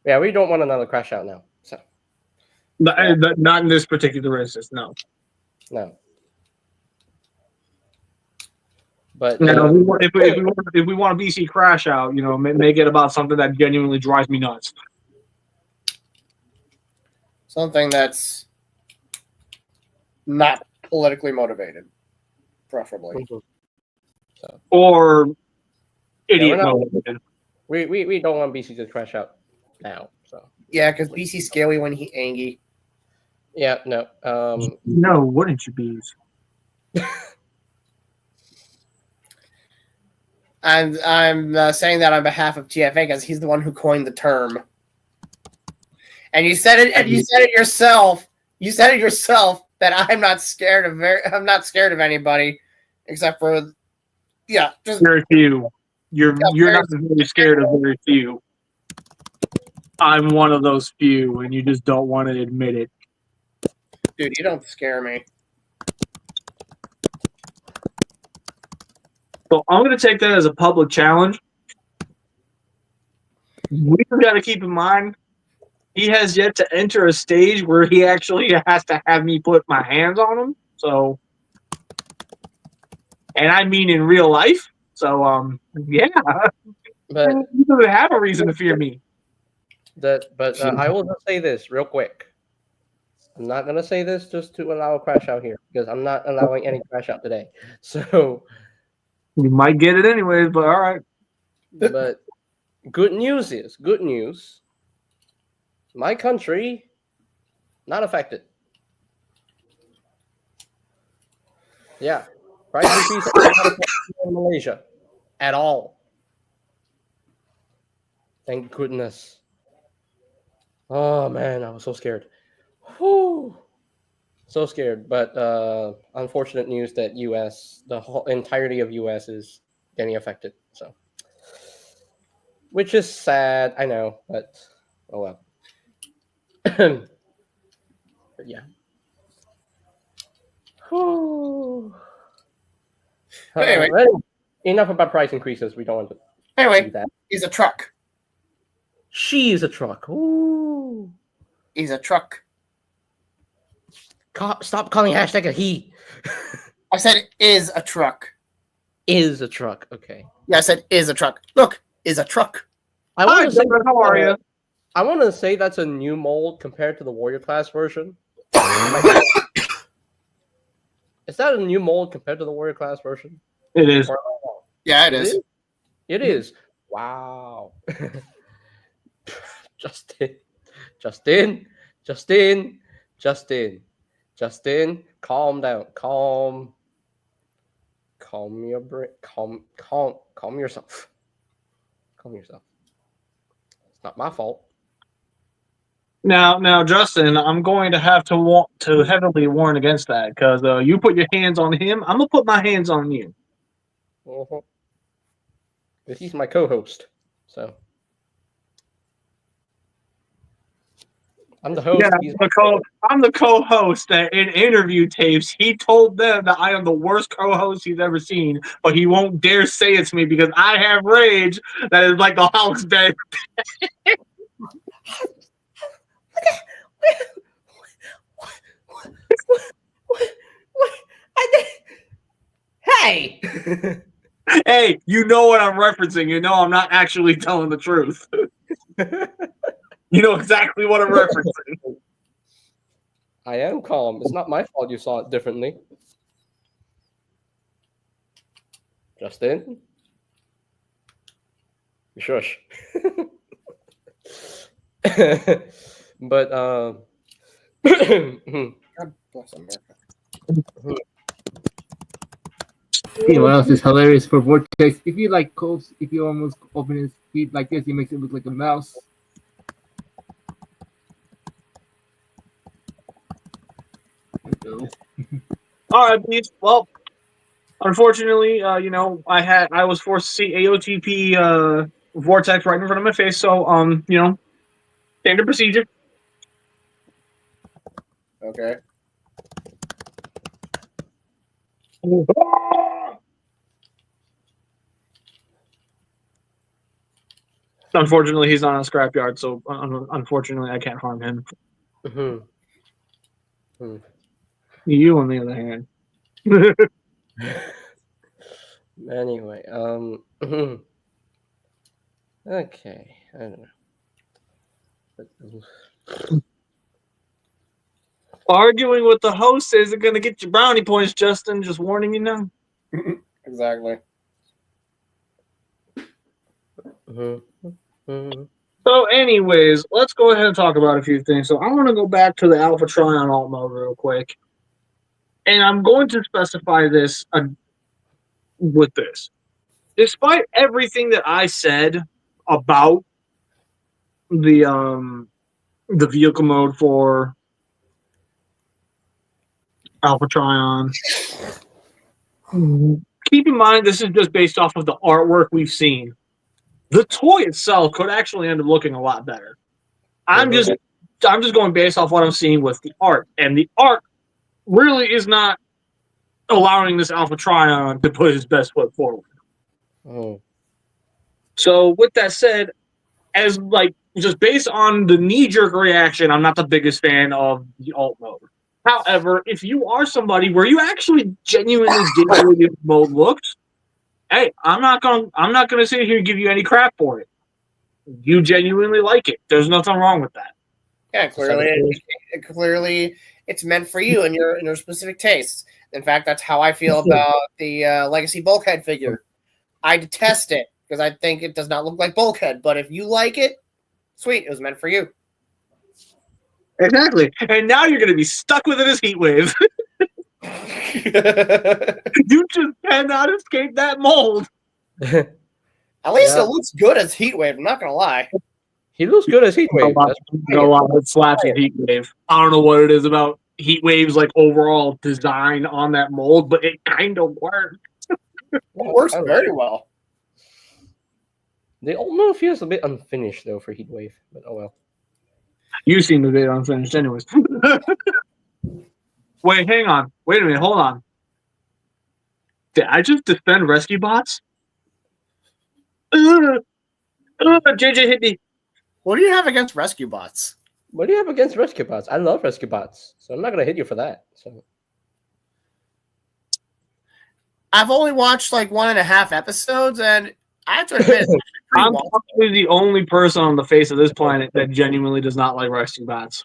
Yeah, we don't want another crash out now. So Not in this particular instance, no. no. But Now, if we want a BC crash out, make it about something that genuinely drives me nuts. Something that's not politically motivated, preferably. Or idiot we're not- motivated. we don't want BC to crash out now. So Yeah, because BC's scary when he angry. yeah, no. No, wouldn't you be? I'm saying that on behalf of TFA because he's the one who coined the term. And you said it. And you said it yourself. You said it yourself that I'm not scared of anybody, except for just Very few. You're not really scared of very few. I'm one of those few, and you just don't want to admit it. dude. You don't scare me. So I'm going to take that as a public challenge. We've got to keep in mind, he has yet to enter a stage where he actually has to have me put my hands on him. So, and I mean in real life. So, yeah, But he doesn't have a reason to fear me. I will just say this real quick. I'm not gonna say this just to allow a crash out here because I'm not allowing any crash out today. So, You might get it anyways, but all right. but good news. My country not affected. Yeah, price increase not affected in Malaysia at all. Thank goodness. Oh man, I was so scared. Whew. So scared. But unfortunate news that the whole entirety of US is getting affected. So, which is sad, I know, but oh well. But yeah. Whew. Anyway. Enough about price increases. We don't want to do Anyway, that. he's a truck. She is a truck. Ooh. He's a truck. Stop calling hashtag a he. I said it is a truck. Is a truck. Okay. Yeah, I said is a truck. Look, is a truck. I want to say, how are you? I want to say that's a new mold compared to the warrior class version. Is that a new mold compared to the warrior class version? It is. Yeah, it is. It is. Wow. Justin, calm down. Calm your brain. Calm yourself. Calm yourself. It's not my fault. Now, Justin, I'm going to have to heavily warn against that because you put your hands on him, I'm gonna put my hands on you. Uh-huh. He's my co-host, so I'm the host. Yeah, I'm the co-host. That in interview tapes, he told them that I am the worst co-host he's ever seen, but he won't dare say it to me because I have rage that is like the Hulk's bed. Hey! Hey, you know what I'm referencing. You know I'm not actually telling the truth. You know exactly what I'm referencing. I am calm. It's not my fault you saw it differently. Justin? Shush. But, God bless America. You know what else is hilarious for Vortex? If you like coast, if you almost open his feet like this, he makes it look like a mouse. There you go. All right, Beast. Well, unfortunately, I was forced to see AOTP vortex right in front of my face. So, standard procedure. Okay. Unfortunately, he's not on a scrapyard, so unfortunately, I can't harm him. You, on the other hand. Anyway, okay, I don't know. Arguing with the host isn't going to get you brownie points, Justin. Just warning you now. Exactly. So, anyways, let's go ahead and talk about a few things. So, I want to go back to the Alpha Tryon alt mode real quick. And I'm going to specify this with this. Despite everything that I said about the vehicle mode for Alpha Tryon, keep in mind this is just based off of the artwork we've seen. The toy itself could actually end up looking a lot better. I'm just going based off what I'm seeing with the art, and the art really is not allowing this Alpha Tryon to put his best foot forward. Oh. So with that said, as just based on the knee-jerk reaction, I'm not the biggest fan of the alt mode. However, if you are somebody where you actually genuinely dig the way the mode looks, hey, I'm not gonna sit here and give you any crap for it. You genuinely like it. There's nothing wrong with that. Yeah, clearly, it's meant for you and your specific tastes. In fact, that's how I feel about the Legacy Bulkhead figure. I detest it because I think it does not look like Bulkhead. But if you like it, sweet, it was meant for you. Exactly. And now you're going to be stuck with it as Heatwave. You just cannot escape that mold. At least it looks good as Heatwave. I'm not going to lie. He looks good as Heatwave. It slaps with Heatwave. I don't know what it is about Heatwave's overall design on that mold, but it kind of works. It works very well. The old mode feels a bit unfinished though for Heatwave, but oh well. You seem a bit unfinished, anyways. Wait, hang on. Wait a minute. Hold on. Did I just defend rescue bots? JJ hit me. What do you have against rescue bots? What do you have against rescue bots? I love rescue bots, so I'm not gonna hit you for that. So I've only watched 1.5 episodes, and I have to admit, I'm probably the only person on the face of this planet that genuinely does not like rescue bots.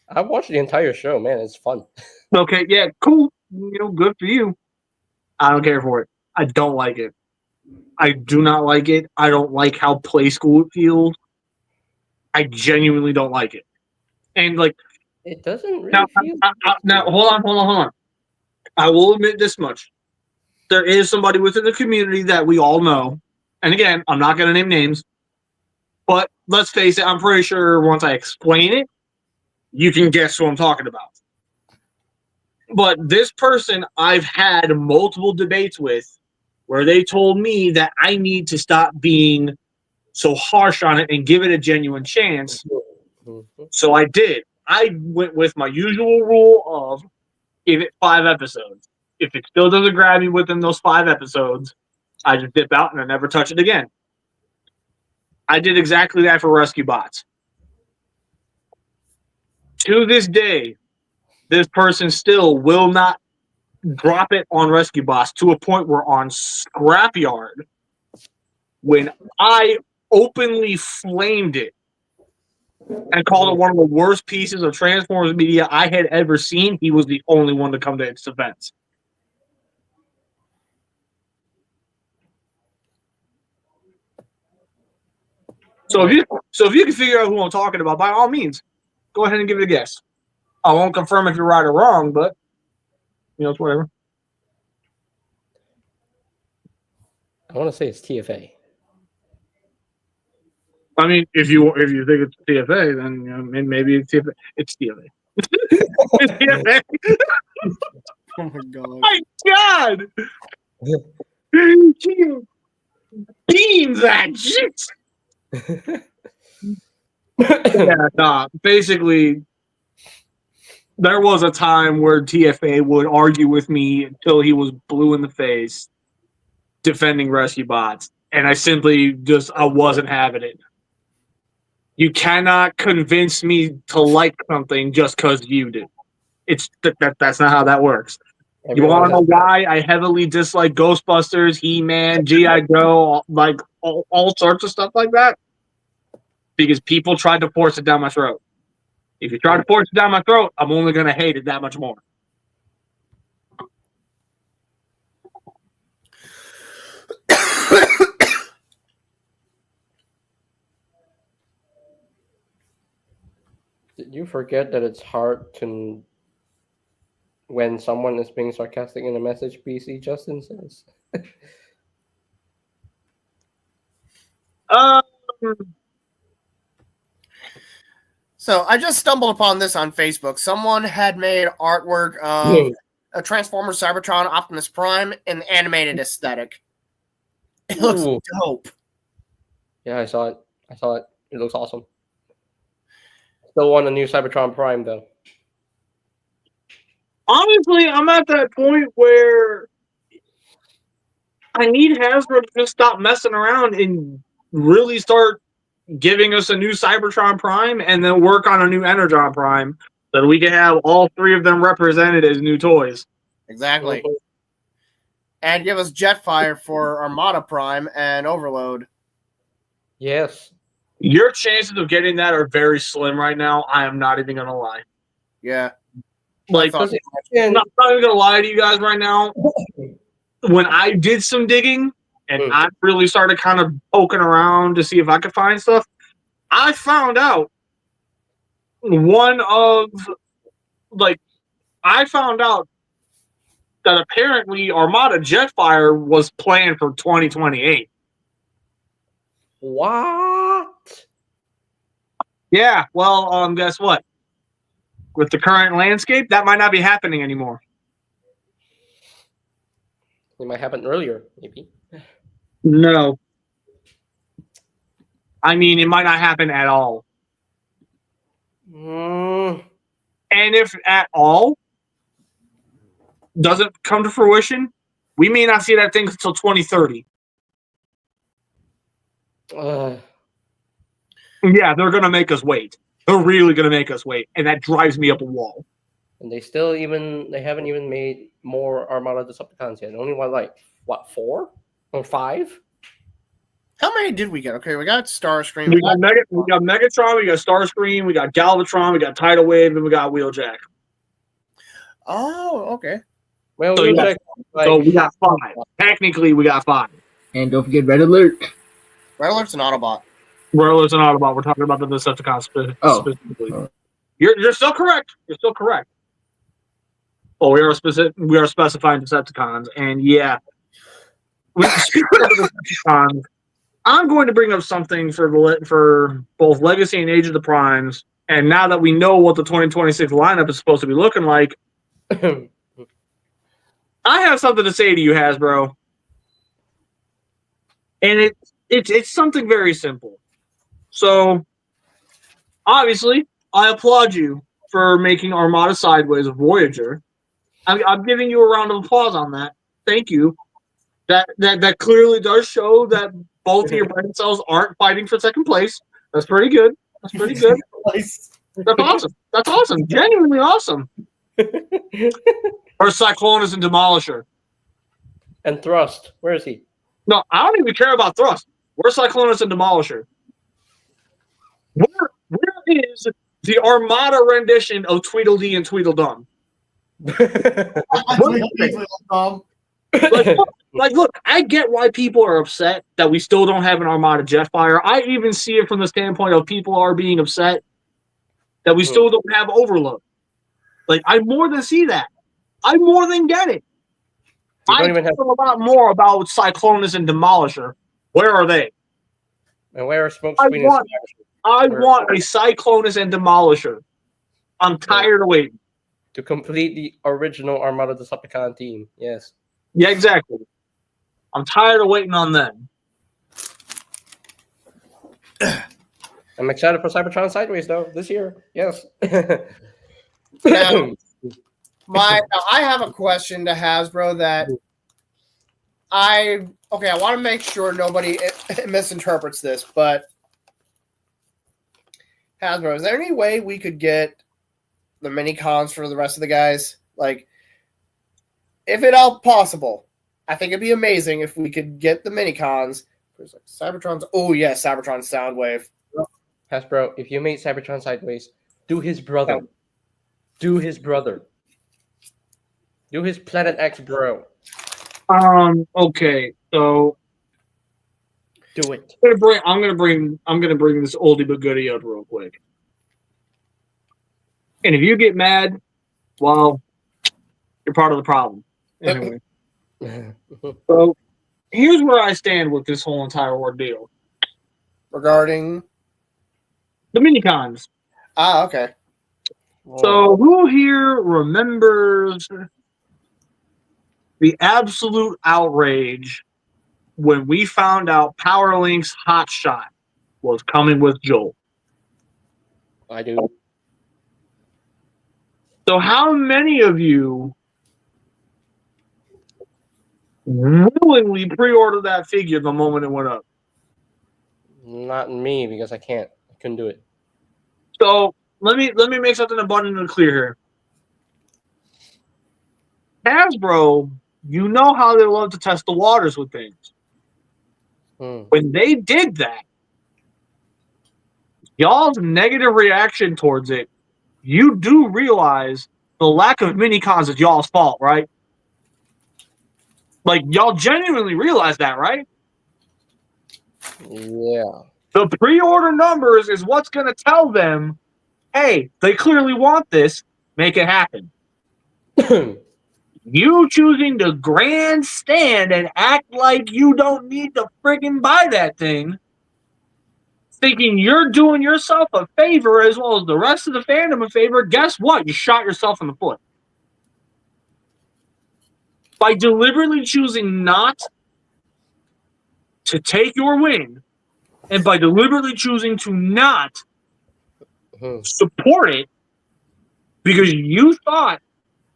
I've watched the entire show, man. It's fun. Okay, yeah, cool. Good for you. I don't care for it. I don't like it. I do not like it. I don't like how play school it feels. I genuinely don't like it. And it doesn't really feel. Now, hold on. I will admit this much. There is somebody within the community that we all know. And again, I'm not going to name names. But let's face it, I'm pretty sure once I explain it, you can guess who I'm talking about. But this person I've had multiple debates with where they told me that I need to stop being so harsh on it and give it a genuine chance. So I did. I went with my usual rule of give it 5 episodes. If it still doesn't grab me within those 5 episodes, I just dip out and I never touch it again. I did exactly that for rescue bots. To this day, this person still will not drop it on rescue bots to a point where on Scrapyard, when I openly flamed it and called it one of the worst pieces of Transformers media I had ever seen, he was the only one to come to its defense. So if you can figure out who I'm talking about, by all means, go ahead and give it a guess. I won't confirm if you're right or wrong, but it's whatever. I want to say it's TFA. I mean, if you think it's TFA, then maybe it's TFA. It's TFA. It's TFA. Oh my god. My God! He beams that shit! Yeah, nah. Basically, there was a time where TFA would argue with me until he was blue in the face defending rescue bots. And I simply I wasn't having it. You cannot convince me to like something just because you do. That's not how that works. You want to know why I heavily dislike Ghostbusters, He-Man, G.I. Joe, like all sorts of stuff like that? Because people tried to force it down my throat. If you try to force it down my throat, I'm only going to hate it that much more. Did you forget that it's hard to when someone is being sarcastic in a message? PC Justin says. So I just stumbled upon this on Facebook. Someone had made artwork of a Transformers Cybertron Optimus Prime in animated aesthetic. It looks dope. Yeah, I saw it. It looks awesome. Still want a new Cybertron Prime though. Honestly, I'm at that point where I need Hasbro to just stop messing around and really start giving us a new Cybertron Prime and then work on a new Energon Prime so that we can have all three of them represented as new toys. Exactly. And give us Jetfire for Armada Prime and Overload. Yes. Your chances of getting that are very slim right now. I am not even going to lie. Yeah. Like, I'm not even going to lie to you guys right now. When I did some digging and I really started kind of poking around to see if I could find stuff, I found out that apparently Armada Jetfire was planned for 2028. What? Yeah, well, guess what? With the current landscape, that might not be happening anymore. It might happen earlier, maybe. No. I mean, it might not happen at all. And if at all doesn't come to fruition, we may not see that thing until 2030. Yeah, they're going to make us wait. They're really going to make us wait. And that drives me up a wall. And they haven't even made more Armada Decepticons yet. Only what, 4 or 5? How many did we get? Okay, we got Starscream. We got Megatron, we got Starscream, we got Galvatron, we got Tidal Wave, and we got Wheeljack. Oh, okay. Well, so we got 5. Technically, we got 5. And don't forget Red Alert. Red Alert's an Autobot. Red Alert's an Autobot. We're talking about the Decepticons specifically. You're still correct. You're still correct. Well, we are specifying Decepticons, and yeah. Speaking of the Decepticons, I'm going to bring up something for both Legacy and Age of the Primes, and now that we know what the 2026 lineup is supposed to be looking like, I have something to say to you, Hasbro. And it's something very simple. So, obviously, I applaud you for making Armada Sideways a Voyager. I'm giving you a round of applause on that. Thank you. That clearly does show that both of your brain cells aren't fighting for second place. That's pretty good. That's pretty good. That's awesome. That's awesome. Genuinely awesome. Or Cyclonus and Demolisher. And Thrust. Where is he? No, I don't even care about Thrust. Where's Cyclonus and Demolisher? Where is the Armada rendition of Tweedledee and Tweedledum? Look, I get why people are upset that we still don't have an Armada Jetfire. I even see it from the standpoint of people are being upset that we still don't have Overload. Like, I more than see that. I more than get it. I know a lot more about Cyclonus and Demolisher. Where are they? And where are Smokescreen? I want a Cyclonus and Demolisher. I'm tired of waiting. To complete the original Armada Decepticon team. Yes. Yeah, exactly. I'm tired of waiting on them. I'm excited for Cybertron Sideways though this year. Yes. Now, I have a question to Hasbro that I want to make sure nobody misinterprets this, but Hasbro, is there any way we could get the mini cons for the rest of the guys? Like, if at all possible, I think it'd be amazing if we could get the mini cons. There's like Cybertron's. Oh yeah, Cybertron Soundwave. Hasbro, if you made Cybertron Sideways, do his brother. Do his brother. Do his Planet X bro. Okay, so Do it. I'm gonna bring this oldie but goodie up real quick. And if you get mad, well, you're part of the problem. Anyway. So here's where I stand with this whole entire ordeal. Regarding the minicons. Okay. So who here remembers the absolute outrage when we found out Power Link's Hot Shot was coming with Joel? I do. So how many of you willingly pre-ordered that figure the moment it went up? Not me, because I couldn't do it. So let me make something abundantly clear here. Hasbro, you know how they love to test the waters with things. When they did that, y'all's negative reaction towards it, you do realize the lack of mini cons is y'all's fault, right? Like, y'all genuinely realize that, right? Yeah. The pre-order numbers is what's going to tell them, hey, they clearly want this, make it happen. You choosing to grandstand and act like you don't need to friggin' buy that thing, thinking you're doing yourself a favor as well as the rest of the fandom a favor, guess what? You shot yourself in the foot. By deliberately choosing not to take your win, and by deliberately choosing to not support it because you thought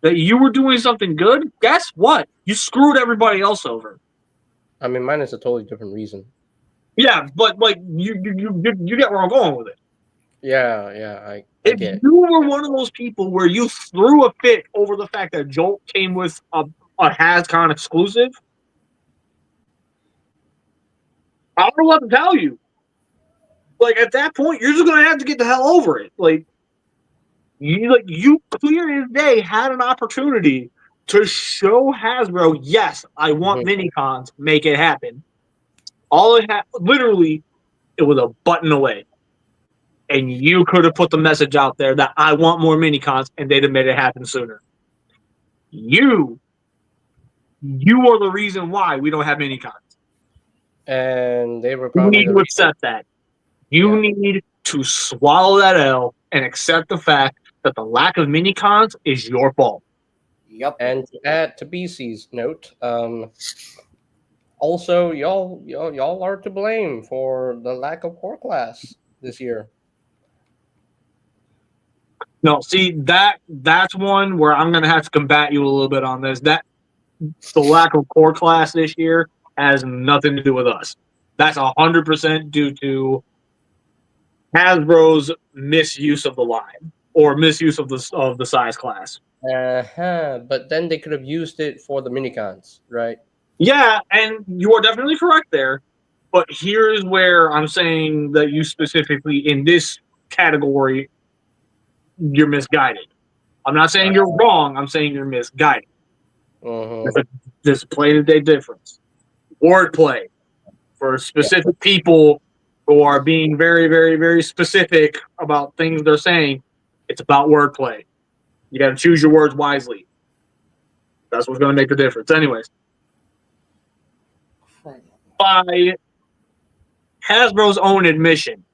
that you were doing something good, guess what? You screwed everybody else over. I mean, mine is a totally different reason. Yeah, but like you get where I'm going with it. Yeah, I if get it. you were one of those people where you threw a fit over the fact that Jolt came with a HasCon exclusive, I don't know what to tell you. Like, at that point, you're just gonna have to get the hell over it. You clear as day had an opportunity to show Hasbro, yes, I want minicons, make it happen. All it had, literally, it was a button away. And you could have put the message out there that I want more minicons, and they'd have made it happen sooner. You are the reason why we don't have minicons. And they were You probably need to accept that. You need to swallow that L and accept the fact that the lack of minicons is your fault. Yep. And to add to BC's note, also y'all are to blame for the lack of core class this year. No, see, that's one where I'm gonna have to combat you a little bit on this. That the lack of core class this year has nothing to do with us. That's 100% due to Hasbro's misuse of the line or misuse of the size class. But then they could have used it for the minicons, right? Yeah, and you are definitely correct there. But here's where I'm saying that you specifically in this category, you're misguided. I'm not saying you're wrong. I'm saying you're misguided. There's a play-to-day difference. Wordplay for specific people who are being very, very, very specific about things they're saying. It's about wordplay. You got to choose your words wisely. That's what's going to make the difference. Anyways, by Hasbro's own admission,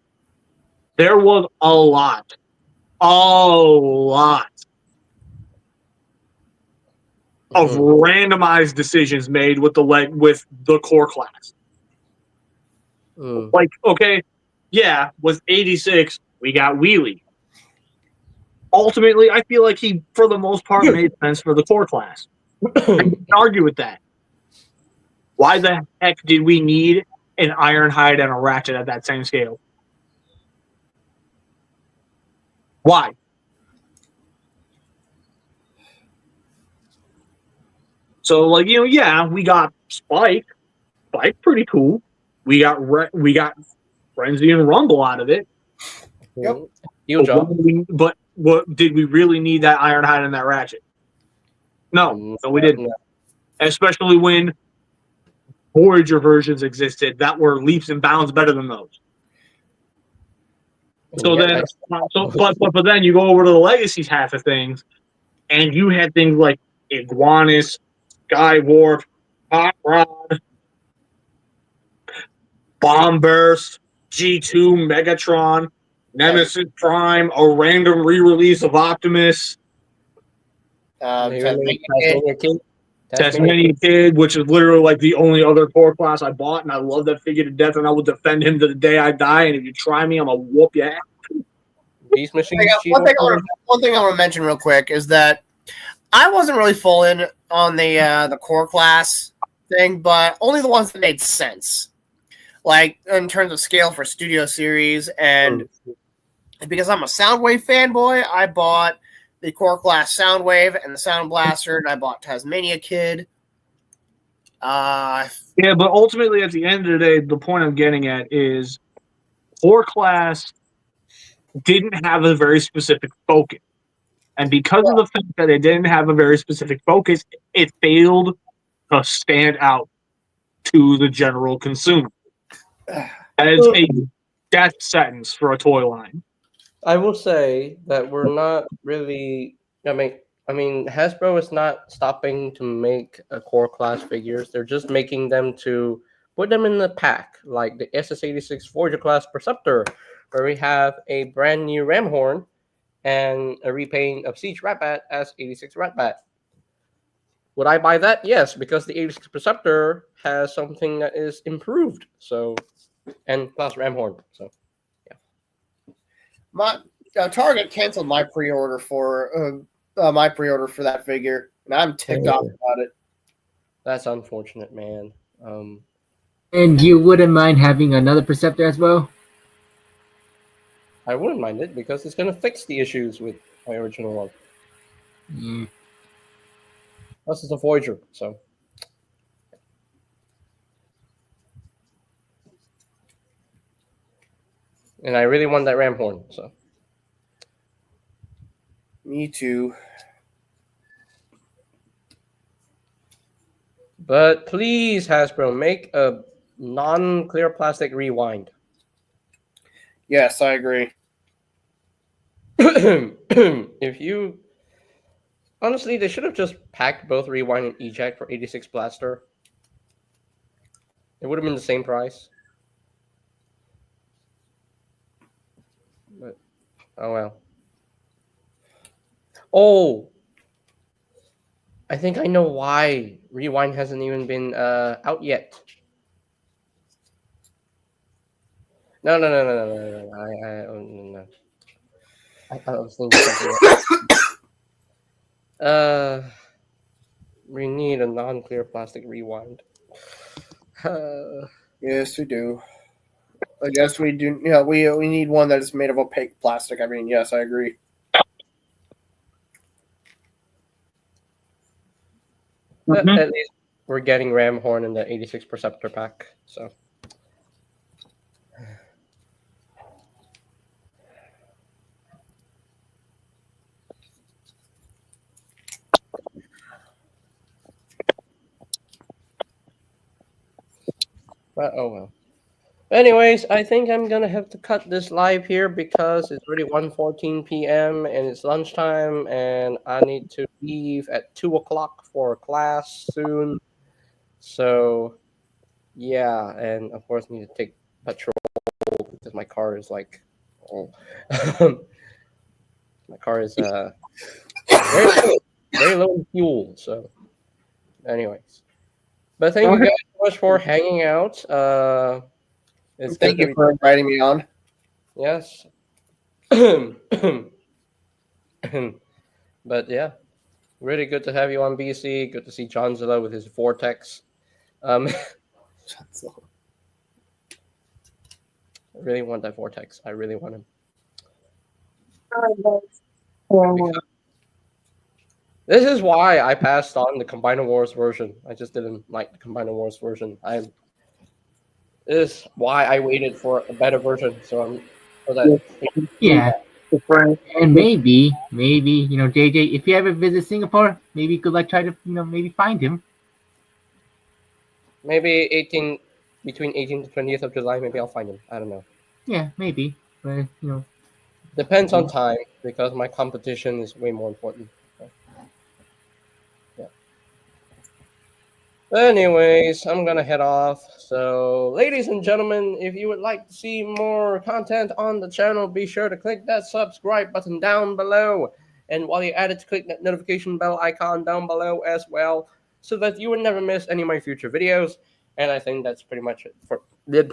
there was a lot of randomized decisions made with the core class. Like, okay, yeah, with 86, we got Wheelie. Ultimately, I feel like he, for the most part, made sense for the core class. I can't argue with that. Why the heck did we need an Ironhide and a Ratchet at that same scale? Why? So, like, yeah, we got Spike. Spike, pretty cool. We got Frenzy and Rumble out of it. Yep. But what did we really need that Ironhide and that Ratchet? No, we didn't. Especially when Voyager versions existed that were leaps and bounds better than those. So then, but then you go over to the Legacies half of things, and you had things like Iguanus, Skywarp, Hot Rod, Bomb Burst, G2, Megatron, Nemesis Prime, a random re-release of Optimus, Tasmanian Kid, which is literally like the only other core class I bought, and I love that figure to death, and I will defend him to the day I die. And if you try me, I'm gonna whoop your ass. Beast Machine. One thing I want to mention real quick is that I wasn't really full in on the core class thing, but only the ones that made sense, like in terms of scale for Studio Series, and because I'm a Soundwave fanboy, I bought the core class Soundwave and the Sound Blaster, and I bought Tasmania Kid. Yeah, but ultimately, at the end of the day, the point I'm getting at is core class didn't have a very specific focus. And because of the fact that it didn't have a very specific focus, it failed to stand out to the general consumer as a death sentence for a toy line. I will say that we're not really. I mean, Hasbro is not stopping to make core class figures. They're just making them to put them in the pack, like the SS86 Voyager class Perceptor, where we have a brand new Ramhorn and a repaint of Siege Ratbat as 86 Ratbat. Would I buy that? Yes, because the 86 Perceptor has something that is improved. So, and plus Ramhorn. So. My Target canceled my pre-order for that figure, and I'm ticked off about it. That's unfortunate, man. And you wouldn't mind having another Perceptor as well? I wouldn't mind it because it's going to fix the issues with my original one. Yeah. Plus, it's a Voyager, so. And I really want that Ramhorn, so. Me too. But please, Hasbro, make a non-clear plastic rewind. Yes, I agree. If you... Honestly, they should have just packed both rewind and eject for 86 Blaster. It would have been the same price. But, oh well. Oh! I think I know why Rewind hasn't even been out yet. No. I was thinking something else. We need a non-clear plastic Rewind. Yes, we do. I guess we do. Yeah, we need one that is made of opaque plastic. I mean, yes, I agree. But at least we're getting Ramhorn in the 86 Perceptor pack, so. But oh well. Anyways, I think I'm gonna have to cut this live here because it's already 1:14 p.m. and it's lunchtime, and I need to leave at 2 o'clock for class soon. So, yeah, and of course need to take petrol because my car is like, oh, my car is very low in fuel. So, Anyways, but thank you guys so much for hanging out. It's Thank good you for inviting me on. Yes. But yeah, really good to have you on BC. Good to see Johnzilla with his vortex. I really want that vortex. I really want him. Because this is why I passed on the Combiner Wars version. I just didn't like the Combiner Wars version. This is why I waited for a better version. So that Yeah. And maybe, JJ, if you ever visit Singapore, maybe you could try to, maybe find him. maybe between 18th to 20th of July, maybe I'll find him. I don't know. Yeah, maybe. But Depends on time because my competition is way more important. So, yeah. Anyways, I'm gonna head off. So, ladies and gentlemen, if you would like to see more content on the channel, be sure to click that subscribe button down below. And while you're at it, click that notification bell icon down below as well, so that you will never miss any of my future videos. And I think that's pretty much it for that's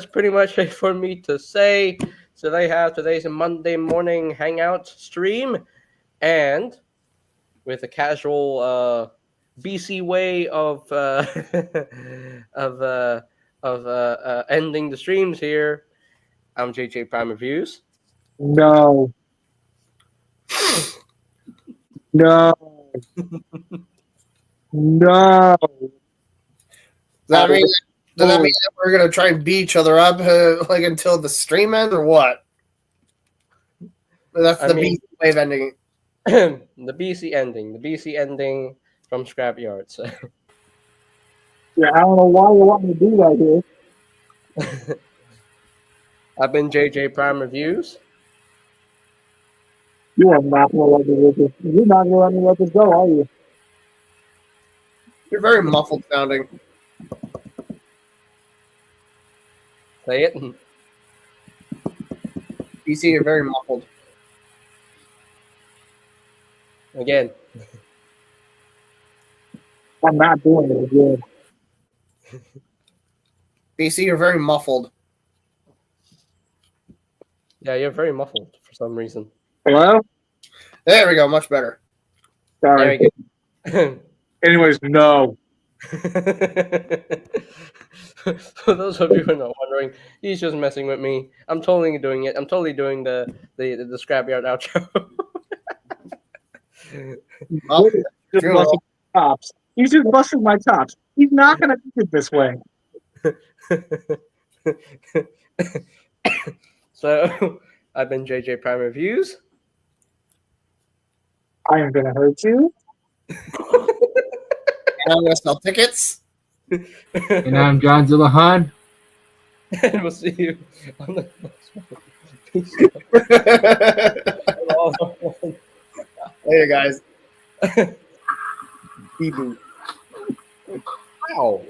pretty much it for me to say. So today's a Monday morning hangout stream, and with a casual BC way of ending the streams here. I'm JJ Prime Reviews. No. No. No. Does that mean that we're gonna try and beat each other up until the stream ends, or what? That's the BC wave ending. The BC ending from Scrapyard. So. Yeah, I don't know why you want me to do that here. I've been JJ Prime Reviews. You are not gonna let me let this. You're not gonna let me let this go, are you? You're very muffled sounding. Say it. BC, you're very muffled. Again. I'm not doing it again. BC, you're very muffled. Yeah, you're very muffled for some reason. Hello? There we go. Much better. Sorry. There we go. Anyways, no. For those of you who are not wondering, he's just messing with me. I'm totally doing it. I'm totally doing the Scrapyard outro. Just busting my chops. He's just busting my chops. He's not gonna do it this way. So, I've been JJ Prime Reviews. I am gonna hurt you. And I'm gonna sell tickets. And I'm John Zillahan. And we'll see you on the next one. Later, guys. Bee-boo. Wow.